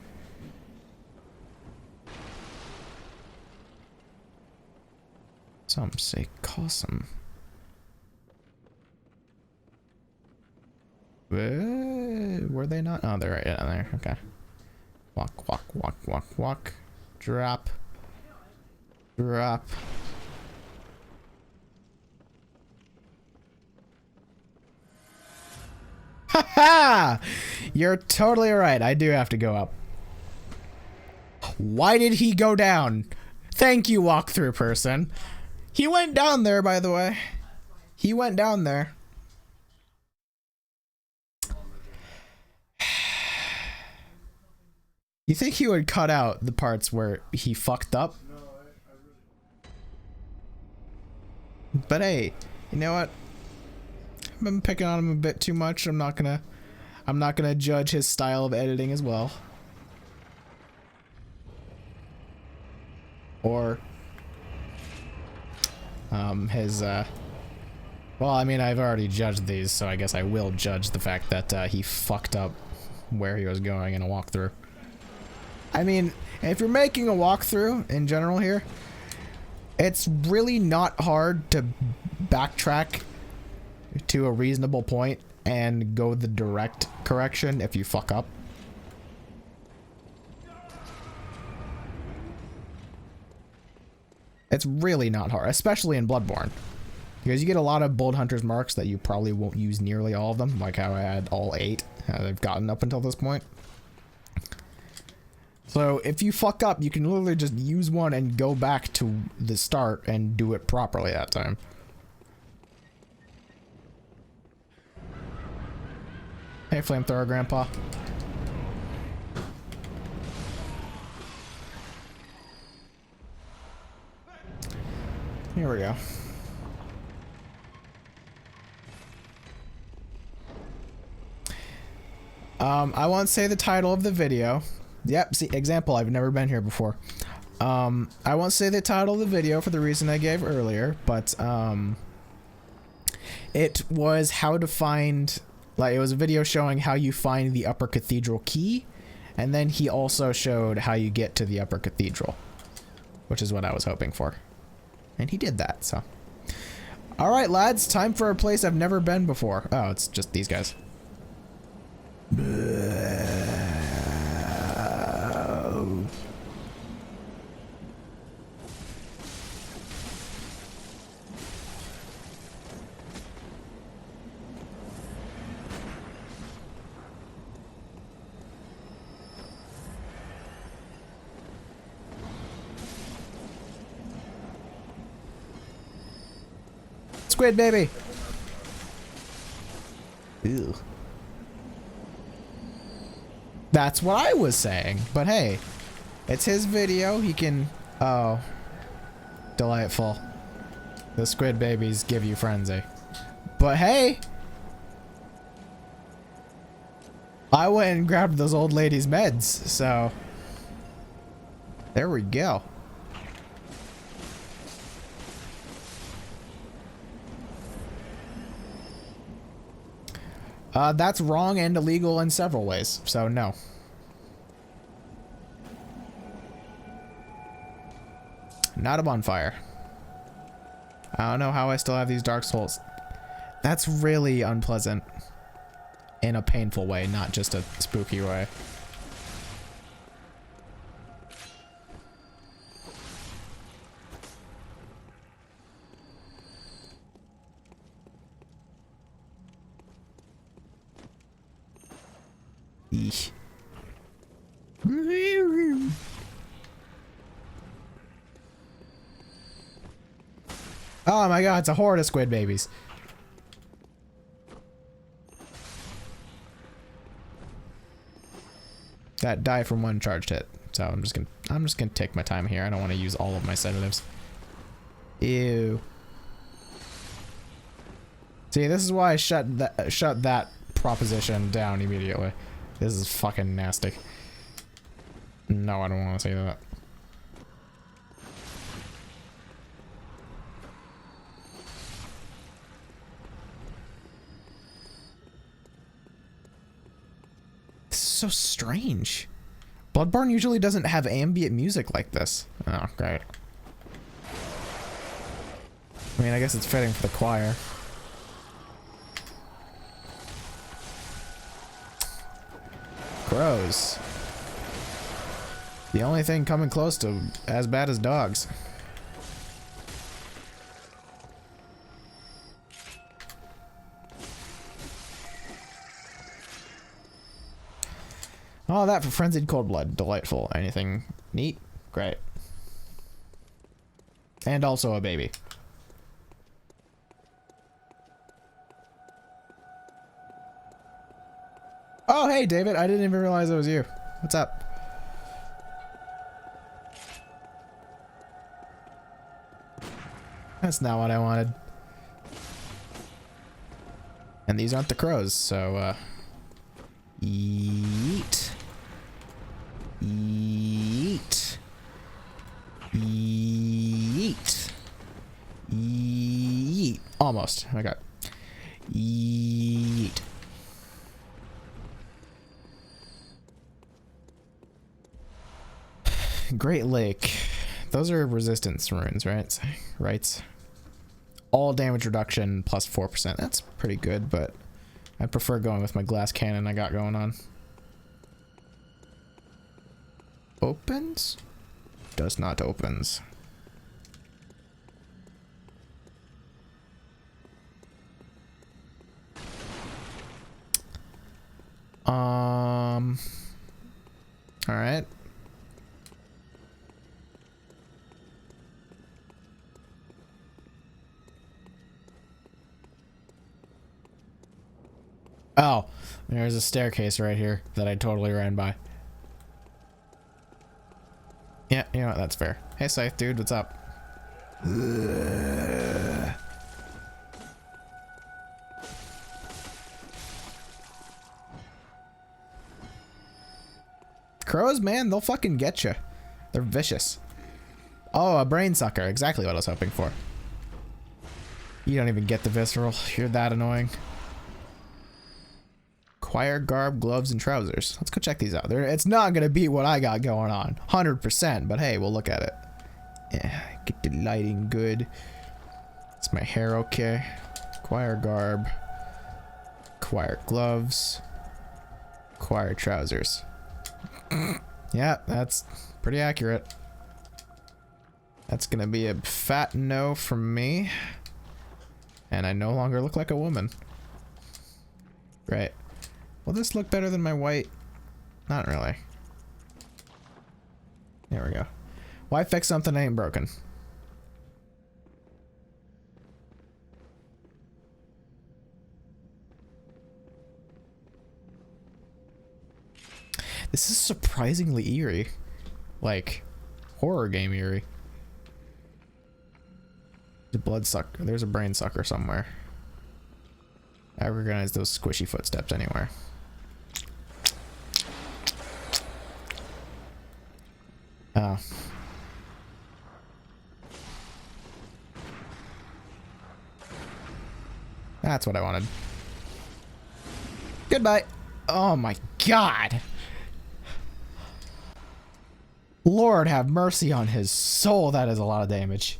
Some say Cosum. Were they not? Oh, they're right down there. Okay. Walk, walk, walk, walk, walk. Drop. Drop. Haha! You're totally right. I do have to go up. Why did he go down? Thank you, walkthrough person. He went down there, by the way. He went down there. You think he would cut out the parts where he fucked up? But hey, you know what? I've been picking on him a bit too much. I'm not gonna judge his style of editing as well. Or well, I mean, I've already judged these, so I guess I will judge the fact that he fucked up where he was going in a walkthrough. I mean, if you're making a walkthrough in general here, it's really not hard to backtrack to a reasonable point and go the direct correction if you fuck up. It's really not hard, especially in Bloodborne. Because you get a lot of Bold Hunter's marks that you probably won't use nearly all of them, like how I had all 8 I've gotten up until this point. So if you fuck up, you can literally just use one and go back to the start and do it properly that time. Hey, Flamethrower Grandpa. Here we go. I won't say the title of the video. Yep, see, example, I've never been here before. I won't say the title of the video for the reason I gave earlier, but it was how to find, like, it was a video showing how you find the Upper Cathedral key, and then he also showed how you get to the Upper Cathedral, which is what I was hoping for. And he did that, so. Alright, lads, time for a place I've never been before. Oh, it's just these guys. Squid baby. Ew. That's what I was saying, but hey, it's his video. He can. Oh, delightful. The squid babies give you frenzy, but hey, I went and grabbed those old ladies' meds, so there we go. That's wrong and illegal in several ways, so no. Not a bonfire. I don't know how I still have these Dark Souls. That's really unpleasant. In a painful way, not just a spooky way. Eesh. Oh my god, it's a horde of squid babies. That die from one charged hit. So I'm just gonna take my time here. I don't want to use all of my sedatives. Ew. See, this is why I shut that proposition down immediately. This is fucking nasty. No, I don't want to say that. This is so strange. Bloodborne usually doesn't have ambient music like this. Oh, great. I mean, I guess it's fitting for the choir. Crows. The only thing coming close to as bad as dogs. All that for frenzied cold blood. Delightful. Anything neat? Great. And also a baby. Oh, hey, David. I didn't even realize it was you. What's up? That's not what I wanted. And these aren't the crows, so, Eat. Eat. Eat. Eat. Almost. I got. Eat. Great Lake. Those are resistance runes, right? Right. All damage reduction plus 4%. That's pretty good, but I prefer going with my glass cannon I got going on. Opens? Does not opens. All right. Oh, there's a staircase right here that I totally ran by. Yeah, you know what? That's fair. Hey, Scythe, dude, what's up? Crows, man, they'll fucking get you. They're vicious. Oh, a brain sucker. Exactly what I was hoping for. You don't even get the visceral. You're that annoying. Choir garb, gloves, and trousers. Let's go check these out. It's not gonna be what I got going on, 100%. But hey, we'll look at it. Yeah, get the lighting good. Is my hair okay? Choir garb, choir gloves, choir trousers. Yeah, that's pretty accurate. That's gonna be a fat no from me. And I no longer look like a woman. Right. Will this look better than my white? Not really. There we go. Why fix something that ain't broken? This is surprisingly eerie. Like, horror game eerie. The blood sucker. There's a brain sucker somewhere. I recognize those squishy footsteps anywhere. Oh. That's what I wanted. Goodbye. Oh my god. Lord have mercy on his soul. That is a lot of damage.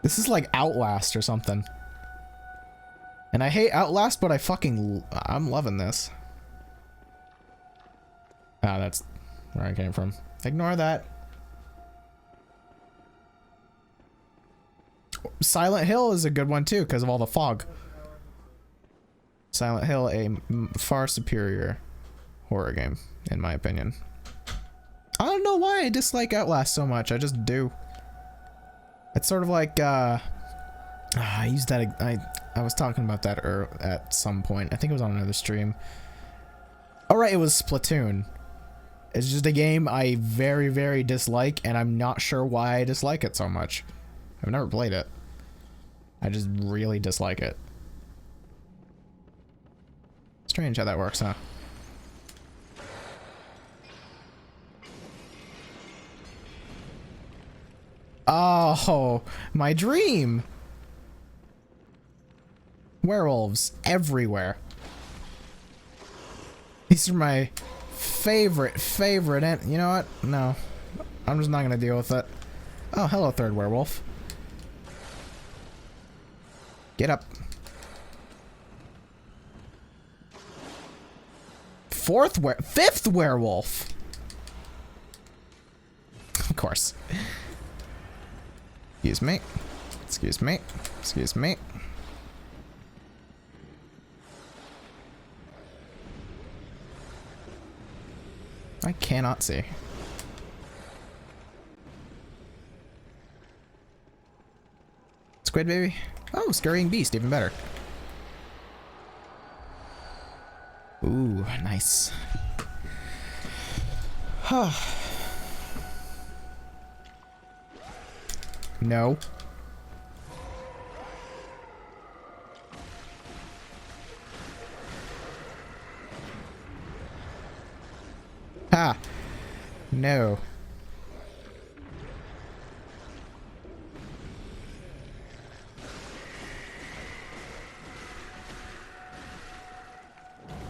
This is like Outlast or something. And I hate Outlast, but I'm loving this. Ah, that's where I came from. Ignore that. Silent Hill is a good one too, because of all the fog. Silent Hill, a far superior horror game, in my opinion. I don't know why I dislike Outlast so much. I just do. It's sort of like, I used that, I was talking about that at some point. I think it was on another stream. Oh right, it was Splatoon. It's just a game I very, very dislike, and I'm not sure why I dislike it so much. I've never played it. I just really dislike it. Strange how that works, huh? Oh, my dream! Werewolves everywhere. These are my favorite, and you know what? No. I'm just not gonna deal with it. Oh, hello, third werewolf. Get up. Fifth werewolf! Of course. Excuse me. Excuse me. Excuse me. I cannot see. Squid baby? Oh, scurrying beast, even better. Ooh, nice. No. Ha! No.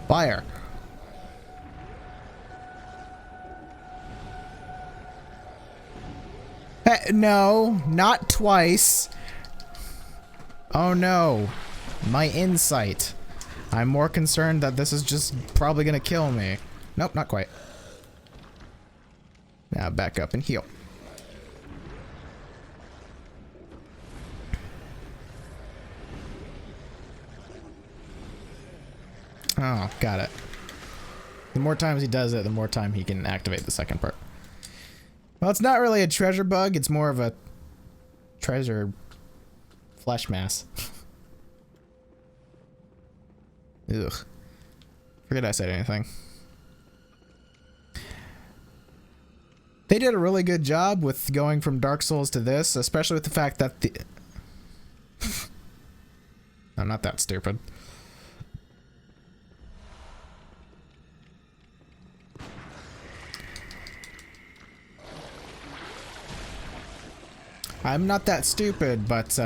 Fire. No, not twice. Oh no. My insight. I'm more concerned that this is just probably gonna kill me. Nope, not quite. Now back up and heal. Oh, got it. The more times he does it, the more time he can activate the second part. Well, it's not really a treasure bug. It's more of a treasure flesh mass. Ugh. Forget I said anything. They did a really good job with going from Dark Souls to this, especially with the fact that the... I'm not that stupid. I'm not that stupid, but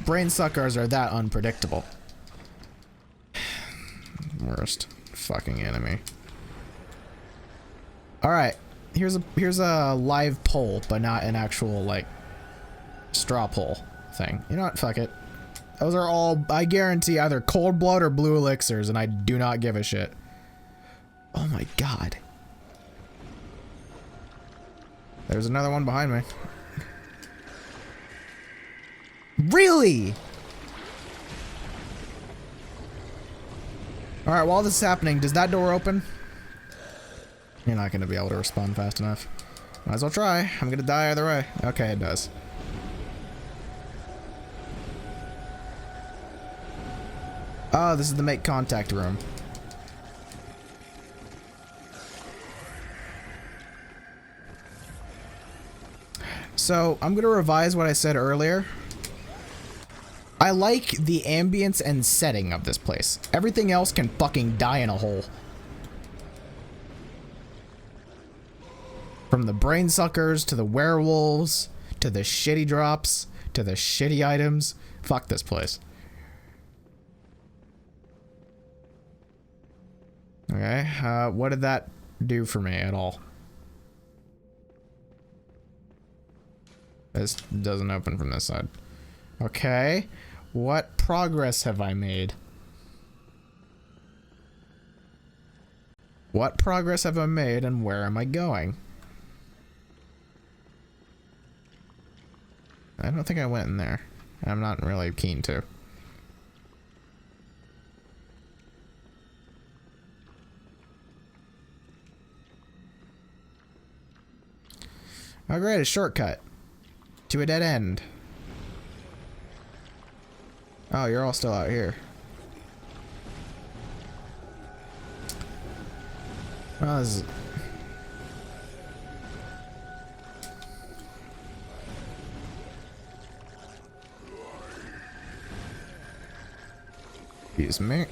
brain suckers are that unpredictable. Worst fucking enemy. All right, here's a live poll, but not an actual like straw poll thing. You know what? Fuck it. Those are all, I guarantee, either cold blood or blue elixirs, and I do not give a shit. Oh my god. There's another one behind me. Really? Alright, while this is happening, does that door open? You're not going to be able to respond fast enough. Might as well try. I'm going to die either way. Okay, it does. Oh, this is the make contact room. So, I'm going to revise what I said earlier. I like the ambience and setting of this place. Everything else can fucking die in a hole. From the brain suckers, to the werewolves, to the shitty drops, to the shitty items. Fuck this place. Okay, what did that do for me at all? This doesn't open from this side. Okay. What progress have I made? What progress have I made and where am I going? I don't think I went in there. I'm not really keen to. Oh great, a shortcut to a dead end. Oh, you're all still out here. Oh, this is... Excuse me.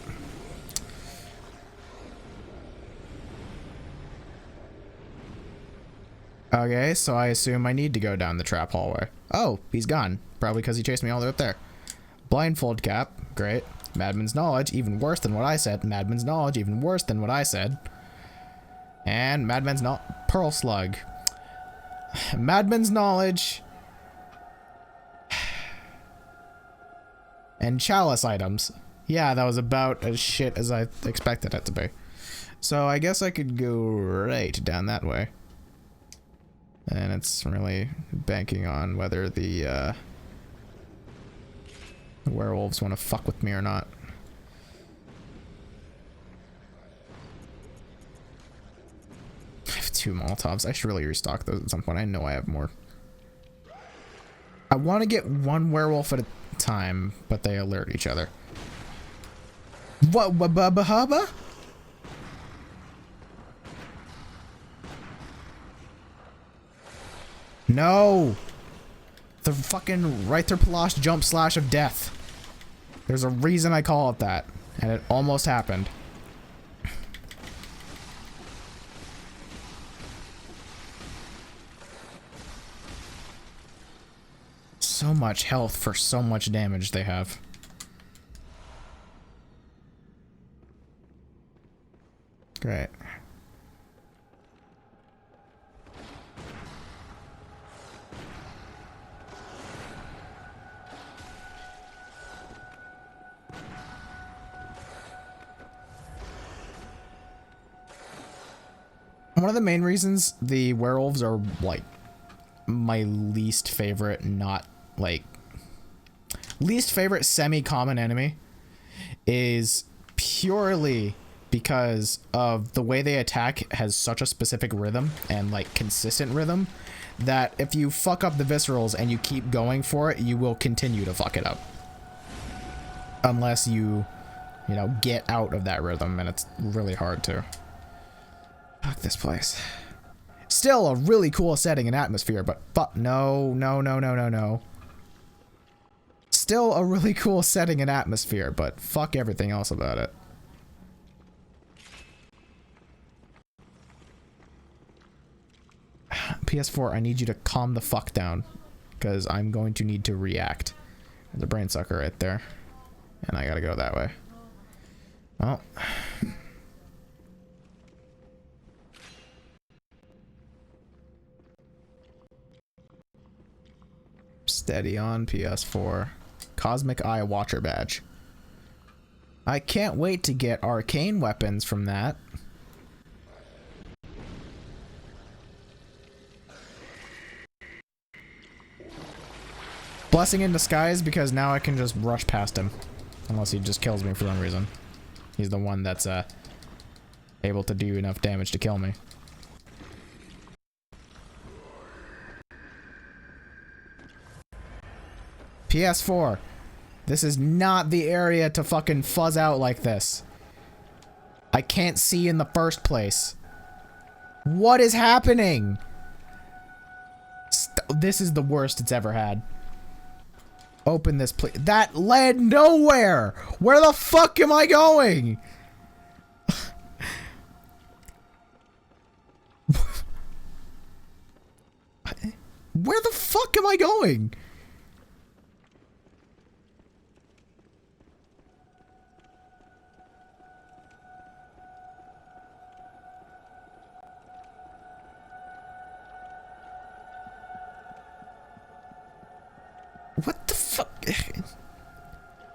Okay, so I assume I need to go down the trap hallway. Oh, he's gone. Probably because he chased me all the way up there. Blindfold cap, great. Madman's knowledge, even worse than what I said. Madman's knowledge, even worse than what I said. And Madman's not pearl slug. Madman's knowledge. And chalice items. Yeah, that was about as shit as I expected it to be. So I guess I could go right down that way. And it's really banking on whether the werewolves want to fuck with me or not. I have 2 Molotovs. I should really restock those at some point. I know I have more. I want to get 1 werewolf at a time, but they alert each other. What? Hubba? No! The fucking Reiterpalash jump slash of death. There's a reason I call it that. And it almost happened. So much health for so much damage they have. Great. One of the main reasons the werewolves are like my least favorite, not like least favorite semi-common enemy is purely because of the way they attack has such a specific rhythm and like consistent rhythm that if you fuck up the viscerals and you keep going for it, you will continue to fuck it up. Unless you know, get out of that rhythm, and it's really hard to. Fuck this place. Still a really cool setting and atmosphere, but fuck, no. Still a really cool setting and atmosphere, but fuck everything else about it. PS4, I need you to calm the fuck down, because I'm going to need to react. There's a brain sucker right there, and I gotta go that way. Well. Steady on PS4. Cosmic Eye Watcher Badge. I can't wait to get arcane weapons from that. Blessing in disguise because now I can just rush past him. Unless he just kills me for some reason. He's the one that's able to do enough damage to kill me. PS4. This is not the area to fucking fuzz out like this. I can't see in the first place. What is happening? This is the worst it's ever had. Open this, please. That led nowhere. Where the fuck am I going? Where the fuck am I going? What the fuck?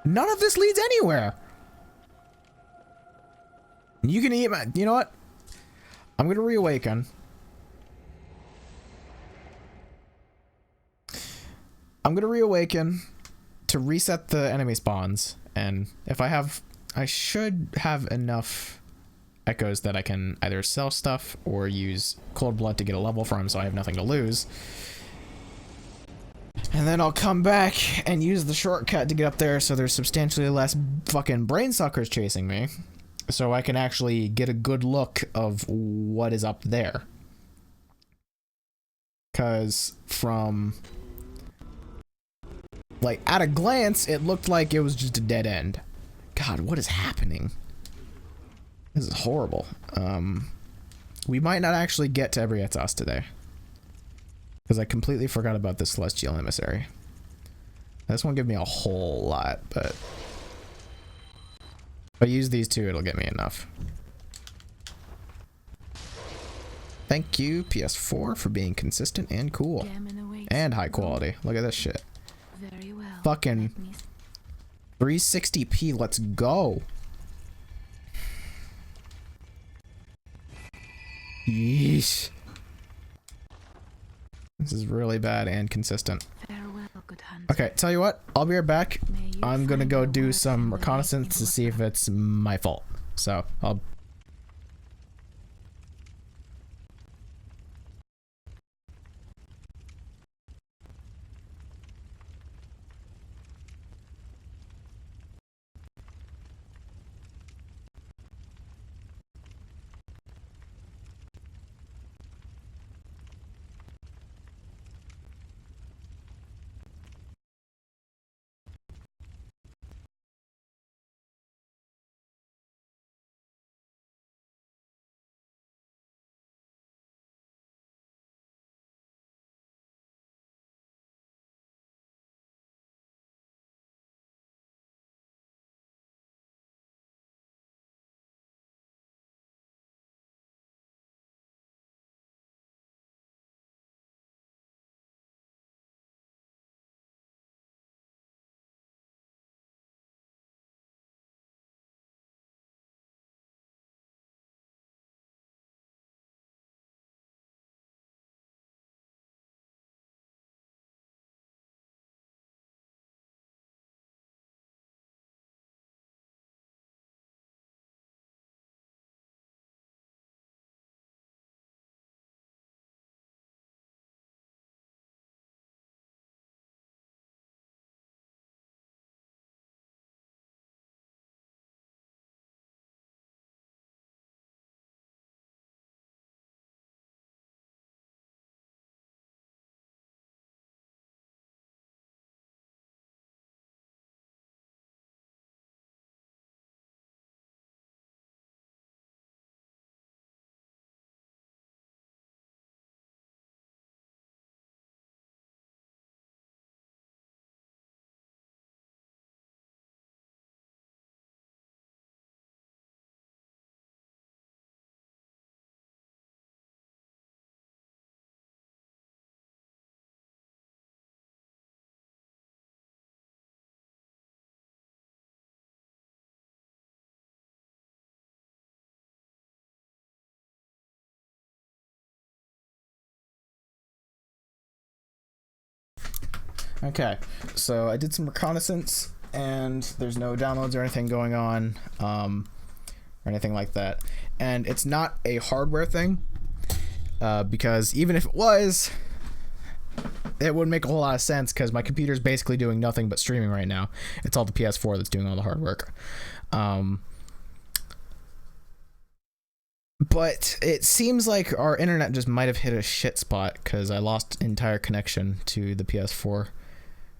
None of this leads anywhere. You can eat my... You know what? I'm gonna reawaken. I'm gonna reawaken to reset the enemy spawns, and if I have... I should have enough echoes that I can either sell stuff or use cold blood to get a level from, so I have nothing to lose. And then I'll come back and use the shortcut to get up there so there's substantially less fucking brain suckers chasing me. So I can actually get a good look of what is up there. Because from... like, at a glance, it looked like it was just a dead end. God, what is happening? This is horrible. We might not actually get to Ebrietas today. Because I completely forgot about the Celestial Emissary. This won't give me a whole lot, but... if I use these two, it'll get me enough. Thank you, PS4, for being consistent and cool. And high quality. Look at this shit. Very well. Fucking 360p, let's go. Yeesh. This is really bad and consistent. Farewell, good hunter. Okay, tell you what, I'll be right back. May you I'm gonna find go your do work some in the reconnaissance to see if it's my fault. So, I'll Okay, so I did some reconnaissance, and there's no downloads or anything going on, or anything like that. And it's not a hardware thing, because even if it was, it wouldn't make a whole lot of sense, because my computer's basically doing nothing but streaming right now. It's all the PS4 that's doing all the hard work. But it seems like our internet just might have hit a shit spot, because I lost entire connection to the PS4.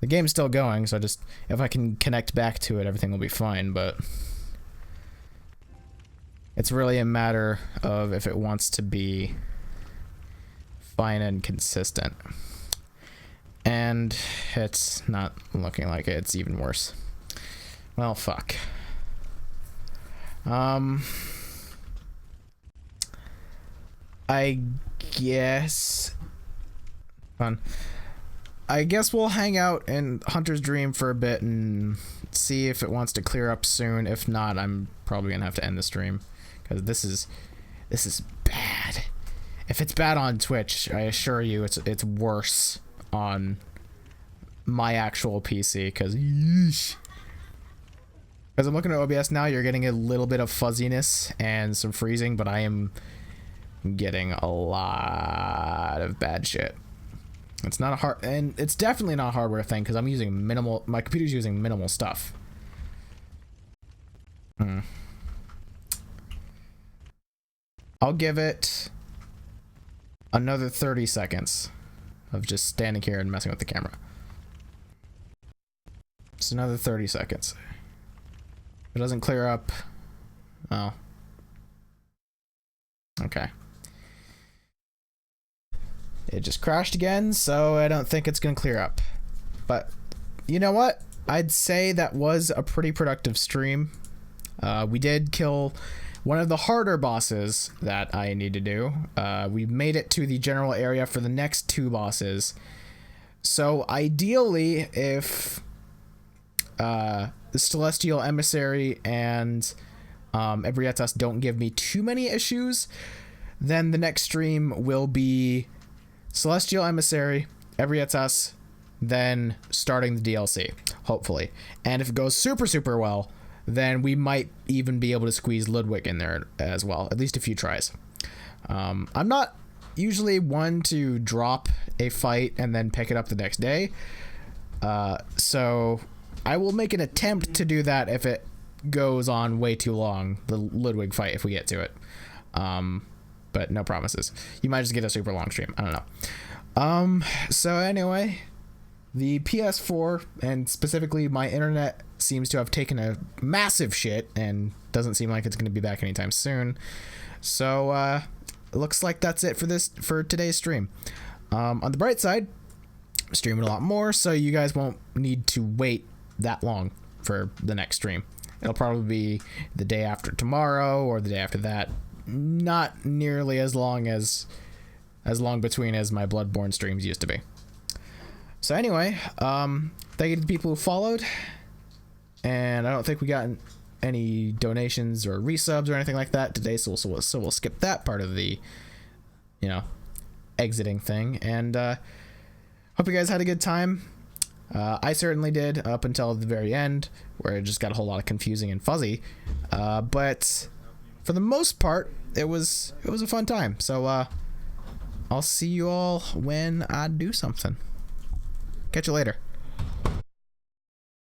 The game's still going, so if I can connect back to it, everything will be fine, but it's really a matter of if it wants to be fine and consistent. And it's not looking like it. It's even worse. Well, fuck. I guess... Fun. I guess we'll hang out in Hunter's Dream for a bit and see if it wants to clear up soon. If not, I'm probably gonna have to end the stream, because this is bad. If it's bad on Twitch, I assure you it's worse on my actual PC, because I'm looking at OBS now, you're getting a little bit of fuzziness and some freezing, but I am getting a lot of bad shit. It's not a hard, and it's definitely not a hardware thing, because I'm using minimal, my computer's using minimal stuff. I'll give it another 30 seconds of just standing here and messing with the camera. Just another 30 seconds. If it doesn't clear up, oh. Okay. It just crashed again, so I don't think it's gonna clear up. But you know what? I'd say that was a pretty productive stream. We did kill one of the harder bosses that I need to do. We made it to the general area for the next two bosses. So ideally, if the Celestial Emissary and Everyettas don't give me too many issues, then the next stream will be Celestial Emissary, Everyettas, then starting the DLC, hopefully. And if it goes super, super well, then we might even be able to squeeze Ludwig in there as well, at least a few tries. I'm not usually one to drop a fight and then pick it up the next day, so I will make an attempt to do that if it goes on way too long, the Ludwig fight, if we get to it. But no promises. You might just get a super long stream. I don't know. So anyway, the PS4, and specifically my internet, seems to have taken a massive shit and doesn't seem like it's going to be back anytime soon. So it looks like that's it for today's stream. On the bright side, I'm streaming a lot more, so you guys won't need to wait that long for the next stream. It'll probably be the day after tomorrow or the day after that. Not nearly as long between as my Bloodborne streams used to be. So anyway, thank you to the people who followed, and I don't think we got any donations or resubs or anything like that today, so we'll skip that part of the, exiting thing. And hope you guys had a good time. I certainly did, up until the very end, where it just got a whole lot of confusing and fuzzy. But for the most part, it was a fun time. So I'll see you all when I do something. Catch you later.